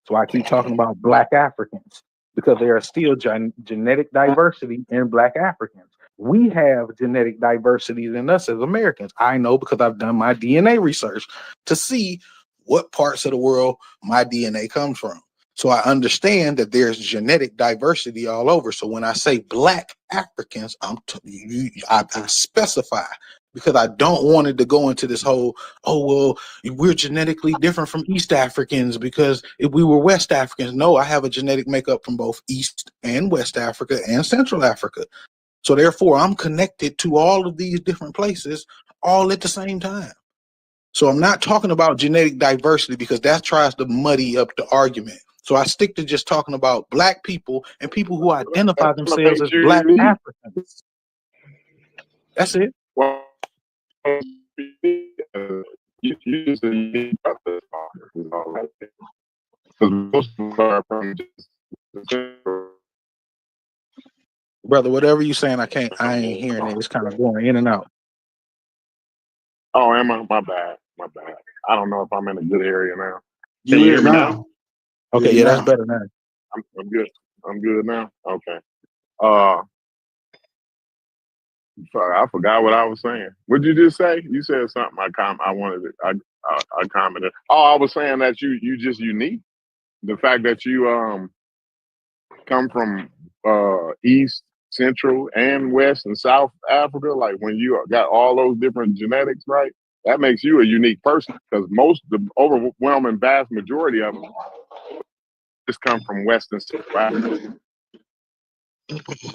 So I keep talking about Black Africans because there are still genetic diversity in Black Africans. We have genetic diversity in us as Americans. I know because I've done my DNA research to see what parts of the world my DNA comes from. So I understand that there's genetic diversity all over. So when I say Black Africans, I specify because I don't want it to go into this whole, oh, well, we're genetically different from East Africans because if we were West Africans. No, I have a genetic makeup from both East and West Africa and Central Africa. So therefore, I'm connected to all of these different places all at the same time. So I'm not talking about genetic diversity because that tries to muddy up the argument. So I stick to just talking about black people and people who identify That themselves makes as you black unique. Africans. That's it. Well, you just a unique brother. Is all right. Because most of them are from just Brother, whatever you saying, I ain't hearing it. It's kind of going in and out. Oh, am I? My bad. My bad. I don't know if I'm in a good area now. You Can you is hear me now? now. Okay, yeah, that's better now. I'm good. I'm good now. Okay. Sorry, I forgot what I was saying. What'd you just say? You said something. I wanted it. I commented. Oh, I was saying that you just unique. The fact that you come from East, Central, and West and South Africa, like when you got all those different genetics, right? That makes you a unique person because the overwhelming vast majority of them just come from West and Central Africa.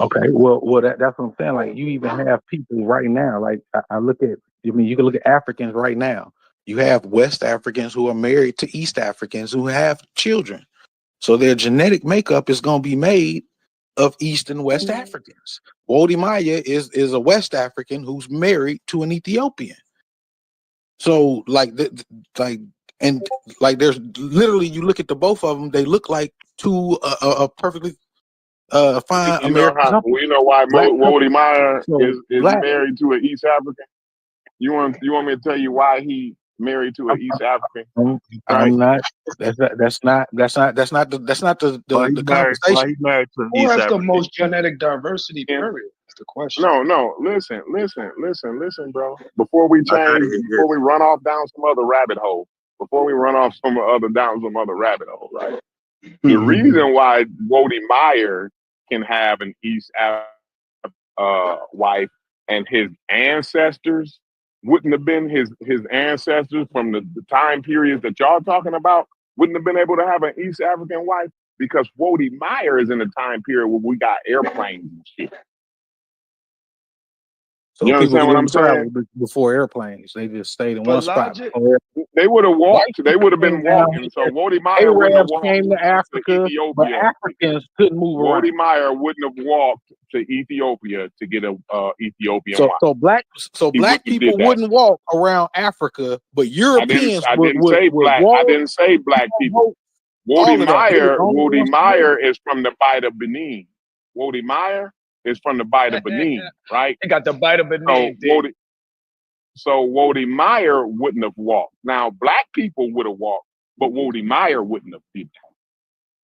Okay, well, that's what I'm saying. Like, you even have people right now. Like, I look at. I mean, you can look at Africans right now. You have West Africans who are married to East Africans who have children. So their genetic makeup is going to be made of East and West Africans. Wodi Maya is a West African who's married to an Ethiopian. So and there's literally, you look at the both of them, they look like two a perfectly fine You know American how couple. we know why Black Wody Meyer So is black. married to an East African. You want me to tell you why he married to an East African? I'm not. That's not the conversation. Why he married to an Who East has the African? most genetic diversity? Yeah. Period. That's the question. No. Listen, bro. Before we run off down some other rabbit hole, right? The reason why Wody Meyer can have an East African wife and his ancestors wouldn't have been his ancestors from the time periods that y'all talking about, wouldn't have been able to have an East African wife because Wody Meyer is in a time period where we got airplanes and shit. So you people understand what I'm didn't travel saying? before airplanes. They just stayed in But one spot. logic, They would have walked. They would have been Came down walking. So here. Wody Meyer wouldn't have Arabs walked came to to Africa, but Ethiopia. Africans couldn't move around. Wody Meyer wouldn't have walked to Ethiopia to get a Ethiopian wife. So black people wouldn't walk around Africa, but Europeans I didn't would say black. walk. I didn't say black people. Wody Meyer is from the Bight of Benin. Wody Meyer is from the Bight of Benin, right? they got the bite of Benin. So Wody Meyer wouldn't have walked. Now black people would have walked, but Wody Meyer wouldn't have did that.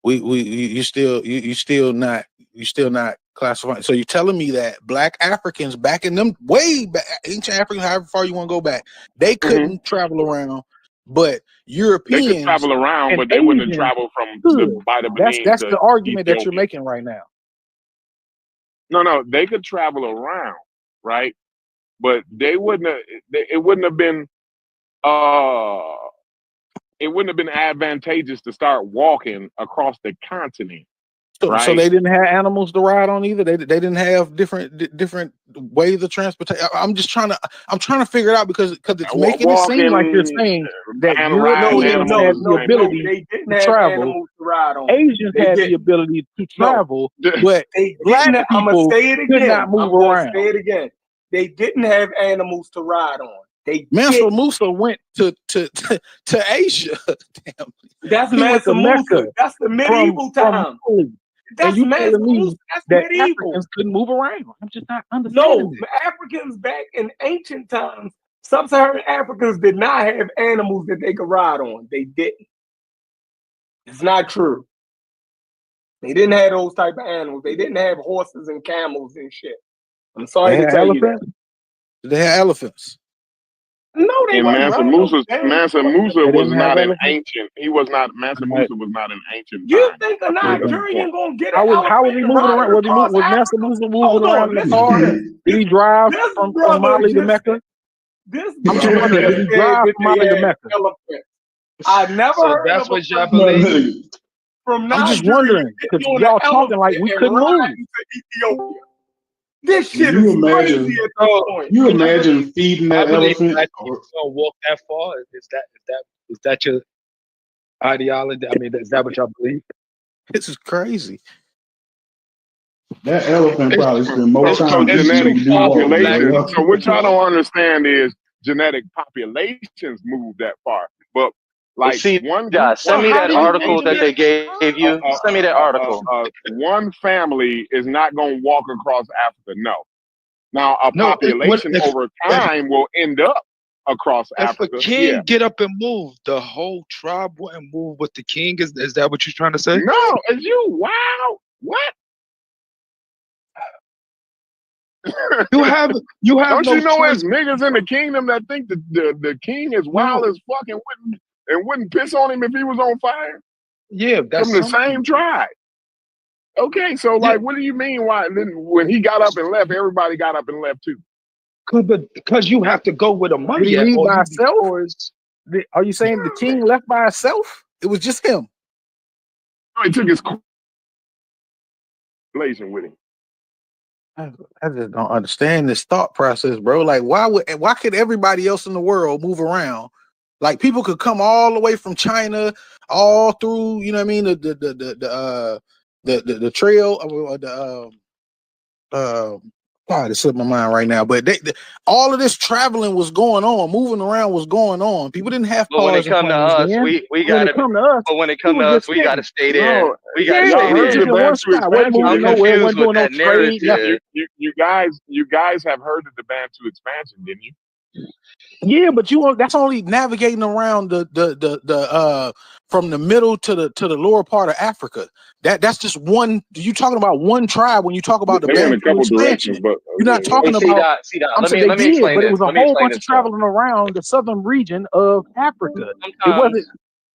You still not classifying. So you're telling me that black Africans back in them way back, ancient Africans, however far you want to go back, they couldn't travel around, but Europeans they could travel around, but they Asians wouldn't have traveled from the Bight of Benin. That's to the argument Ethiopia. that you're making right now. No, they could travel around, right? But they wouldn't have. It wouldn't have been. It wouldn't have been advantageous to start walking across the continent. Right? So they didn't have animals to ride on either. They didn't have different ways of transportation. I'm trying to figure it out because it's making it seem like you're saying that Europeans had the ability to travel. To ride on. Asians had the ability to travel, but black people could not move around. Say it again. They didn't have animals to ride on. Mansa Musa went to Asia. Damn. That's Mansa Musa. That's the medieval time. That's Mansa Musa. That's medieval. Africans couldn't move around. I'm just not understanding. No, Africans back in ancient times, Sub-Saharan Africans did not have animals that they could ride on. They didn't. It's not true. They didn't have those type of animals. They didn't have horses and camels and shit. I'm sorry to tell you that. They had elephants. No, they weren't. Mansa Musa was not an ancient. He was not. Mansa Musa was not an ancient. You think a Nigerian gonna get how was he moving around? Was Mansa Musa moving around in the car? Did he drive from Mali to Mecca? I'm just wondering, did he drive from Mali to Mecca? I never heard that's of what y'all believe. I'm just wondering because y'all talking like we couldn't move. Ethiopia. This shit is crazy at this point. You imagine feeding that elephant? Gonna walk that far? Is that your? ideology? I mean, is that what y'all believe? This is crazy. That elephant probably spent more So time It's eating genetic than you do all walking, black population. bro. So what y'all people. don't understand is genetic populations move that far, but Hey, like see, one group, send me How that do you know article that they genetic? gave you. Send me that article. one family is not going to walk across Africa. No. Now a No, what population over if time will end up across if a Africa. Yeah. king get up and move, the whole tribe wouldn't move with the king? Is that what you're trying to say? No, is you wow? What? You have Don't no you know choice. there's niggas in the kingdom that think the king is wild No, as fuck and wouldn't piss on him if he was on fire yeah, that's from the some same people. tribe? Okay, so Yeah, like, what do you mean? Why then when he got up and left, everybody got up and left too? because you have to go where the Did he money at, leave or by you himself? or it's Are you saying the king left by himself? It was just him. He took his relation with him. I just don't understand this thought process, bro. Like, why could everybody else in the world move around? Like, people could come all the way from China, all through, you know what I mean, the trail, God, it's slipped my mind right now. But all of this traveling was going on, moving around was going on. People didn't have But when it cars and come to planes us, then. we When it gotta. come to us, But when it he come to was us, just we gotta sitting. stay there. No, We gotta Yeah, y'all stay he was heard just the there. in one Bantu spot. Wasn't moving I'm expansion, nowhere. Wasn't confused with doing no that trade. Nothing. narrative. you guys have heard of the Bantu expansion, didn't you? Yeah, but that's only navigating around the from the middle to the lower part of Africa. That's just one. You talking about one tribe when you talk about the They went a Bantu couple directions, expansion. but You're not yeah. Hey, talking about. See dot. I'm saying they Let me did, explain but it this. was a Let me whole explain bunch this of to him. traveling around the southern region of Africa. It wasn't.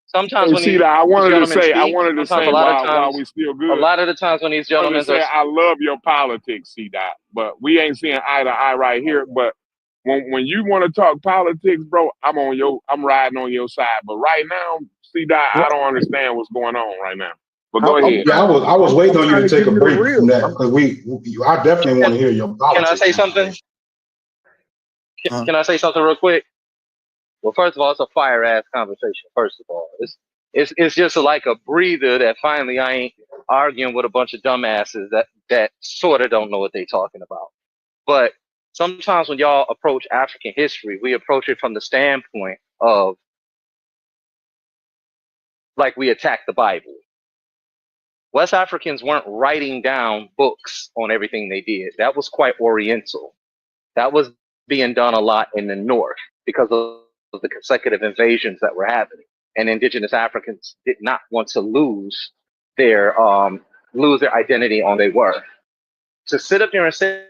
Sometimes Hey, when see these that I gentlemen wanted to sometimes say while we still a good, lot of the times when these I wanted to gentlemen are say I love your politics, see that, but we ain't seeing eye to eye right here. But when you want to talk politics, bro, I'm riding on your side. But right now, see that I don't understand what's going on right now. But go I'm ahead. Yeah, trying. I was waiting I'm on you trying to to take give a you the break from real. that because I definitely want to hear your can I politics say something? information. Can I say something real quick? Well, first of all, it's a fire ass conversation. First of all, it's just like a breather that finally I ain't arguing with a bunch of dumbasses that sort of don't know what they talking about. But sometimes when y'all approach African history, we approach it from the standpoint of like we attack the Bible. West Africans weren't writing down books on everything they did. That was quite oriental. That was being done a lot in the north because of the consecutive invasions that were happening. And indigenous Africans did not want to lose their identity on they were. To sit up there and say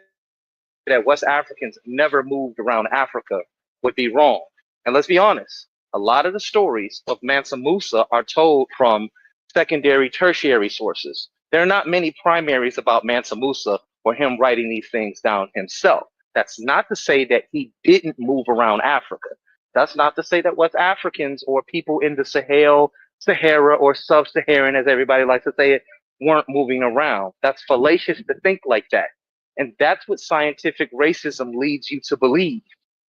that West Africans never moved around Africa would be wrong. And let's be honest, a lot of the stories of Mansa Musa are told from secondary, tertiary sources. There are not many primaries about Mansa Musa or him writing these things down himself. That's not to say that he didn't move around Africa. That's not to say that West Africans or people in the Sahara, or Sub-Saharan, as everybody likes to say it, weren't moving around. That's fallacious to think like that. And that's what scientific racism leads you to believe,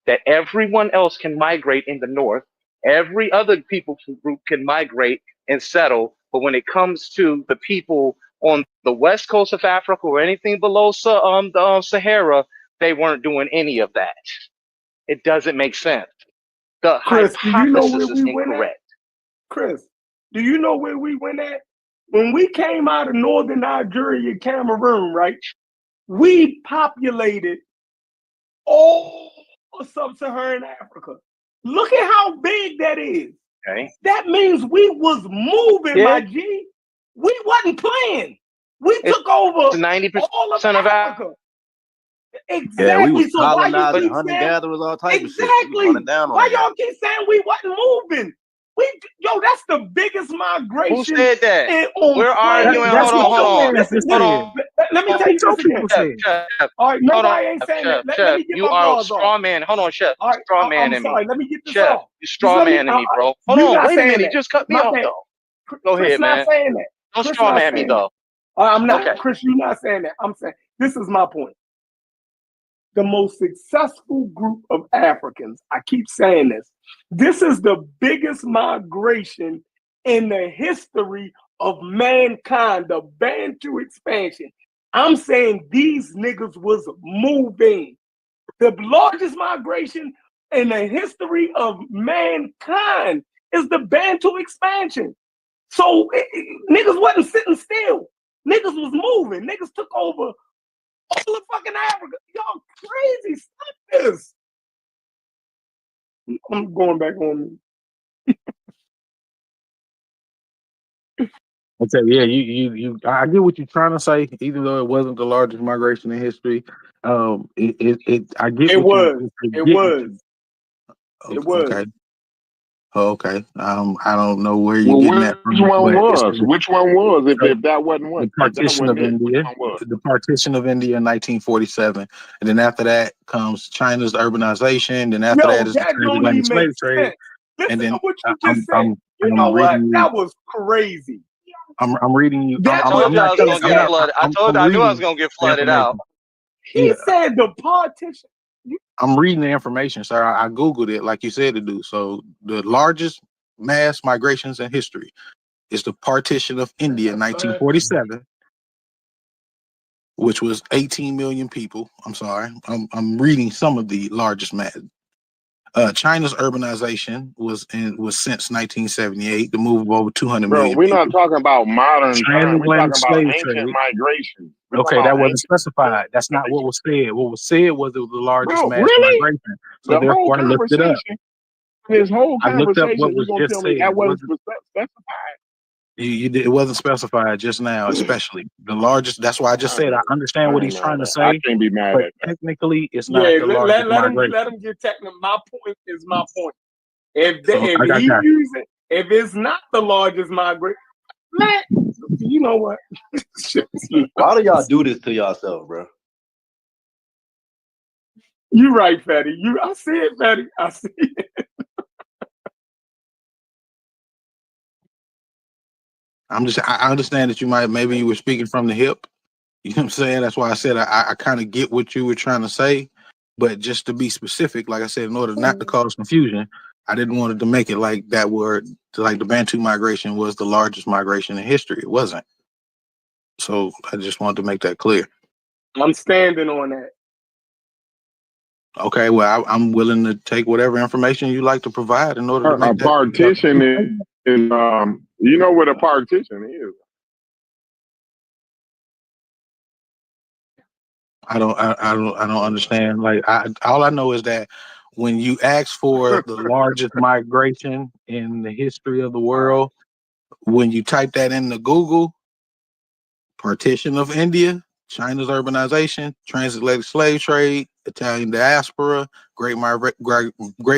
that everyone else can migrate in the north, every other people group can migrate and settle, but when it comes to the people on the west coast of Africa or anything below the Sahara, they weren't doing any of that. It doesn't make sense. The Chris, do you know where hypothesis is we went at? incorrect. Chris, do you know where we went at? When we came out of northern Nigeria, Cameroon, right? We populated all of sub-Saharan Africa. Look at how big that is. Okay. That means we was moving, my G. We wasn't playing. We took over 90% all of of Africa. Exactly. Yeah, we was So why you colonizing, keep hunter saying gatherers, all type of shit. We was exactly? running down on Why y'all. y'all keep saying we wasn't moving? That's the biggest migration. Who said that? On We're arguing. That's what Hold on. Listen, Hold on. let me tell you this again. Chef, All right, hold on, nobody ain't saying Chef. that. Let me get You my are bars off. straw man. Hold on, Chef. All right, Straw man I'm in me. sorry. Let me get this Chef, off. you straw man in me, bro. Hold You on. not Wait a saying minute. that. You just cut me My off, bad. though. Go Chris ahead, not man. saying that. Don't Chris straw not man me, saying though. that. I'm not. Okay. Chris, you not saying that. I'm saying this is my point. The most successful group of Africans, I keep saying this, this is the biggest migration in the history of mankind, the Bantu expansion. I'm saying these niggas was moving. The largest migration in the history of mankind is the Bantu expansion. So niggas wasn't sitting still. Niggas was moving. Niggas took over all of fucking Africa. Y'all crazy. Stop this. I'm going back on. Okay, yeah, I get what you're trying to say, even though it wasn't the largest migration in history. I get It what was. you're It getting was. to. It was. Okay. Okay. I don't know where you're Well, getting that which from, one but it's was? Which one was? so If that wasn't the one, if that partition wasn't of it, which India, one was? the partition of India in 1947, and then after that comes China's urbanization. Then after that Yo, is the that don't transatlantic even make slave trade, sense. and Listen to then what you I'm just said. I'm You know I'm what? reading you. That was crazy. I'm reading you. I That told I'm you I not was telling. gonna I'm get not. flooded. I'm I knew I was reading gonna get the flooded out. information. he Yeah, said the partition. I'm reading the information, sir. I googled it like you said to do. So the largest mass migrations in history is the partition of India in 1947, which was 18 million people. I'm sorry. I'm reading some of the largest mass. China's urbanization was since 1978, the move of over 200 Bro, million we're not people. talking about modern time. We're Transatlantic talking about slave ancient trade. migration. We're talking Okay, about that wasn't ancient specified. That's not what was said. What was said was it was the largest Bro, mass really? migration. So The whole therefore, I looked it up. conversation, this whole I looked up what conversation, you was gonna just tell me said. that It wasn't wasn't. specified? You did, it wasn't specified just now, especially the largest. That's why I just said I understand what I he's know trying to that. I say, can't be mad but at that. technically, it's not Yeah, the let, largest let, let him let migration. him get technical. My point is my point. If So if I got he you. using if it's not the largest migration, man, you know what? Why do y'all do this to yourself, bro? You right, Fatty. I see it, Fatty. I see it. I understand that maybe you were speaking from the hip. You know what I'm saying? That's why I said I kind of get what you were trying to say, but just to be specific, like I said, in order not to cause confusion, I didn't want it to make it like that word, like the Bantu migration was the largest migration in history. It wasn't. So I just wanted to make that clear. I'm standing on that. Okay, well, I'm willing to take whatever information you like to provide in order to A make that. partition is you know what a partition is. I don't understand. Like all I know is that when you ask for the largest migration in the history of the world, when you type that into Google, partition of India, China's urbanization, transatlantic slave trade, Italian diaspora, great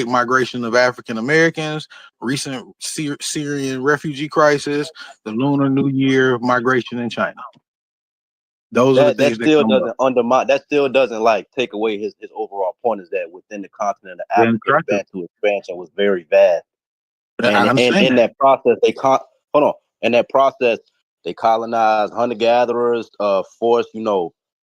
migration of African Americans, recent Syrian refugee crisis, the Lunar New Year migration in China. Those are the That things that still come up. doesn't undermine. That still doesn't like take away his overall point. Is that within the continent of Then Africa, the Bantu expansion was very vast, I and understand in that. that process, hold on. In that process, they colonized hunter gatherers, forced,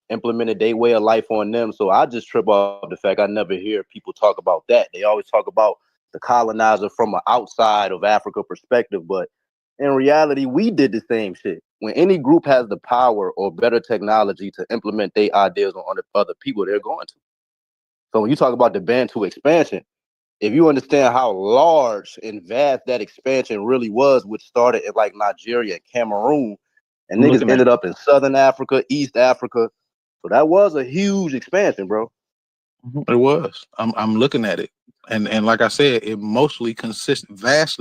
implemented their way of life on them. So I just trip off the fact I never hear people talk about that. They always talk about the colonizer from an outside of Africa perspective, but in reality, we did the same shit. When any group has the power or better technology to implement their ideas on other people, they're going to. So when you talk about the Bantu expansion, if you understand how large and vast that expansion really was, which started in like Nigeria and Cameroon, and I'm niggas looking at ended it. up in Southern Africa, East Africa. So that was a huge expansion, bro. It was. I'm looking at it, and like I said, it vastly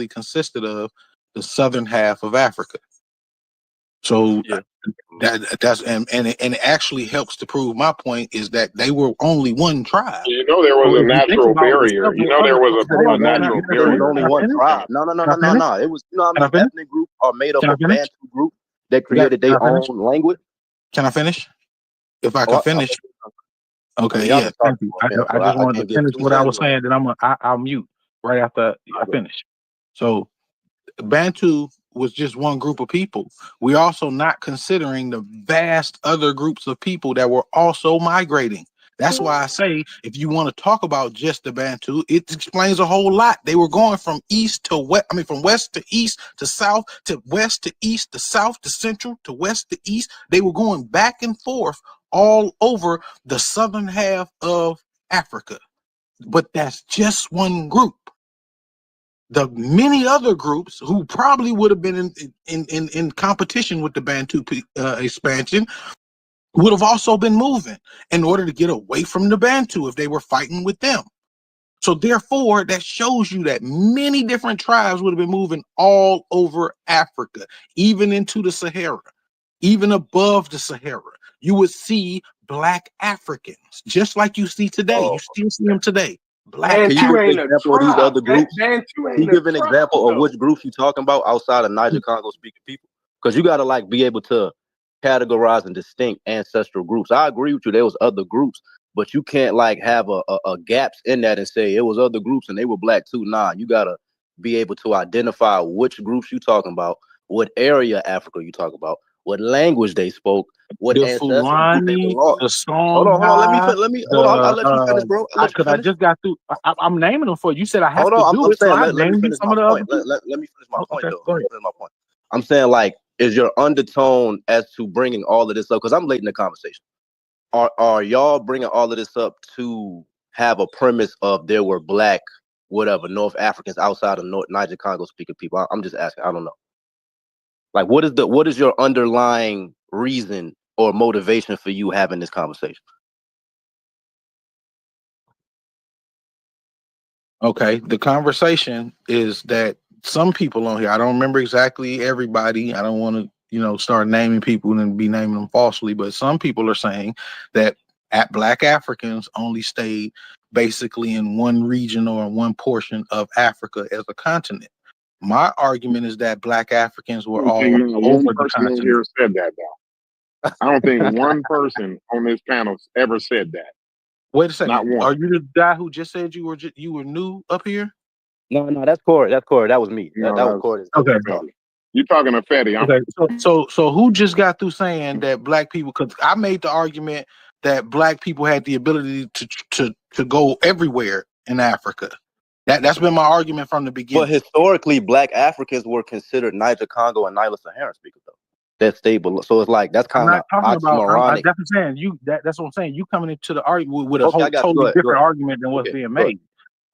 consisted of the southern half of Africa. So Yeah. that's and it actually helps to prove my point is that they were only one tribe. You know there So was a if you think natural about the barrier. You several know there other, was There a was only natural there was barrier only in one between. tribe. No. Can I finish? It was how Can I many finish? ethnic groups are made up Can I of finish? Bantu group that Can created their I finish? own language. Can I finish? If I can Oh, finish. I mean, Okay, y'all yeah, been talking thank you. for a minute, I so just I wanted to can't get finish 2 what I was cents on. saying, then I'll mute right after I finish. So Bantu was just one group of people. We're also not considering the vast other groups of people that were also migrating. That's why I say if you want to talk about just the Bantu, it explains a whole lot. They were going from east to west, I mean from west to east to south to west to east to south to central to west to east. They were going back and forth all over the southern half of Africa. But that's just one group. The many other groups who probably would have been in competition with the Bantu expansion would have also been moving in order to get away from the Bantu if they were fighting with them. So therefore, that shows you that many different tribes would have been moving all over Africa, even into the Sahara, even above the Sahara. You would see Black Africans, just like you see today. You still see them today. Black Can you give Bantu an ain't a example of these tribe. other groups? Bantu Can you ain't a give an tribe, example of though. which groups you talking about outside of Niger Congo speaking people? Because you got to like be able to categorize and distinct ancestral groups. I agree with you. There was other groups, but you can't like have a gaps in that and say it was other groups and they were black too. Nah, you got to be able to identify which groups you talking about, what area of Africa you talking about, what language they spoke, what The ancestral group they Fulani, belong. the Hold on. Songhai, Hold on. I'll let you finish, bro. I'll let you because I finish. just got through. I'm naming them for you. You said I have Hold to on, do I'm it, so saying I let me named you finish some my of the other point. people. Let me finish my point Okay, though. go Let me ahead. finish my point. I'm saying like, is your undertone as to bringing all of this up? Because I'm late in the conversation. Are y'all bringing all of this up to have a premise of there were black, whatever, North Africans outside of North Niger Congo speaking people? I'm just asking. I don't know. Like, what is your underlying reason or motivation for you having this conversation? Okay, the conversation is that some people on here, I don't remember exactly everybody. I don't want to, start naming people and be naming them falsely, but some people are saying that Black Africans only stayed basically in one region or in one portion of Africa as a continent. My argument is that Black Africans I were don't think all not over one the person on continent. here said that, though. I don't think one person on this panel ever said that. Wait a Not second. one. Are you the guy who just said you were new up here? No, that's Corey. That's Corey. That was me. That was No, Corey. that's Fetty. You talking to Fetty? Okay, so who just got through saying that black people? Because I made the argument that black people had the ability to go everywhere in Africa. That's been my argument from the But beginning. historically, Black Africans were considered Niger Congo and Nilo Saharan speakers, though. That stable. So it's like that's I'm kind not of talking about. oxymoronic. That's what I'm saying. That's what I'm saying. You coming into the argument with a Okay, whole I got you. totally Go different ahead. argument than what's Okay, being go ahead. made.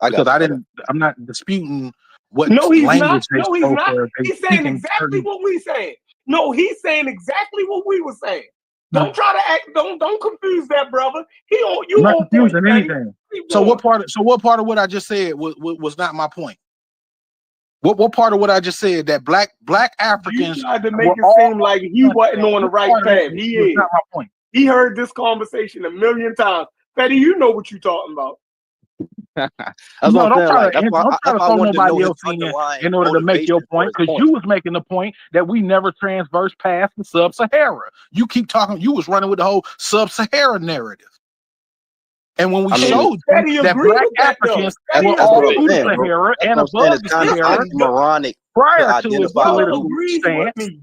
I got Because you. I didn't. I'm not disputing what No, he's not. language they No, he's spoke not. or they He's speak saying in exactly certain. what we saying. No, he's saying exactly what we were saying. No. Don't try to act. Don't confuse that, brother. You I'm not on point, confusing Fetty. anything. Keep So going. what part of what I just said was not my point? What part of what I just said that black Africans You tried to make were it all seem like he wasn't on the what right part of that path. He was is. not my point. He heard this conversation a million times. Fetty, you know what you're talking about. That's No, what I'm don't saying. try Like to that's why I throw wanted to know nobody his else underlying in order to make your motivation for point, his because point. you was making the point that we never transversed past the Sub-Sahara. You keep talking. You was running with the whole Sub-Sahara narrative. And when we showed you that black Africans were That's what all I'm through the saying, bro. Sahara That's and what I'm saying. above It's the kind of Sahara oxymoronic to prior to his identify Brother political agrees stance. with me.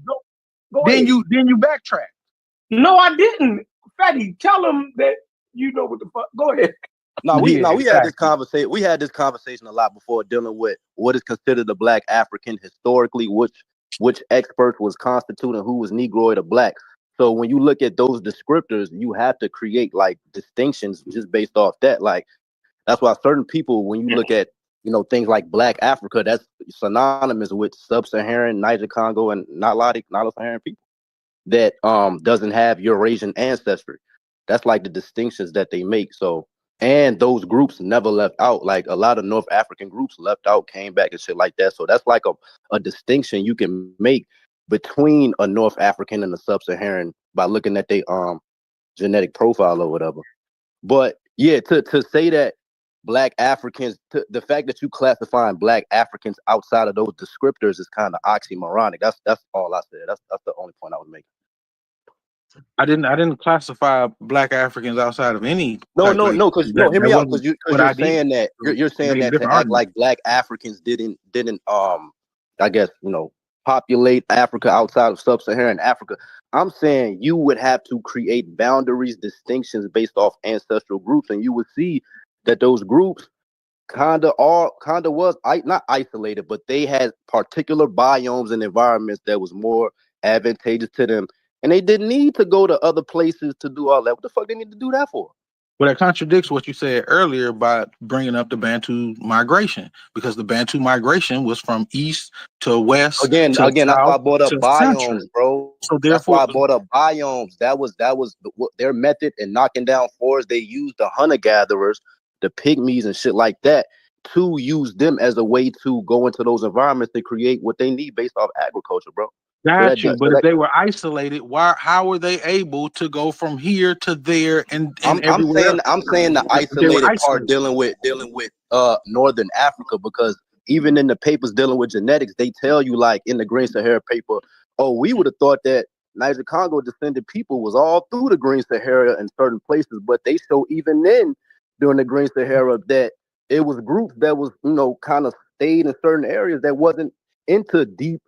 Go Then ahead. you backtrack. No, I didn't. Fetty, tell him that you know what the fuck. Go ahead. We had this conversation. We had this conversation a lot before dealing with what is considered a Black African historically, which expert was constituting who was Negroid or Black. So when you look at those descriptors, you have to create like distinctions just based off that. Like that's why certain people, when you look at things like Black Africa, that's synonymous with Sub-Saharan, Niger Congo, and Nilo-Saharan people that doesn't have Eurasian ancestry. That's like the distinctions that they make. So, and those groups never left out. Like a lot of North African groups left out, came back and shit like that. So that's like a distinction you can make between a North African and a Sub-Saharan by looking at their genetic profile or whatever. But yeah, to say that Black Africans, the fact that you classifying Black Africans outside of those descriptors is kind of oxymoronic. That's all I said. That's the only point I was making. I didn't classify Black Africans outside of any. No, because hear me out, because you're saying that you're saying that to act like Black Africans didn't I guess populate Africa outside of Sub-Saharan Africa. I'm saying you would have to create boundaries, distinctions based off ancestral groups, and you would see that those groups kind of was not isolated, but they had particular biomes and environments that was more advantageous to them, and they didn't need to go to other places to do all that. What the fuck they need to do that for? Well, that contradicts what you said earlier by bringing up the Bantu migration, because the Bantu migration was from east to west Again, to that's why south I brought up to biomes, central. bro. So That's why therefore, I brought up biomes. That was their method in knocking down forests. They used the hunter gatherers, the pygmies, and shit like that to use them as a way to go into those environments to create what they need based off agriculture, bro. got you. But if they were isolated, how were they able to go from here to there and I'm everywhere saying else? the If they were isolated part isolated. dealing with Northern Africa, because even in the papers dealing with genetics, they tell you, like in the Green Sahara paper, oh, we would have thought that Niger Congo descended people was all through the Green Sahara in certain places, but they show even then during the Green Sahara that it was groups that was, kind of stayed in certain areas that wasn't into deep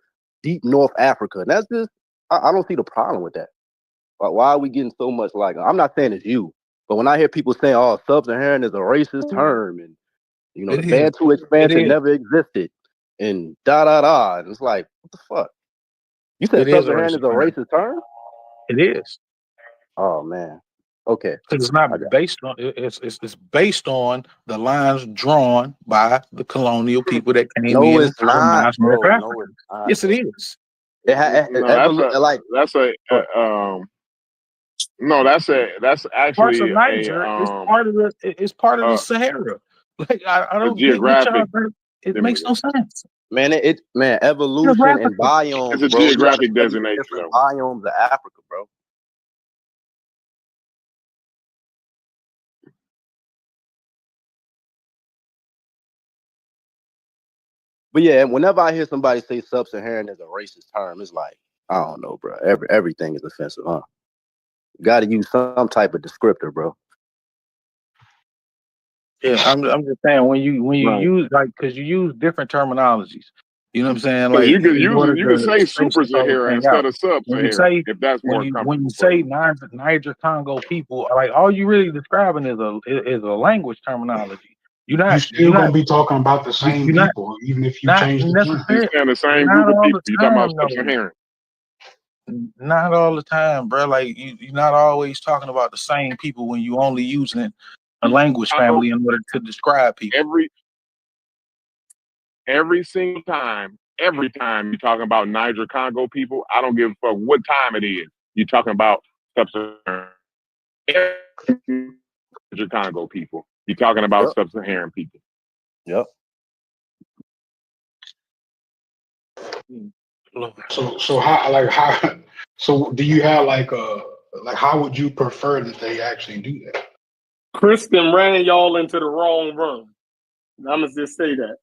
North Africa. And that's just I don't see the problem with that. Why are we getting so much like? I'm not saying it's you, but when I hear people saying, "Oh, Sub-Saharan is a racist term," and the It is. Bantu It expansion is. never existed, and and it's like, what the fuck? You said It is a Sub-Saharan is racist a term. racist term? It is. Oh man. Okay. Because it's not based on it's based on the lines drawn by the colonial people that came No, in and it's not, colonized North bro. Africa. No, it's not, Yes, it bro. is. That's Parts of actually Niger is part of the Sahara. Like I a don't get y'all. geographic. It makes no sense. Man, evolution and biomes, It's a bro. You gotta geographic study the designation, different though. biomes of Africa, bro. But yeah, whenever I hear somebody say Sub-Saharan is a racist term, it's like, I don't know, bro. Everything is offensive, huh? You got to use some type of descriptor, bro. Yeah, I'm just saying when you Right. use because you use different terminologies. You know what I'm saying? Because Like you could in use order it. You could to say space Super this whole Sahara thing out. instead of Sub-Saharan, if that's more When comfortable you for say you. Niger Congo people, like all you really describing is a language terminology. You still gonna be talking about the same you're people, even if you not change the term. He's necessarily saying the same not group of all the people. You talking about time though. Sub-Saharan. Not all the time, bro. Like you're not always talking about the same people when you only using a language family in order to describe people. Every single time, every time you're talking about Niger Congo people, I don't give a fuck what time it is. You're talking about Sub-Saharan. Niger Congo people. You're talking about Sub-Saharan people. Yep. So so do you have like how would you prefer that they actually do that? Kristen ran y'all into the wrong room. I'm gonna just say that.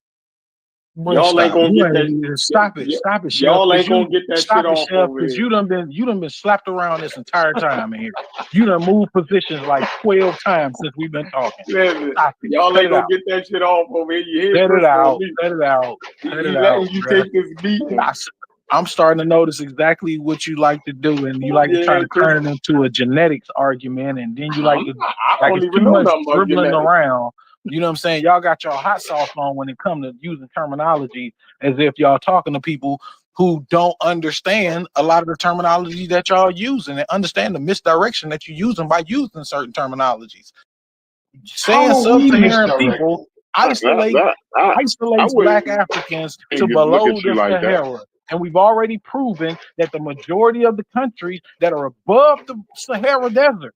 Boy, Y'all ain't gonna get that. Stop it, Chef. Y'all ain't gonna get that shit off Chef, over because here. you done been slapped around this entire time in here. You done moved positions like 12 times since we've been talking. Listen, Stop it. y'all Cut ain't it gonna out. get that shit off over here. You hear Cut it Kristen on out. me. Cut it out. Cut He it out. letting you Bruh. take this beating. I'm starting to notice exactly what you like to do, and you like to try to turn it into a genetics argument, and then you like I don't it's even too know much nothing about dribbling genetics. around. You know what I'm saying? Y'all got your hot sauce on when it comes to using terminology as if y'all talking to people who don't understand a lot of the terminology that y'all using and understand the misdirection that you're using by using certain terminologies. Saying How are we Sub-Saharan misdirected? people isolates Black Africans to below the Sahara. And we've already proven that the majority of the countries that are above the Sahara Desert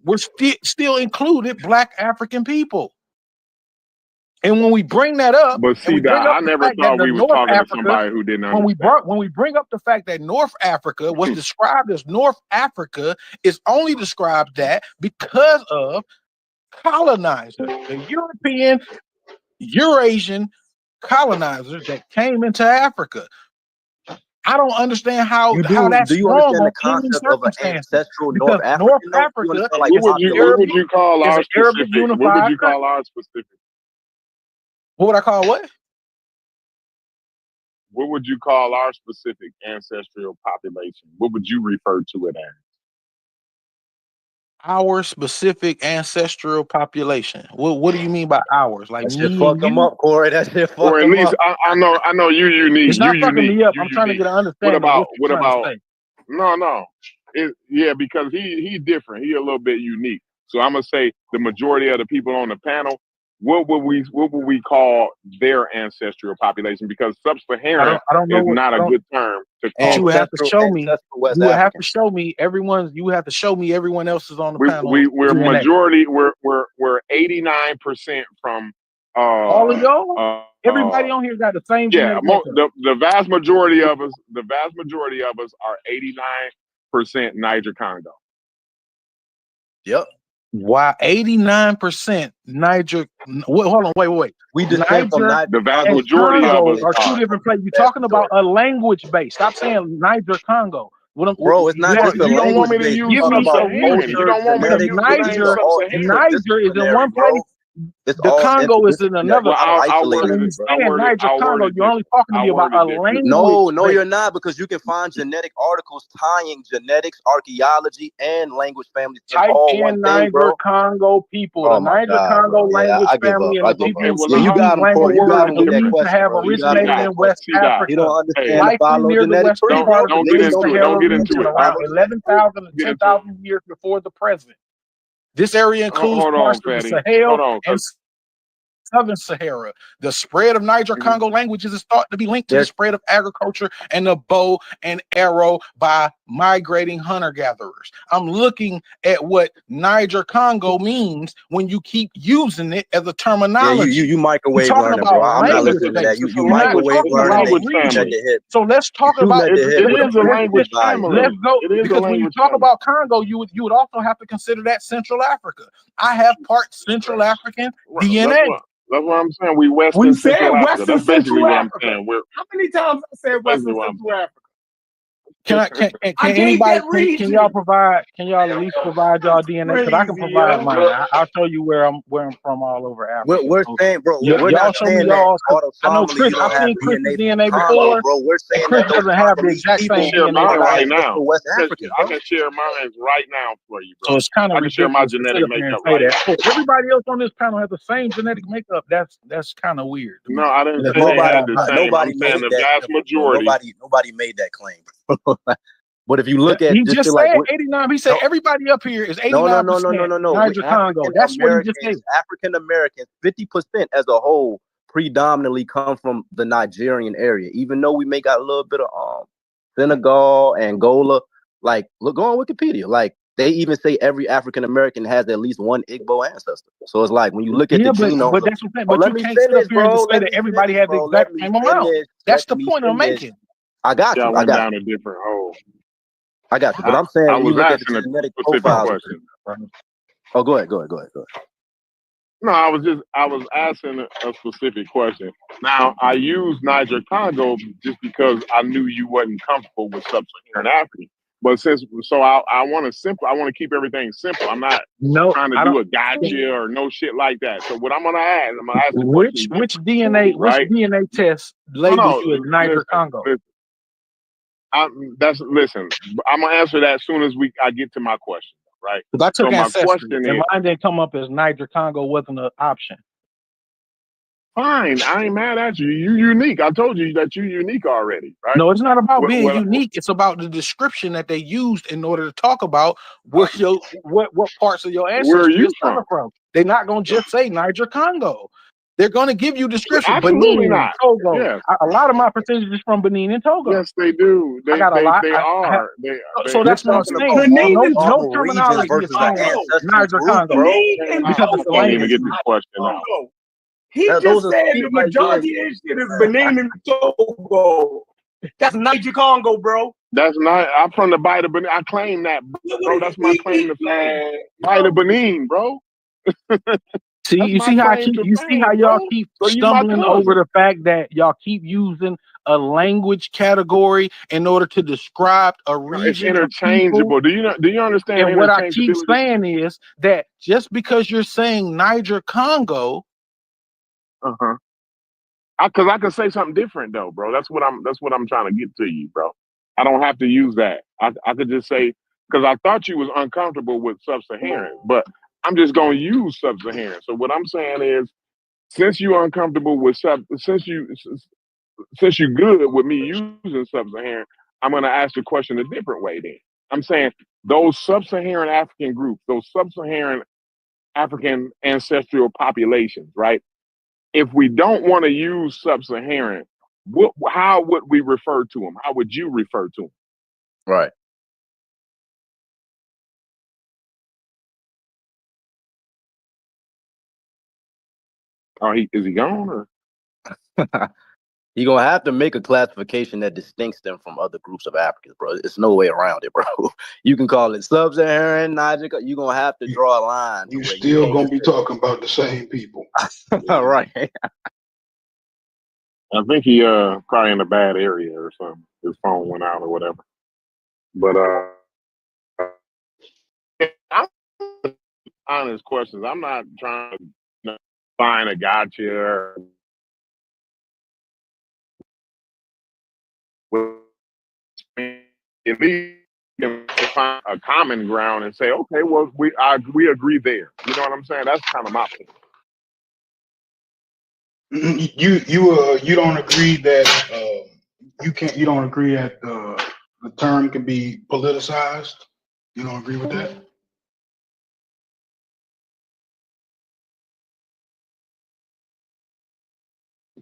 were still included Black African people. And when we bring that up, But see, I never thought we was talking to somebody who didn't understand. when we bring up the fact that North Africa was described as North Africa, is only described that because of colonizers, the European, Eurasian colonizers that came into Africa. I don't understand how that's do you wrong understand on the any concept of an circumstances. ancestral Because North North African? Africa Like is what would you call our an Arabic specific? What would unified you call our specific? What would I call what? what would you call our specific ancestral population? What would you refer to it as? Our specific ancestral population. What do you mean by ours? Like That shit me and fucked him you? up, Corey. That shit Or fucked at him least up. I know you unique. It's You not fucking unique. me up. You I'm trying to unique. get an What understanding of about what you're trying to say. no. Yeah, because he different. He a little bit unique. So I'm gonna say the majority of the people on the panel, what would we call their ancestral population? Because Subsaharan I don't know is what not I a don't. good term to But you call would it. have to show me. West You would have African. to show me everyone. You would have to show me everyone else is on the panel. We're DNA. majority. We're 89% from All of y'all. Everybody on here got the same yeah, genetic makeup. the vast majority of us are 89% Niger Congo. Yep. Why 89% Niger? Hold on, wait. We descend from Niger The vast and majority of Congo us are two are. different places. You're talking about a language base. Stop saying Niger Congo. Bro, it's not just a You don't want me language to base. use We're talking about Sub-Saharan. You culture, don't want me to genetics, use the name Niger Sub-Saharan. is in one bro. place. It's The all Congo is in interdisciplinary. another Well, place. I'll So word when it. you saying Niger I'll word Congo, it you're only talking to me about a language. No, base. you're not, because you can find genetic articles tying genetics, archaeology, and language families in Type all in one thing, Niger bro. Congo people, Oh the my Niger God, Congo bro. Yeah, language I give family, up. and I the give people up. who Yeah, you speak got these him, language Corey. You got words him with that believed to question, have bro. You got him with originated that in West question. C-Dot. He don't Africa, understand the likely near the phylogenetic western tree, part bro. of the Don't get Great into it. Sahara Don't get into region, it. around 11,000 to Get into it. 10,000 years before the present. This area includes Hold parts on, of the Fatty. Sahel Hold on, and Southern Sahara. The spread of Niger Congo languages is thought to be linked to the spread of agriculture and the bow and arrow by migrating hunter-gatherers. I'm looking at what Niger Congo means when you keep using it as a terminology. Yeah, you You're microwave talking learning, about bro. I'm not language listening to that. base. You We're not microwave talking learning about and you shooting at region. the hip. So let's talk You shooting about at the hip It with is a language family. let's go, It is a because when you language talk family. about Congo, you would also have to consider that Central Africa. I have part Central African DNA. That's what I'm saying. We Western We Central said Africa. Western That's basically Central what I'm Africa. saying. We're How many times I said basically Western what I'm Central Africa? Can I gave anybody that region. can y'all provide? Can y'all at least provide y'all DNA? Because I can Crazy, provide yo. mine. I'll show you where I'm from all over Africa. We're saying, bro, we're Y'all not show me saying that y'all. autosomally I know Chris. you don't I've have seen Chris's DNA DNA from Congo, before, bro. We're and saying Chris that those doesn't have the Congolese exact people same share DNA mine that I right have. now. for West Africans, I bro. can share mine right now for you, bro. So it's kind of I can share my ridiculous to sit genetic up here and makeup say right that. now. Oh, everybody else on this panel has the same genetic makeup. That's kind of weird to No, me. I didn't And if say y'all they Nobody, had the have same. nobody I'm saying made the that vast claim, bro. majority. Nobody made that claim, bro. But if you look at he just just like said 89. He said everybody up here is 89% Niger Congo. African That's what he just Americans, said. African Americans, 50% as a whole predominantly come from the Nigerian area. Even though we may got a little bit of Senegal, Angola, like look, go on Wikipedia. Like they even say every African American has at least one Igbo ancestor. So it's like when you look at the genome. But that's what I'm saying. Oh, But let you me can't sit up finish, here and bro. just say Let that me everybody finish, has the bro. exact Let me same amount. finish. That's Let the me point I'm finish. making. I got Y'all you. I went got down you. a different hole. I got you. But I'm saying I when you was look at the asking a genetic specific profiles. question. Oh, go ahead. No, I was asking a specific question. Now I use Niger Congo just because I knew you wasn't comfortable with Sub-Saharan Africa. But I want to keep everything simple. I'm not trying to I do don't. a gotcha or no shit like that. So what I'm gonna ask the question. Which DNA test labels you as Niger Congo? Listen. I'm gonna answer that as soon as I get to my question. Right. Because I took my Ancestry, question and is, mine didn't come up as Niger Congo wasn't an option. Fine, I ain't mad at you. You unique. I told you that you unique already, right? No, it's not about being unique. It's about the description that they used in order to talk about what parts of your ancestry is coming from. They're not gonna just say Niger Congo. They're gonna give you description. Absolutely Benin, not. Togo. Yes. A lot of my percentage is from Benin and Togo. Yes, they do. I got a lot. So that's what I'm saying. No terminology is saying Niger Congo because it's a can't even language. get this question out. He just said the majority of shit is Benin and Togo. That's Niger Congo, bro. That's not. I'm from the Bight of Benin. I claim that, bro. That's my claim to fame. Bight of Benin, bro. You see how y'all keep stumbling over the fact that y'all keep using a language category in order to describe a region. It's interchangeable. Do you understand? And what I keep saying is that just because you're saying Niger Congo, Because I could say something different though, bro. That's what I'm trying to get to you, bro. I don't have to use that. I could just say because I thought you was uncomfortable with sub-Saharan, but I'm just gonna use sub-Saharan. So what I'm saying is, since you're uncomfortable with since you're good with me using sub-Saharan, I'm gonna ask the question a different way. Then I'm saying those sub-Saharan African groups, those sub-Saharan African ancestral populations, right? If we don't want to use sub-Saharan, how would we refer to them? How would you refer to them? Right. Oh, is he gone or? You're gonna have to make a classification that distincts them from other groups of Africans, bro. It's no way around it, bro. You can call it sub-Saharan, Niger. You're gonna have to draw a line. You still gonna be talking about the same people. All right. I think he probably in a bad area or something. His phone went out or whatever. But I'm honest questions. I'm not trying to find a gotcha or at least find a common ground and say, okay, well, we agree there. You know what I'm saying? That's kind of my point. You don't agree that you don't agree that the term can be politicized? You don't agree with that?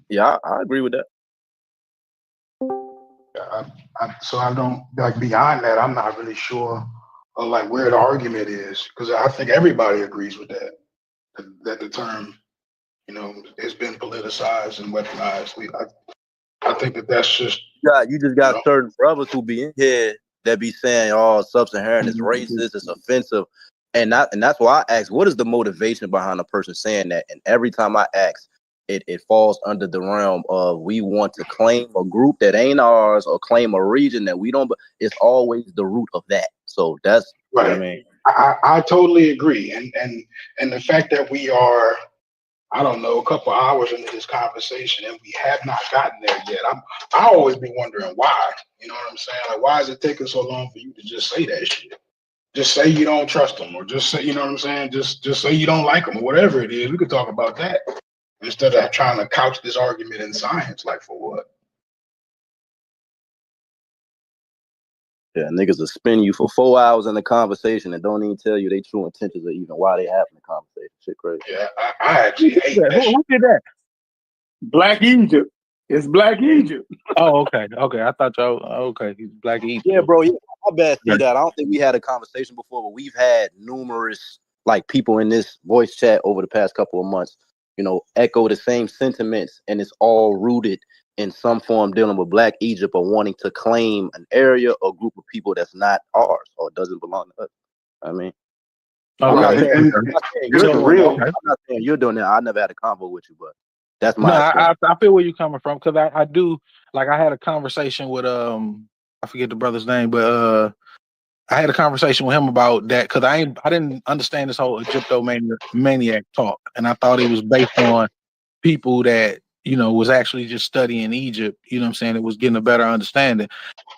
Yeah, I agree with that. So I don't like beyond that. I'm not really sure like where the argument is because I think everybody agrees with that the term, has been politicized and weaponized. I think that's just You just got certain brothers who be in here that be saying, "Oh, sub-Saharan is racist, it's offensive," and that's why I ask, what is the motivation behind a person saying that? And every time I ask, it falls under the realm of we want to claim a group that ain't ours or claim a region that we don't. But it's always the root of that. So that's right. What I mean. I totally agree, and the fact that we are, I don't know, a couple hours into this conversation and we have not gotten there yet. I always be wondering why. You know what I'm saying? Like, why is it taking so long for you to just say that shit? Just say you don't trust them, or just say, you know what I'm saying? Just say you don't like them, or whatever it is. We could talk about that instead of trying to couch this argument in science. Like, for what? Yeah, niggas will spin you for 4 hours in the conversation and don't even tell you their true intentions or even why they having the conversation. Shit crazy. Yeah, I actually hate that. Who did that? Black Egypt. It's Black Egypt. Oh, okay. I thought y'all. Okay, he's Black Egypt. Yeah, bro. Yeah, my bad. See that. I don't think we had a conversation before, but we've had numerous people in this voice chat over the past couple of months. Echo the same sentiments, and it's all rooted in some form dealing with Black Egypt or wanting to claim an area or group of people that's not ours or doesn't belong to us. I mean, I'm not saying you're doing that. I never had a convo with you, but that's my. No, I feel where you're coming from because I do I had a conversation with I forget the brother's name, but I had a conversation with him about that because I didn't understand this whole Egyptomaniac talk, and I thought it was based on people that was actually just studying Egypt. You know what I'm saying? It was getting a better understanding.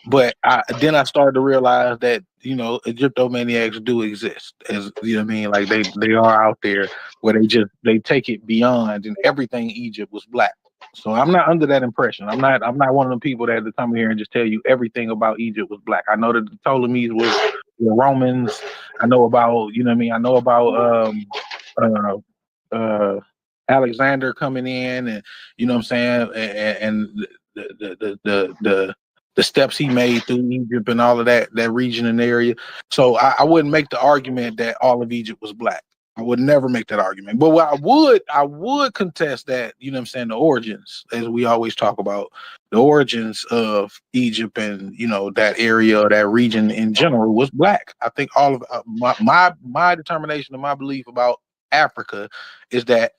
But then I started to realize that Egyptomaniacs do exist, as you know what I mean. Like they are out there where they take it beyond, and everything Egypt was black. So I'm not under that impression. I'm not one of them people that come here and just tell you everything about Egypt was black. I know that the Ptolemies were Romans. I know about I know about Alexander coming in, and you know what I'm saying, and the steps he made through Egypt and all of that region and area. So I wouldn't make the argument that all of Egypt was black. I would never make that argument. But what I would contest that, you know what I'm saying, the origins, as we always talk about, the origins of Egypt and, that area or that region in general was black. I think all of my determination and my belief about Africa is that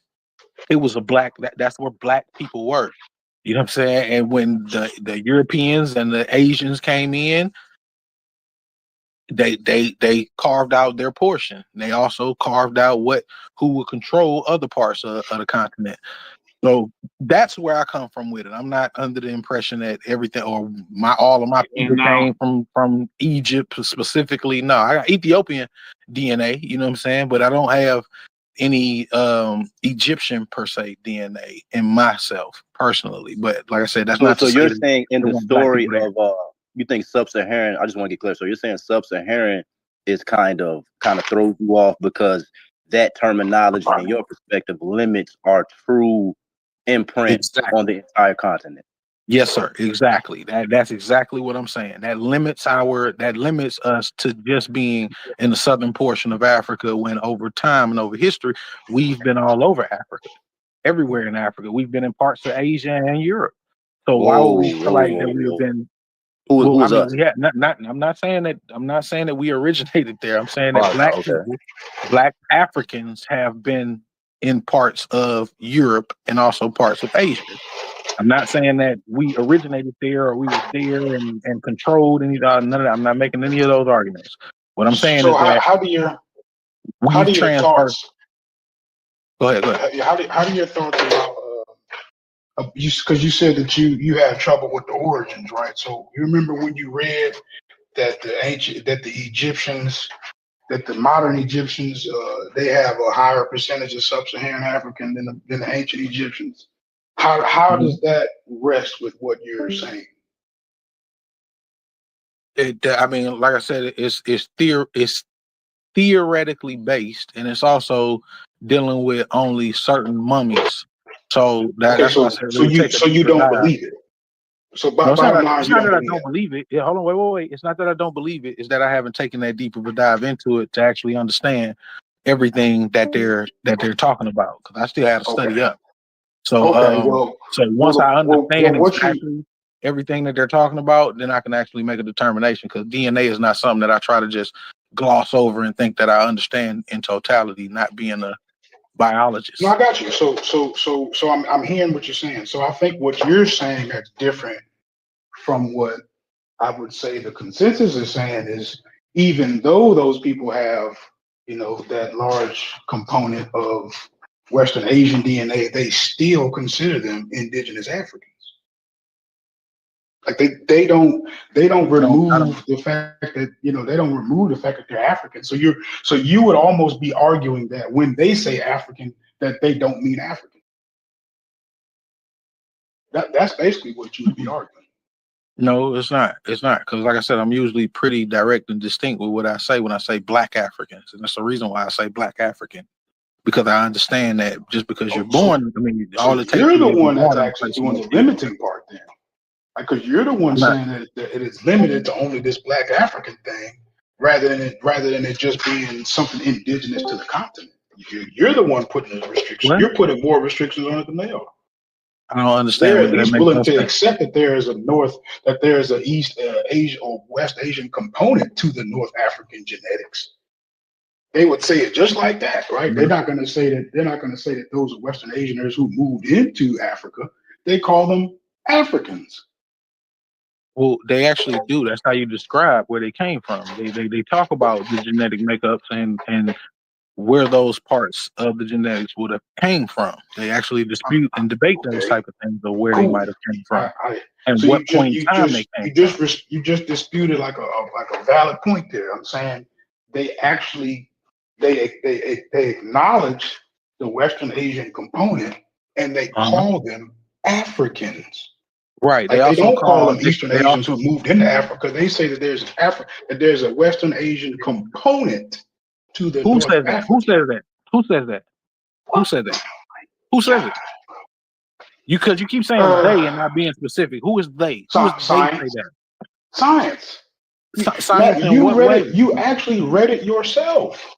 it was that's where black people were. You know what I'm saying? And when the Europeans and the Asians came in, they carved out their portion. They also carved out who would control other parts of the continent. So that's where I come from with it. I'm not under the impression that everything or all of my people And now, came from Egypt specifically. No, I got Ethiopian DNA, you know what I'm saying? But I don't have any Egyptian per se DNA in myself personally. But like I said, that's So not to so say you're that saying in there the weren't black story people there. of you think Sub-Saharan, I just want to get clear. So you're saying Sub-Saharan is kind of throws you off because that terminology in your perspective limits our true imprint on Exactly. the entire continent. Yes, sir. Exactly. That's exactly what I'm saying. That limits us to just being in the southern portion of Africa when over time and over history, we've been all over Africa. Everywhere in Africa. We've been in parts of Asia and Europe. So why would we feel like that we have been Who well, I was mean, us? yeah, I'm not saying that we originated there. I'm saying that Oh, black okay. people, black Africans have been in parts of Europe and also parts of Asia. I'm not saying that we originated there or we was there and controlled any none of that. I'm not making any of those arguments. What I'm saying So is that how do your we've transferred. thoughts Go ahead. how do your thoughts about you, because you said that you had trouble with the origins, right? So you remember when you read that the Egyptians, that the modern Egyptians, they have a higher percentage of sub-Saharan African than the ancient Egyptians. How Mhm. does that rest with what you're saying? I mean, like I said, it's theoretically based, and it's also dealing with only certain mummies. So Okay, that's why I said so it would take a you deeper don't dive. believe it. So No, bottom line, it's you not don't that I believe don't it. believe it. Yeah, hold on, wait. It's not that I don't believe it. It's that I haven't taken that deep of a dive into it to actually understand everything that they're talking about. Because I still have to Okay. study up. So Okay. Well, so once I understand what you exactly everything that they're talking about, then I can actually make a determination. Because DNA is not something that I try to just gloss over and think that I understand in totality. Not being a No, biologist. I got you. So I'm hearing what you're saying. So I think what you're saying that's different from what I would say the consensus is saying is, even though those people have, that large component of Western Asian DNA, they still consider them indigenous Africans. Like they don't I don't. remove the fact that they don't remove the fact that they're African. So you would almost be arguing that when they say African, that they don't mean African. That's basically what you would be arguing. No, it's not. It's not because, like I said, I'm usually pretty direct and distinct with what I say when I say Black Africans, and that's the reason why I say Black African because I understand that just because you're Oh, so born, I mean, so all it takes you're for the you to be one that's born in a actually place and doing you the still. limiting part then, because you're the one I'm not. saying that it is limited to only this Black African thing, rather than it just being something indigenous to the continent. You're the one putting the restriction. What? You're putting more restrictions on it than they are. I don't understand. They're What at that least makes willing no to sense. accept that there is a East Asia or West Asian component to the North African genetics. They would say it just like that, right? They're Mhm. not going to say that. They're not going to say that those are Western Asianers who moved into Africa. They call them Africans. Well, they actually do. That's how you describe where they came from. They talk about the genetic makeups and where those parts of the genetics would have came from. They actually dispute and debate those Okay, type of things of where they cool. might have came from and So what point in time they came from. you just disputed like a valid point there. I'm saying they actually they acknowledge the Western Asian component and they Uh-huh. call them Africans. Right. They Like they also don't call call them Eastern they Asians who also moved into Africa. They say that there's a Western Asian component to the who North says that? Who African. says that? Who says that? Who said that? Who says it? Because you keep saying they and not being specific. Who is they? Who is they say Science, that? science. Science Matt, in you what read way? it. You actually read it yourself.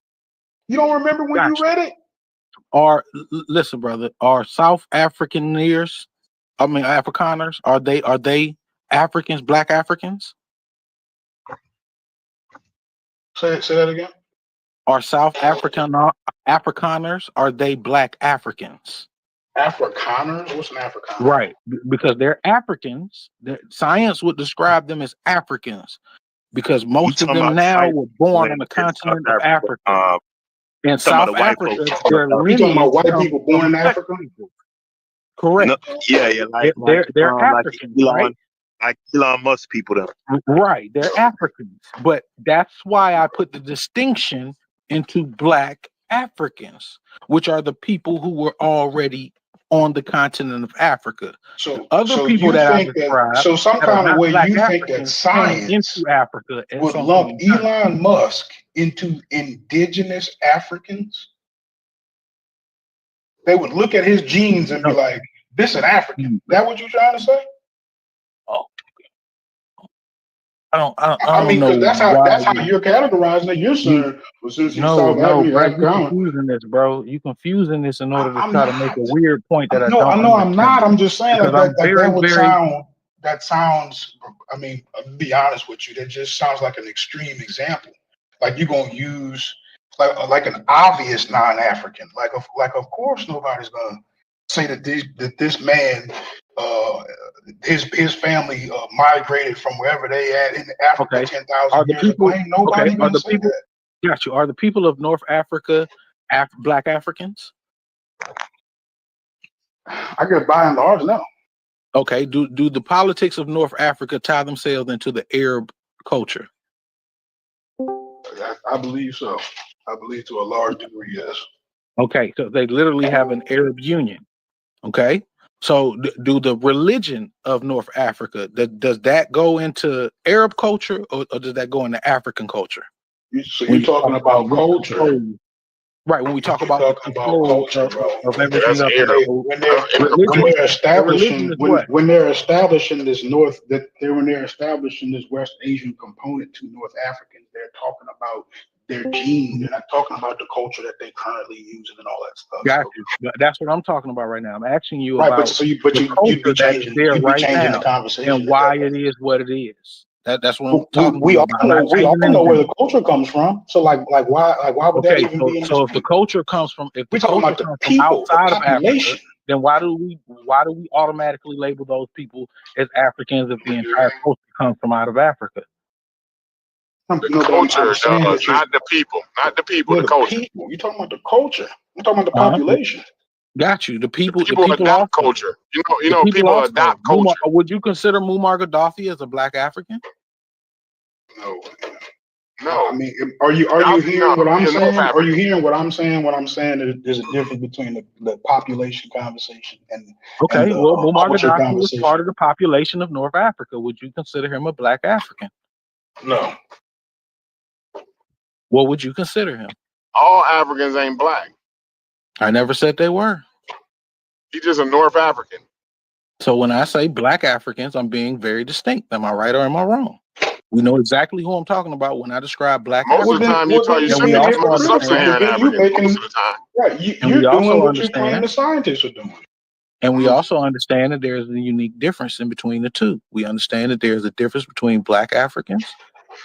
You don't remember when you Gotcha. read it? Listen, brother, are South Africaners, I mean Afrikaners, are they Africans, black Africans? Say that again. Are South Afrikaners, are they black Africans? Afrikaners? What's an Afrikaner? Right. Because they're Africans. Science would describe them as Africans because You most of talking them about now science were born on in the South continent of Africa? Africa. In Talking about South the white folks. Africa, Talking their about You talking about lineage white comes people from born in black Africa? people. Correct. No, yeah, They're Africans, right? like Elon Musk people them. Right. They're Africans. But that's why I put the distinction into Black Africans, which are the people who were already on the continent of Africa. So, Other so people you that I think that, described so some that are kind of not way Black you think that Africans came science into Africa at would some point lump in time. Elon Musk into indigenous Africans? They would look at his genes and be No. like, "This is an African." That what you trying to say? Oh, I I don't mean, know because that's why. how you're categorizing it. You're saying, well, since he's South No, African, bro, you African. confusing this, bro. You confusing this in order to I'm try to make not. a weird point that I No, don't I know I'm not. understand. I'm just saying Because like that. I'm Like very, that would very sound. That sounds. I mean, I'll be honest with you. That just sounds like an extreme example. Like you're gonna use like an obvious non-African. Like of course nobody's gonna say that this man, his family migrated from wherever they at in Africa okay. 10,000 years ago. Ain't nobody gonna say that. Got you. Are the people of North Africa Black Africans? I guess by and large, no. Okay. Do the politics of North Africa tie themselves into the Arab culture? I believe so. I believe to a large degree, yes. Okay. So they literally have an Arab Union. Okay. So do the religion of North Africa, does that go into Arab culture or does that go into African culture? So you're talking about culture. Right, when we talk You're about the talking about control culture, bro. of everything That's up Arab. When they're establishing when they're establishing this when they're establishing this West Asian component to North Africans, they're talking about their genes. They're not talking about the culture that they currently using and all that stuff. Got you. That's what I'm talking about right now. I'm asking you Right, about you'd the culture be that is changing there right the now conversation and why it is what it is. That's what I'm talking we all about. I'm know not changing where anything. the culture comes from. So why would that Okay, even be in so if the dispute? culture comes from We're talking about the people, the outside of Africa, population. then why do we automatically label those people as Africans if the entire culture comes from out of Africa? The culture, not the people. Not the people, the culture. People. You're talking about the culture. I'm talking about the population. Got you. The people adopt also. culture. You know, people adopt culture. Would you consider Muammar Gaddafi as a Black African? No. I mean, are you hearing what I'm saying? Are you hearing what I'm saying? What I'm saying is there's a difference between the population conversation and Muammar culture Gaddafi conversation. was part of the population of North Africa. Would you consider him a Black African? No. What would you consider him? All Africans ain't Black. I never said they were. He's just a North African. So when I say Black Africans, I'm being very distinct. Am I right or am I wrong? We know exactly who I'm talking about when I describe Black Most of the time, you should be talking about Subsaharan Africans most of the time. Right, you're doing what you claim the scientists are doing. And we also understand that there's a unique difference in between the two. We understand that there's a difference between Black Africans,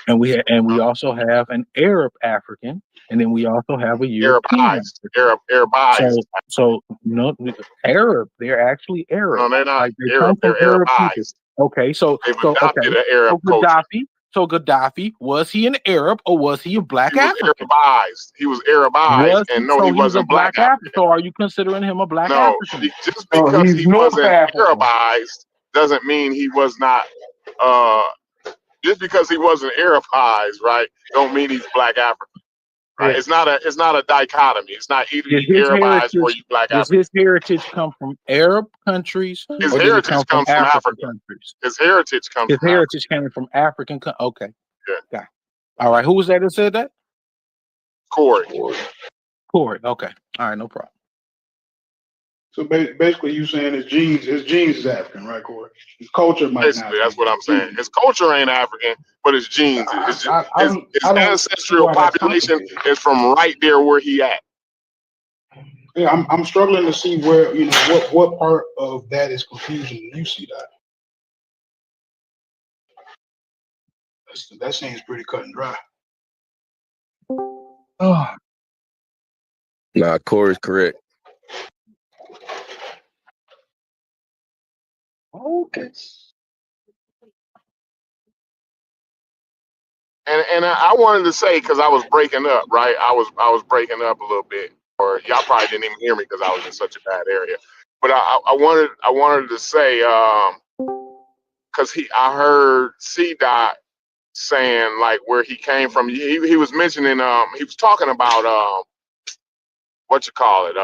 and we also have an Arab African, and then we also have a European. Arabized. So no, Arab. They're actually Arab. No, they're not like they Arab. Come from They're Arab Arabized. people. Okay, so an Arab culture. Gaddafi, was he an Arab or was he a Black African? He was Arabized, and no, he wasn't Black African. So are you considering him a Black No, African? just because he wasn't Arabized doesn't mean he was not. Just because he wasn't Arabized, right, don't mean he's Black African. Right? It's not a dichotomy. It's not either you Arabized or you Black African. Does his heritage come from Arab countries? His or heritage does it come comes from Africa. Countries? His heritage comes His from heritage came from African. Okay. Yeah. Got it. All right. Who was that said that? Corey. Okay. All right. No problem. So basically, you saying his genes is African, right, Corey? His culture might basically, not. That's what I'm saying. His culture ain't African, but his genes, his ancestral population is from right there where he at. Yeah, I'm struggling to see where what part of that is confusing. You see that? That seems pretty cut and dry. Oh. Nah, Corey's correct. Okay. And I wanted to say, because I was breaking up, right? I was breaking up a little bit, or y'all probably didn't even hear me because I was in such a bad area. But I wanted to say because I heard C Dot saying like where he came from. He was mentioning he was talking about what you call it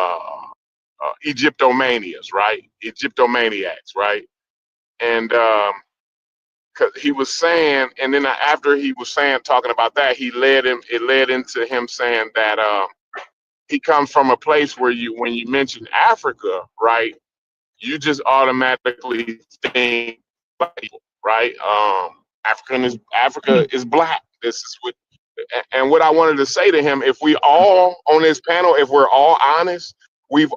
Egyptomanias, right? Egyptomaniacs, right? And 'cause he was saying, and then after he was saying talking about that, it led into him saying that he comes from a place where when you mention Africa, right, you just automatically think black people, right? Africa is black. This is what, and what I wanted to say to him, if we all on this panel, if we're all honest, we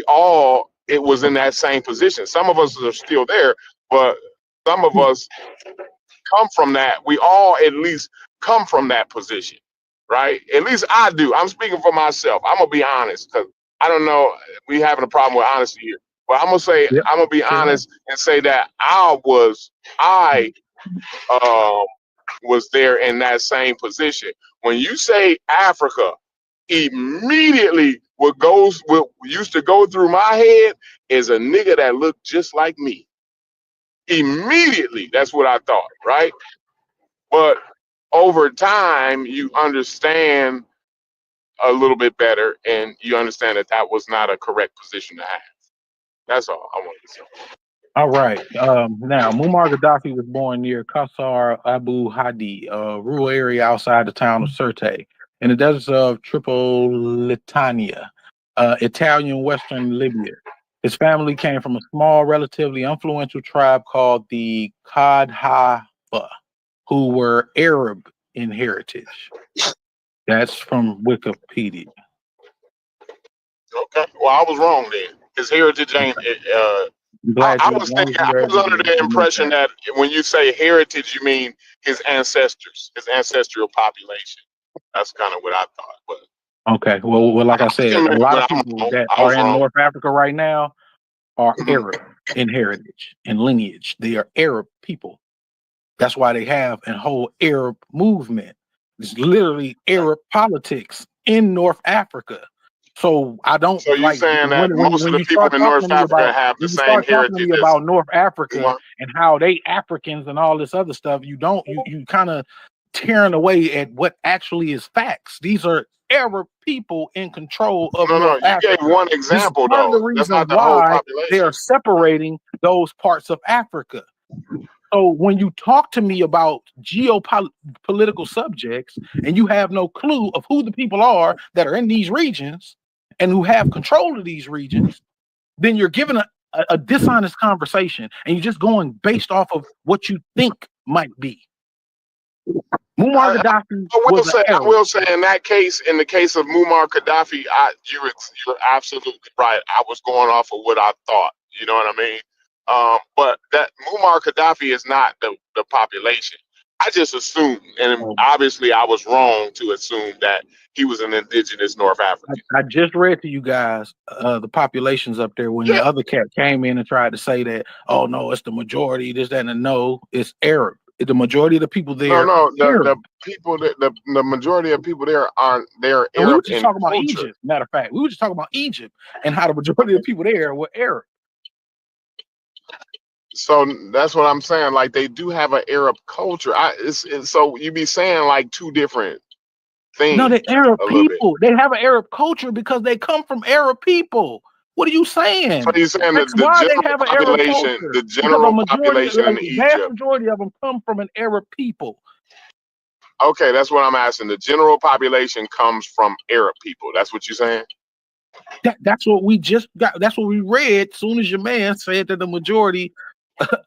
all it was in that same position. Some of us are still there, but some of us come from that. We all at least come from that position, right? At least I do. I'm speaking for myself. I'm gonna be honest because I don't know. We having a problem with honesty here, but I'm gonna say Yep. I'm gonna be Sure. honest and say that I was there in that same position. When you say Africa, immediately what used to go through my head is a nigga that looked just like me. Immediately, that's what I thought, right? But over time, you understand a little bit better, and you understand that that was not a correct position to have. That's all I wanted to say. All right. Now, Muammar Gaddafi was born near Qasr Abu Hadi, a rural area outside the town of Sirte, in the deserts of Tripolitania, Italian Western Libya. His family came from a small, relatively influential tribe called the Qadhafa, who were Arab in heritage. That's from Wikipedia. Okay, well, I was wrong then. His heritage ain't. I'm glad I you, as was long as thinking. you I were was able under the to make impression that. that when you say heritage, you mean his ancestors, his ancestral population. That's kind of what I thought. But Okay. Well, like I said, a lot of I'm people wrong. that I are was in wrong. North Africa right now are Mhm. Arab in heritage and lineage. They are Arab people. That's why they have a whole Arab movement. It's literally Arab politics in North Africa. So I don't So you like saying that most of when the you people start in talking to North me Africa about have the when you same start talking to heritage me as about North Africa Umar? and how they Africans and all this other stuff, you kind of tearing away at what actually is facts. These are Arab people in control of No. North You gave Africa. one This is example part of the though. That's reasons not the whole why they population. are separating those parts of Africa. So when you talk to me about geopolitical subjects and you have no clue of who the people are that are in these regions and who have control of these regions, then you're giving a dishonest conversation and you're just going based off of what you think might be. Muammar Gaddafi was an I Arab. will say in that case, in the case of Muammar Gaddafi, you're absolutely right. I was going off of what I thought. You know what I mean? But that Muammar Gaddafi is not the population. I just assumed, and obviously I was wrong to assume that he was an indigenous North African. I just read to you guys the populations up there when the other cat came in and tried to say that, oh no, it's the majority, this, that, and no, it's Arab. The majority of the people there No, are Arab. the people that the majority of people there are they're And we were Arab just in talking about culture. Egypt. Matter of fact, we were just talking about Egypt and how the majority of the people there were Arab. So that's what I'm saying. Like they do have an Arab culture. So you be saying like two different things No, they're Arab a little bit. people. They have an Arab culture because they come from Arab people. What are you So saying? you're saying that That's why they have an Arab culture. the Because a general majority, population like in the vast Egypt. majority of them come from an Arab people. Okay, that's what I'm asking. The general population comes from Arab people. That's what you're saying? That's what we just got. That's what we read. As soon as your man said that the majority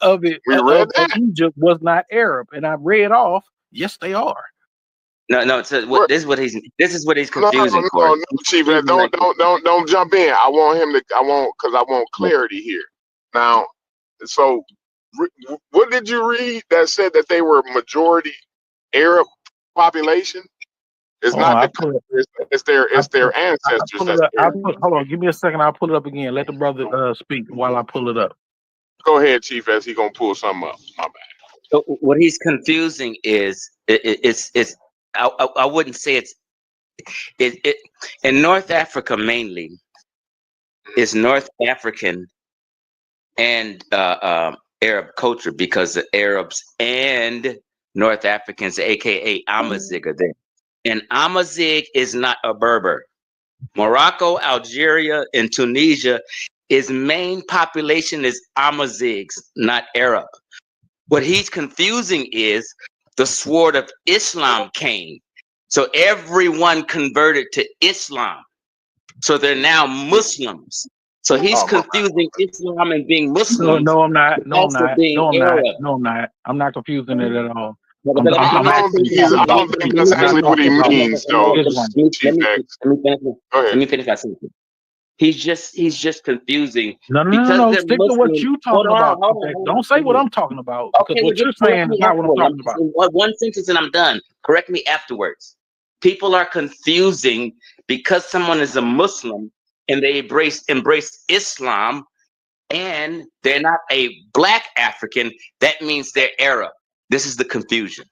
of it We read of Egypt was not Arab, and I read off, yes, they are. No. So this is what he's No, confusing, Corey. Chief. He's confusing, Don't jump in. I want clarity here. Now, so what did you read that said that they were majority Arab population? It's not the it's their ancestors that's Arab. Hold on, give me a second. I'll pull it up again. Let the brother speak while I pull it up. Go ahead, Chief, as he gonna pull something up. My bad. So what he's confusing is it's I wouldn't say it in North Africa mainly is North African and Arab culture, because the Arabs and North Africans, aka Amazigh, are there. And Amazigh is not a Berber. Morocco, Algeria, and Tunisia, its main population is Amazighs, not Arab. What he's confusing is the sword of Islam came. So everyone converted to Islam. So they're now Muslims. So he's Oh my God. confusing Islam and being No, Muslims no, I'm not. No, I'm also not. being No, I'm not. Arab. No, I'm not. I'm not confusing it at all. But I'm, I'm, let I'm me I just don't actually think finish my he's. I talking sentence. about. don't think Let that's me I'm not actually finish. what he talking about means, though, Islam. Chief X. Go ahead. Let me finish my sentence. He's just confusing No, no, no, no, because no. they're Stick to what Muslim. you Hold talking on, about. hold on, Okay? hold on, Don't say what hold on. I'm talking about because Okay, well, what you're just correct saying is me not what I'm afterwards. I'm talking just about. in one sentence and I'm done. Correct me afterwards. People are confusing because someone is a Muslim and they embrace Islam and they're not a black African. That means they're Arab. This is the confusion.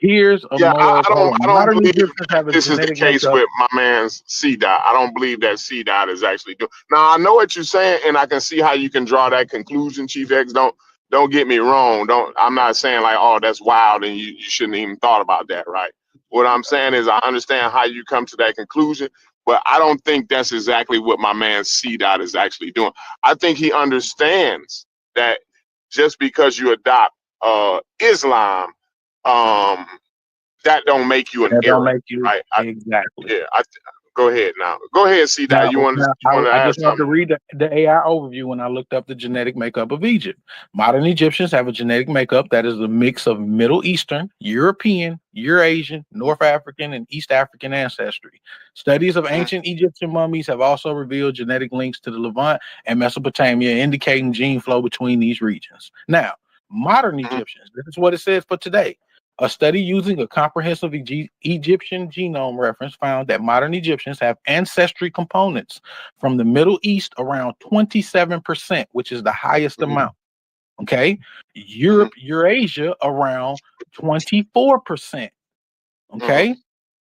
Here's a Yeah, moral. Hold I on. don't Modern believe Egyptians that have a this is the genetic case makeup. with my man's C dot. I don't believe that C dot is actually doing. Now I know what you're saying, and I can see how you can draw that conclusion, Chief X. Don't get me wrong. Don't. I'm not saying like, oh, that's wild, and you shouldn't even thought about that, right? What I'm saying is I understand how you come to that conclusion, but I don't think that's exactly what my man C dot is actually doing. I think he understands that just because you adopt Islam, um, that don't make you an That don't Arab, make you right? exactly. Yeah. Go ahead now. Go ahead, C dot. Now You want to I add just wanted to something? read the AI overview when I looked up the genetic makeup of Egypt. Modern Egyptians have a genetic makeup that is a mix of Middle Eastern, European, Eurasian, North African, and East African ancestry. Studies of ancient Egyptian mummies have also revealed genetic links to the Levant and Mesopotamia, indicating gene flow between these regions. Now, modern Egyptians, this is what it says for today. A study using a comprehensive Egyptian genome reference found that modern Egyptians have ancestry components from the Middle East around 27%, which is the highest amount. Okay. Europe, Eurasia around 24%. Okay.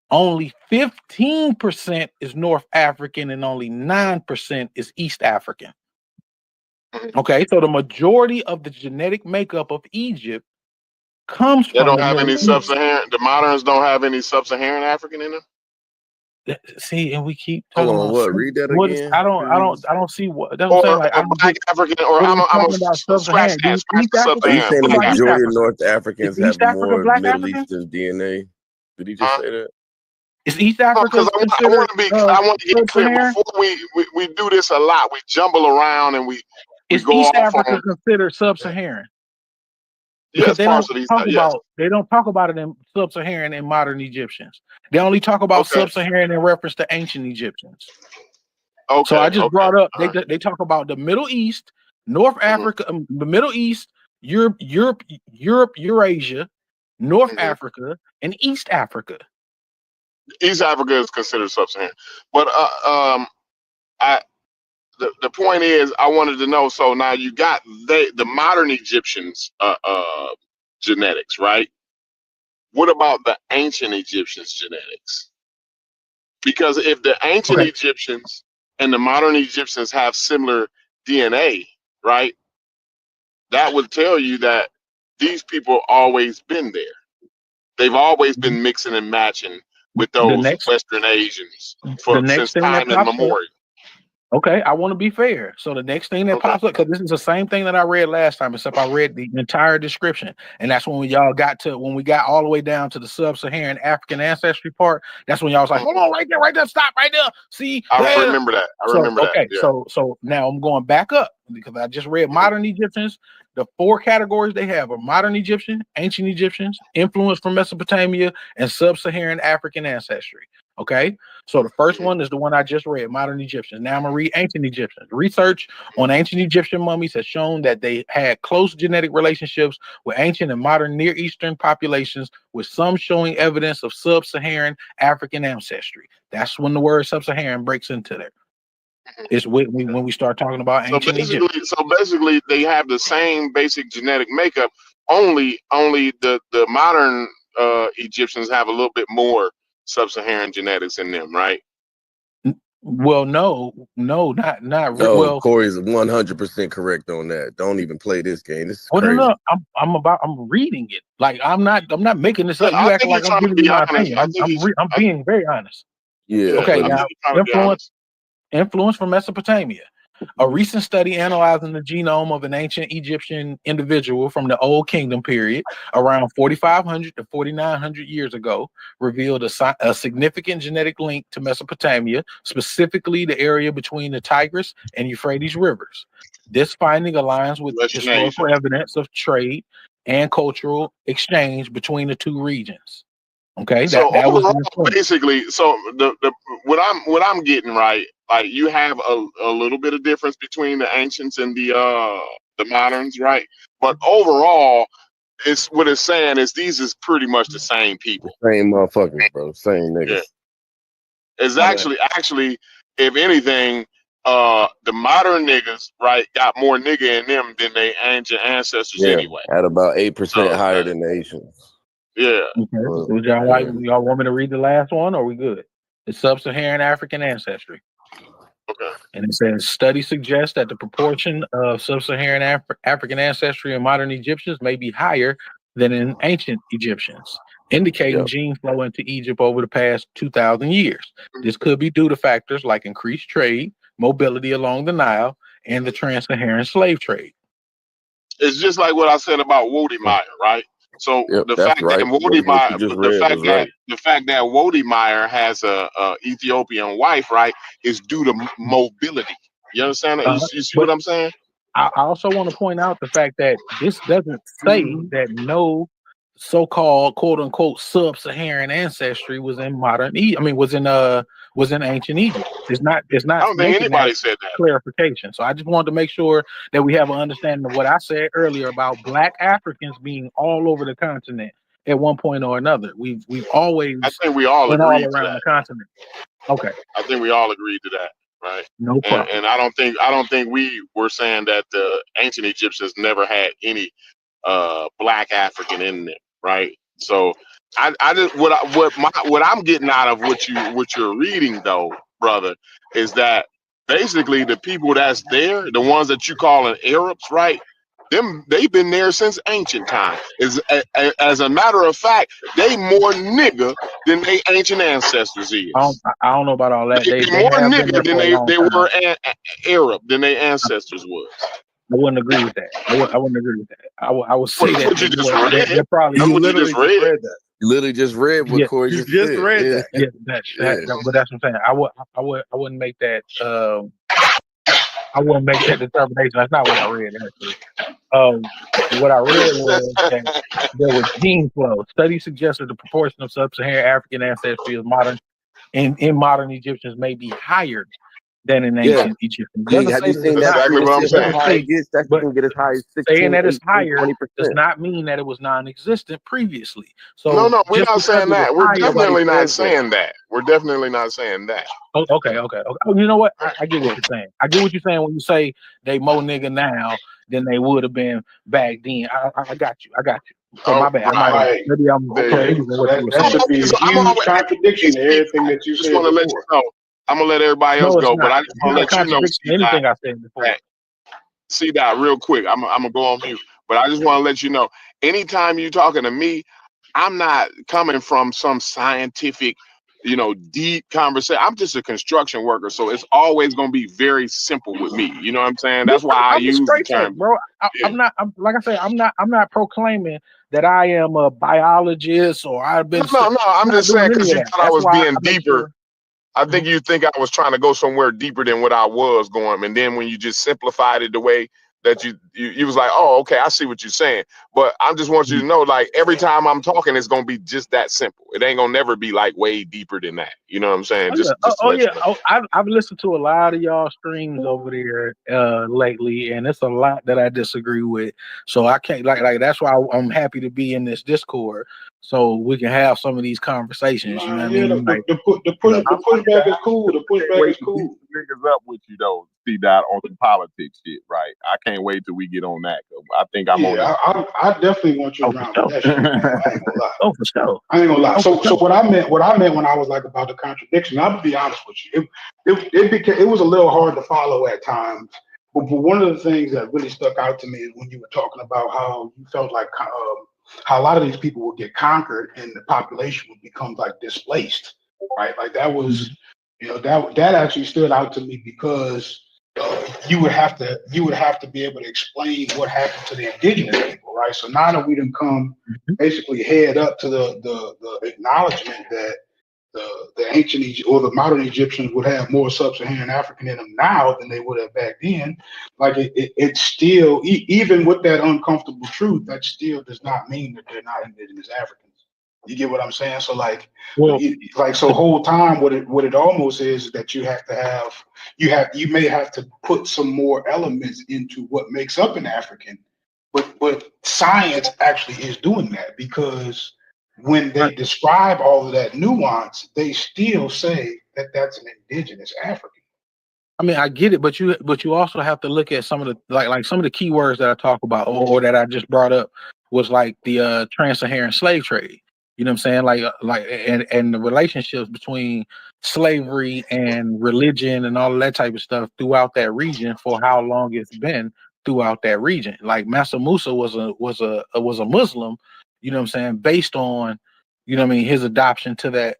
Only 15% is North African and only 9% is East African. Okay. So the majority of the genetic makeup of Egypt comes They from don't the have Middle any East. sub-Saharan. The moderns don't have any sub-Saharan African in them. See, and we keep Hold talking on, about what? Read that what is again. I don't see what that's what I'm Or saying. Like I don't black get African, or what are we I'm talking about scratch sub-Saharan. that, Do scratch East the Are Africa? you sub-Saharan. saying the What Black about East majority of African, Africa? North Is Africans have East Africa more Black Middle African? Eastern DNA? Did he just huh? say that? Is East No, Africa because I considered want to be, I want to get clear sub-Saharan? before we do this a lot. We jumble around and we Is go East off Africa on considered sub-Saharan? Because yes, partially. Yes. they don't talk about it in sub-Saharan in modern Egyptians. They only talk about Okay. sub-Saharan in reference to ancient Egyptians. So I Okay. just Okay. brought up All right. they talk about the Middle East, North Africa, the Middle East, Europe, Eurasia, North Africa, and East Africa. East Africa is considered sub-Saharan, but I the point is I wanted to know. So now you got the modern Egyptians genetics, right? What about the ancient Egyptians genetics? Because if the ancient Okay. Egyptians and the modern Egyptians have similar DNA, right? That would tell you that these people always been there. They've always been mixing and matching with The those next Western Asians the for next since thing that time pops up. immemorial. Okay, I want to be fair. So the next thing that Okay. pops up, because this is the same thing that I read last time, except I read the entire description, and that's when y'all got to when we got all the way down to the sub-Saharan African ancestry part. That's when y'all was like, "Hold on, right there, stop right there." See, I remember that. I so remember that. okay, Yeah. so now I'm going back up because I just read modern Egyptians. The 4 categories they have are modern Egyptian, ancient Egyptians, influence from Mesopotamia, and sub-Saharan African ancestry. Okay. So the first one is the one I just read, modern Egyptians. Now I'm gonna read ancient Egyptians. Research on ancient Egyptian mummies has shown that they had close genetic relationships with ancient and modern Near Eastern populations, with some showing evidence of sub-Saharan African ancestry. That's when the word sub-Saharan breaks into there. It's when we start talking about So ancient Egypt. basically, they have the same basic genetic makeup. Only the modern Egyptians have a little bit more sub-Saharan genetics in them, right? Well, no, not No, well. Corey's 100% correct on that. Don't even play this game. This is Well, crazy. no, I'm reading it. Like I'm not making this up. I You acting think like he's I'm trying to giving you be my honest. opinion. I think I'm being very honest. Yeah, Okay, I but think now he's trying to be honest. influence from Mesopotamia. A recent study analyzing the genome of an ancient Egyptian individual from the Old Kingdom period, around 4,500 to 4,900 years ago, revealed a significant genetic link to Mesopotamia, specifically the area between the Tigris and Euphrates rivers. This finding aligns with Western Asia. historical evidence of trade and cultural exchange between the two regions. Okay, So that was the overall, influence. basically, so the what I'm getting right, like you have a little bit of difference between the ancients and the moderns, right? But overall, it's what it's saying is these is pretty much the same people. same motherfuckers, bro. Same Yeah, niggas. it's My bad. actually, if anything, the modern niggas, right, got more nigga in them than they ancient ancestors Yeah, anyway. at about 8% So higher than the Asians. yeah, Okay. Would y'all want me to read the last one, or are we good? It's Sub-Saharan African ancestry. okay. And it says, studies suggest that the proportion of Sub-Saharan African ancestry in modern Egyptians may be higher than in ancient Egyptians, indicating Yep. gene flow into Egypt over the past 2,000 years. This could be due to factors like increased trade, mobility along the Nile, and the trans-Saharan slave trade. It's just like what I said about Wodemire, right? So Yep, the that's fact right. that What you just read was right. the fact that Wodemire has a Ethiopian wife, right, is due to mobility. You understand? You see But what I'm saying? I also want to point out the fact that this doesn't say that no so-called quote unquote sub-Saharan ancestry was in was in ancient Egypt. It's I not don't think making that anybody said that. clarification. So I just wanted to make sure that we have an understanding of what I said earlier about Black Africans being all over the continent at one point or another. We've always I think we all been all agreed to around the that. continent. Okay, I think we all agreed to that, right? no problem. And I don't think we were saying that the ancient Egyptians never had any Black African in them, right? So I just what I'm getting out of what you're reading though, brother, is that basically the people that's there, the ones that you calling Arabs, right? They've been there since ancient times. As a matter of fact, they more nigga than they ancient ancestors is. I don't know about all that. They They more have been nigga there than for a long they time. were Arab than their ancestors was. I wouldn't agree with that. I wouldn't agree with that. I would say That's that what you just read. they're probably That's You what you literally just just read. read that. You literally just read what Yeah. Corey You just just said. read Yeah. that. yeah, but that's what I'm saying. I wouldn't make that determination. That's not what I read actually. What I read was that there was gene flow. Studies suggest that the proportion of sub-Saharan African ancestry of in modern Egyptians may be higher than in Yeah. ancient Egyptians. It doesn't Have say you that seen it's That's that not. exactly shit? what I'm It It says saying. doesn't how say, it gets. That shit but can get as high as saying 16, that it's 18, higher 20%. does not mean that it was non-existent previously. No, So we're just not because saying it was that. We're higher, Nobody definitely not says that. saying that. We're definitely not saying that. okay. Oh, you know what? I get what you're saying. I get what you're saying when you say they more nigga now than they would have been back then. I got you. So Oh, my bad. Right. Maybe I'm there you go. confusing So what you that were that saying. should be a I'm huge always, contradiction to everything that you just said want to let you before. know. I'm gonna let everybody else No, it's go, but not. I just It's want to not a let you know, contradiction to anything I said before. See that real quick. I'm gonna go on mute, but I just want to let you know. Anytime you're talking to me, I'm not coming from some scientific, deep conversation. I'm just a construction worker, so it's always gonna be very simple with me. You know what I'm saying? That's why I I'm a use the straight face, term. bro. Yeah. Like I say, I'm not proclaiming that I am a biologist or I've been. No. I'm not just doing saying any because of you that. thought I That's was why being I make deeper. sure. I think you think I was trying to go somewhere deeper than what I was going, and then when you just simplified it the way that you was like, oh, okay, I see what you're saying. But I just want you to know, like, every time I'm talking, it's gonna be just that simple. It ain't gonna never be like way deeper than that. You know what I'm saying? Oh yeah, Just to let you know. I've listened to a lot of y'all streams over there lately, and it's a lot that I disagree with. So I can't like that's why I'm happy to be in this Discord, so we can have some of these conversations. You know what I Yeah, mean? Like, the pushback is cool. The pushback Wait is to beat cool. the niggas up with you though. literacy dot on some politics shit, right? I can't wait till we get on that. I think I'm on Yeah, I definitely want you Oh, for around for sure. that shit. I ain't it. gonna lie. Oh, for sure. I ain't gonna lie. Oh, for So sure. what I meant when I was like about the contradiction, I'll be honest with you. It was a little hard to follow at times. But one of the things that really stuck out to me is when you were talking about how you felt like how a lot of these people would get conquered and the population would become like displaced, right? Like that was, that actually stood out to me because you would have to be able to explain what happened to the indigenous people, right? So now that we done come basically head up to the acknowledgement that the ancient or the modern Egyptians would have more sub-Saharan African in them now than they would have back then. Like it still, even with that uncomfortable truth, that still does not mean that they're not indigenous Africans. You get what I'm saying? So Well, so whole time what it almost is that you may have to put some more elements into what makes up an African, but science actually is doing that because when they right. describe all of that nuance, they still say that that's an indigenous African. I mean, I get it, but you also have to look at some of the like some of the key words that I talk about or that I just brought up was like the trans-Saharan slave trade. You know what I'm saying? And the relationships between slavery and religion and all of that type of stuff throughout that region for how long it's been throughout that region. Like Massa Musa was a Muslim, you know what I'm saying, based on, you know what I mean, his adoption to that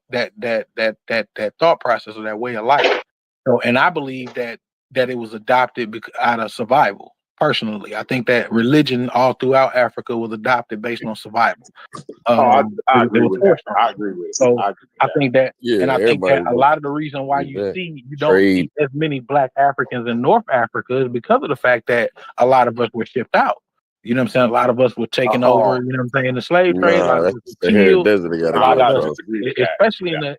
thought process or that way of life. So, and I believe that it was adopted out of survival. Personally, I think that religion all throughout Africa was adopted based on survival. I It agree was with that. forced on I us. agree with it. So I agree with I that. think that, Yeah, and I think everybody that a was lot of the reason why with that. you don't Trade. see as many Black Africans in North Africa is because of the fact that a lot of us were shipped out. You know what I'm saying? A lot of us were taken over. You know what I'm saying? The slave trade. A lot Nah, of us that's were the Sahara killed. Desert they got A to lot I of go us, gotta across. disagree with that. especially Yeah.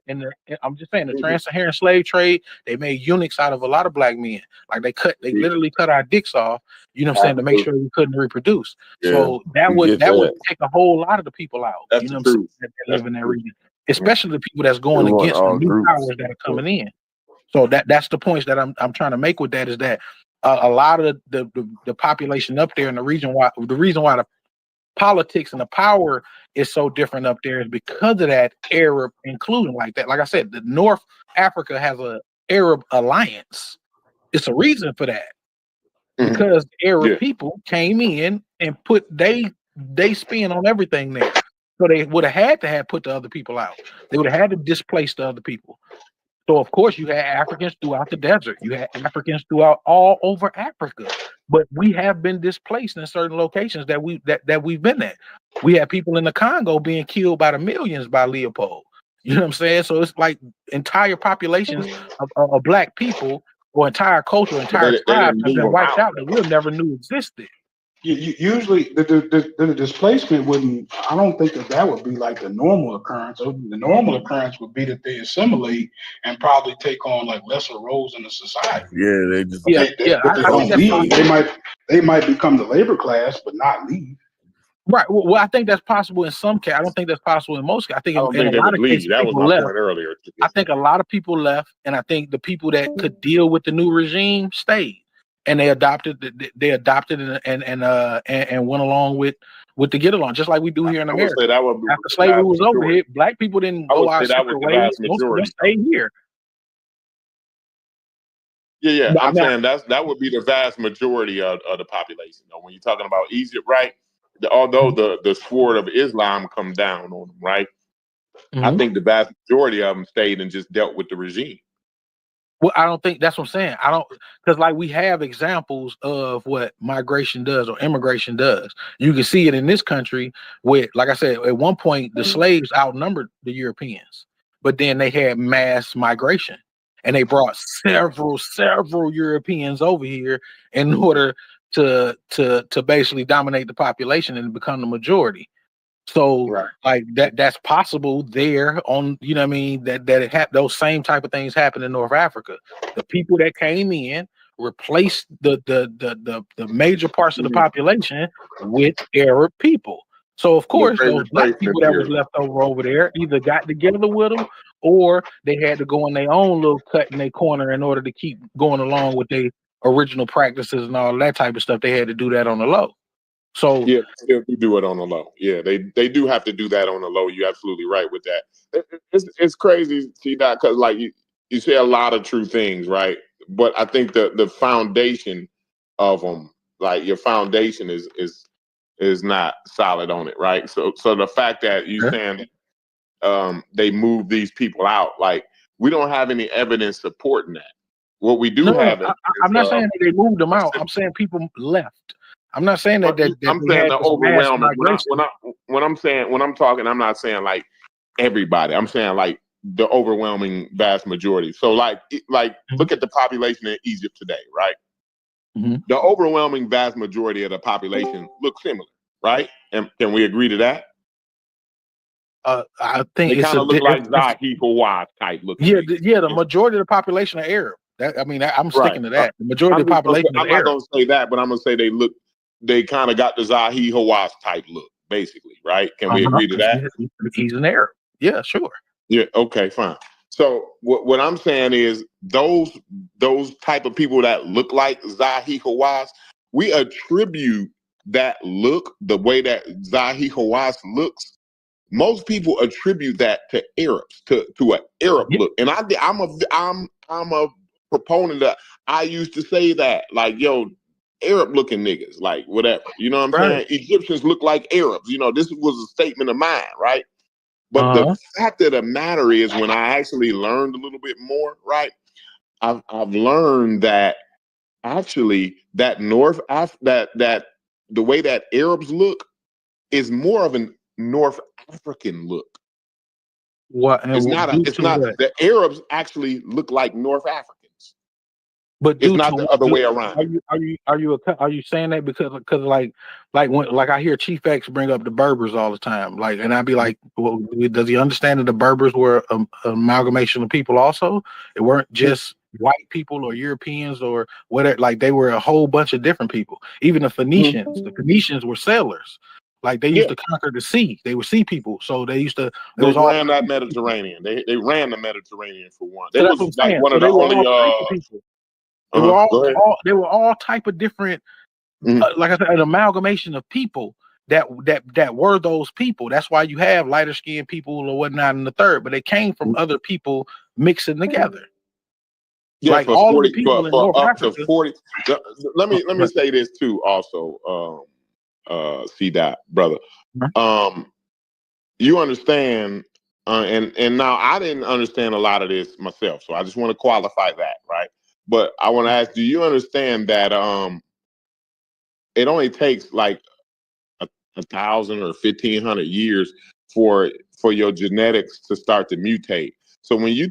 I'm just saying the trans-Saharan slave trade. They made eunuchs out of a lot of Black men. Like they Yeah. literally cut our dicks off. You know what I'm saying, to make Absolutely. sure we couldn't reproduce. Yeah, So that we would get that. take a whole lot of the people out. That's You know the what I'm saying, truth. that That's live in the that truth. region, especially the people that's They going want against the all new groups. powers that are coming in. So that's the points that I'm trying to make with that is that a lot of the population up there in the reason why the politics and the power is so different up there is because of that Arab inclusion like that. Like I said, the North Africa has a Arab alliance. It's a reason for that because Arab Yeah. people came in and put they spin on everything there. So they would have had to have put the other people out. They would have had to displace the other people. So of course you had Africans throughout the desert. You had Africans throughout all over Africa. But we have been displaced in certain locations that we've been at. We had people in the Congo being killed by the millions by Leopold. You know what I'm saying? So it's like entire populations of Black people or entire culture, But entire they tribes didn't have move been them wiped out out that though. we'll never knew existed. Usually the displacement wouldn't. I don't think that would be like the normal occurrence. The normal occurrence would be that they assimilate and probably take on like lesser roles in the society. Yeah, they just But Yeah, but they I think don't that's leave. possible. They might become the labor class, but not leave. Right. Well, I think that's possible in some cases. I don't think that's possible in most cases. I think I don't in a think they lot would of leave. cases That was people my left. point earlier. I think a lot of people left, and I think the people that could deal with the new regime stayed, and they adopted and went along with the get along, just like we do here in I would America. say that would be After the slavery vast was over majority. here, Black people didn't I go would our say that was separate the ways. vast Most of them majority. stayed here. Yeah. But I I'm mean, saying that would be the vast majority of the population. Though, when you're talking about Egypt, right? Although the sword of Islam come down on them, right? I think the vast majority of them stayed and just dealt with the regime. well, I don't think that's what I'm saying. I don't because like we have examples of what migration does or immigration does. You can see it in this country with, like I said, at one point the slaves outnumbered the Europeans, but then they had mass migration and they brought several Europeans over here in order to basically dominate the population and become the majority. So Right. like that's possible there on, you know what I mean, that those same type of things happen in North Africa. The people that came in replaced the major parts of the population with Arab people. So of The course great those Black replacement people that was theory. left over there either got together with them or they had to go in their own little cut in their corner in order to keep going along with original practices and all that type of stuff, they had to do that on the low. So yeah, they still do it on the low. Yeah, they do have to do that on the low. You're absolutely right with that. It's crazy, T-Dot, because like you say a lot of true things, right? But I think the foundation of them, like your foundation is not solid on it, right? So the fact that you saying they move these people out, like we don't have any evidence supporting that. What we do have is I'm not saying that they moved them out. I'm saying people left. I'm not saying that I'm they saying had the this mass overwhelming. migration. When I'm talking, I'm not saying like everybody. I'm saying like the overwhelming vast majority. So like look at the population in Egypt today, right? Mm-hmm. The overwhelming vast majority of the population look similar, right? And can we agree to that? I think they kind of look like Zahi Hawass type looking. Yeah, the majority of the population are Arab. I'm sticking to that. The majority of the population is I'm not Arab. going to say that, but I'm going to say they kind of got the Zahi Hawass type look, basically, right? Can we agree to that? He's an Arab. Yeah, sure. Yeah, okay, fine. So what I'm saying is those type of people that look like Zahi Hawass, we attribute that look, the way that Zahi Hawass looks. Most people attribute that to Arabs, to an Arab look, and I'm a proponent of. I used to say that, like, yo, Arab looking niggas, like whatever, you know what I'm saying? Egyptians look like Arabs, you know. This was a statement of mine, right? But the fact of the matter is, when I actually learned a little bit more, right, I've learned that actually that that the way that Arabs look is more of an North African look. What? It's not. The Arabs actually look like North Africans, but it's not the other way around. Are you saying that because like when I hear Chief X bring up the Berbers all the time, like, and I'd be like, well, does he understand that the Berbers were an amalgamation of people also? It weren't just white people or Europeans or whatever. Like they were a whole bunch of different people. Even the Phoenicians. The Phoenicians were sailors. Like they used to conquer the sea. They were sea people. So they used to. They ran that Mediterranean. They ran the Mediterranean for one. They So was like one of the only. They were all type of different. Like I said, an amalgamation of people that were those people. That's why you have lighter skinned people or whatnot in the third. But they came from other people mixing together. Yeah, like for all 40, the people in for North up Africa. to 40. Let me say this too, also, C-Dot, brother. You understand, and now I didn't understand a lot of this myself, so I just want to qualify that, right? But I want to ask, do you understand that it only takes like 1,000 or 1,500 years for your genetics to start to mutate? So when you're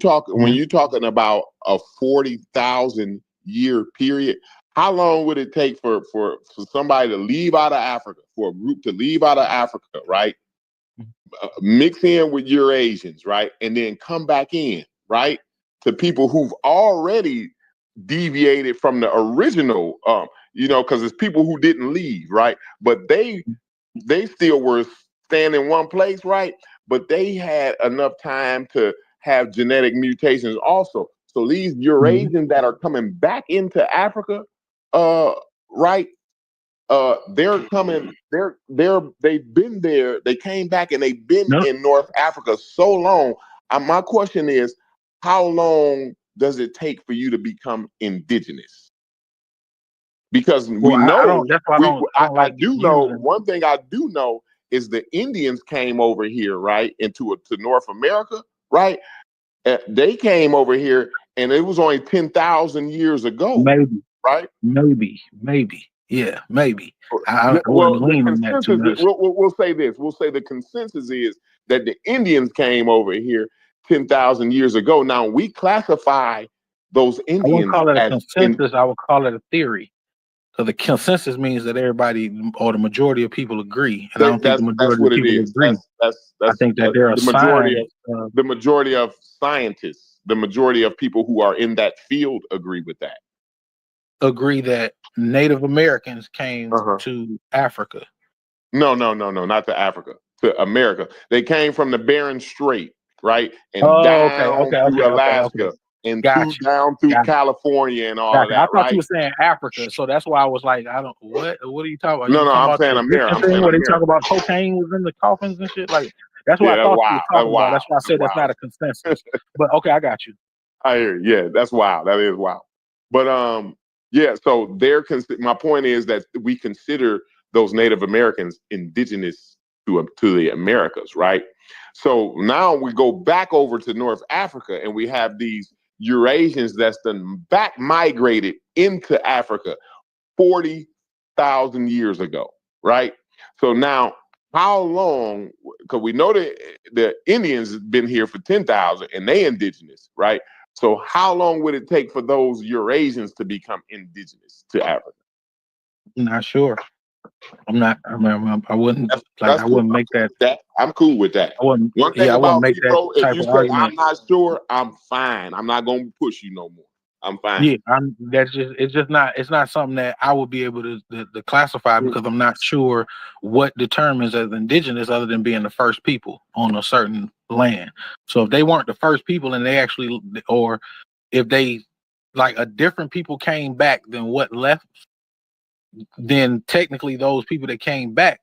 talking about a 40,000 year period, how long would it take for somebody to leave out of Africa, for a group to leave out of Africa, right? Mix in with Eurasians, right? And then come back in, right? To people who've already deviated from the original, because it's people who didn't leave, right? But they still were staying in one place, right? But they had enough time to have genetic mutations also. So these Eurasians that are coming back into Africa, right? They're coming. They've been there. They came back and they've been in North Africa so long. My question is, how long does it take for you to become indigenous? Because we know, I do know one thing. I do know is the Indians came over here, right, to North America, right? They came over here, and it was only 10,000 years ago, maybe, right? Maybe. Yeah, maybe. Well, the consensus is, we'll say this. We'll say the consensus is that the Indians came over here 10,000 years ago. Now we classify those Indians. I wouldn't call it a consensus. I would call it a theory. So the consensus means that everybody or the majority of people agree, and I don't think the majority of people agree. I think that there are the majority of scientists, the majority of people who are in that field agree with that. Agree that Native Americans came to Africa. No, not to Africa, to America. They came from the Bering Strait, right? And down to Alaska. and Gotcha. down through Gotcha. California and all of Gotcha. I that, thought you right? were saying Africa, so that's why I was like, I don't. What are you talking about? No, You no, talking I'm about saying the America. Egyptian I'm thing saying where they talk America. about cocaine was in the coffins and shit? Like that's what Yeah, I that's thought you were wild. That's talking about. wild. That's why I That's said that's wild. not a consensus. But okay, I got you. I hear you. Yeah, that's wild. That is wild. But yeah. So my point is that we consider those Native Americans indigenous to the Americas, right? So now we go back over to North Africa, and we have these Eurasians that's done back migrated into Africa 40,000 years ago, right? So now, how long? Because we know that the Indians have been here for 10,000, and they indigenous, right? So how long would it take for those Eurasians to become indigenous to Africa? I'm not sure. I'm not. I wouldn't like. That's I cool. wouldn't make that. I'm cool with that. I wouldn't. One thing Yeah, I wouldn't about make me, that bro, if type you of say I'm argument. not sure, I'm fine. I'm not gonna push you no more. I'm fine. Yeah, that's just. It's just not. It's not something that I would be able to classify because I'm not sure what determines as indigenous other than being the first people on a certain land. So if they weren't the first people and they actually, or if they like a different people came back than what left, then technically those people that came back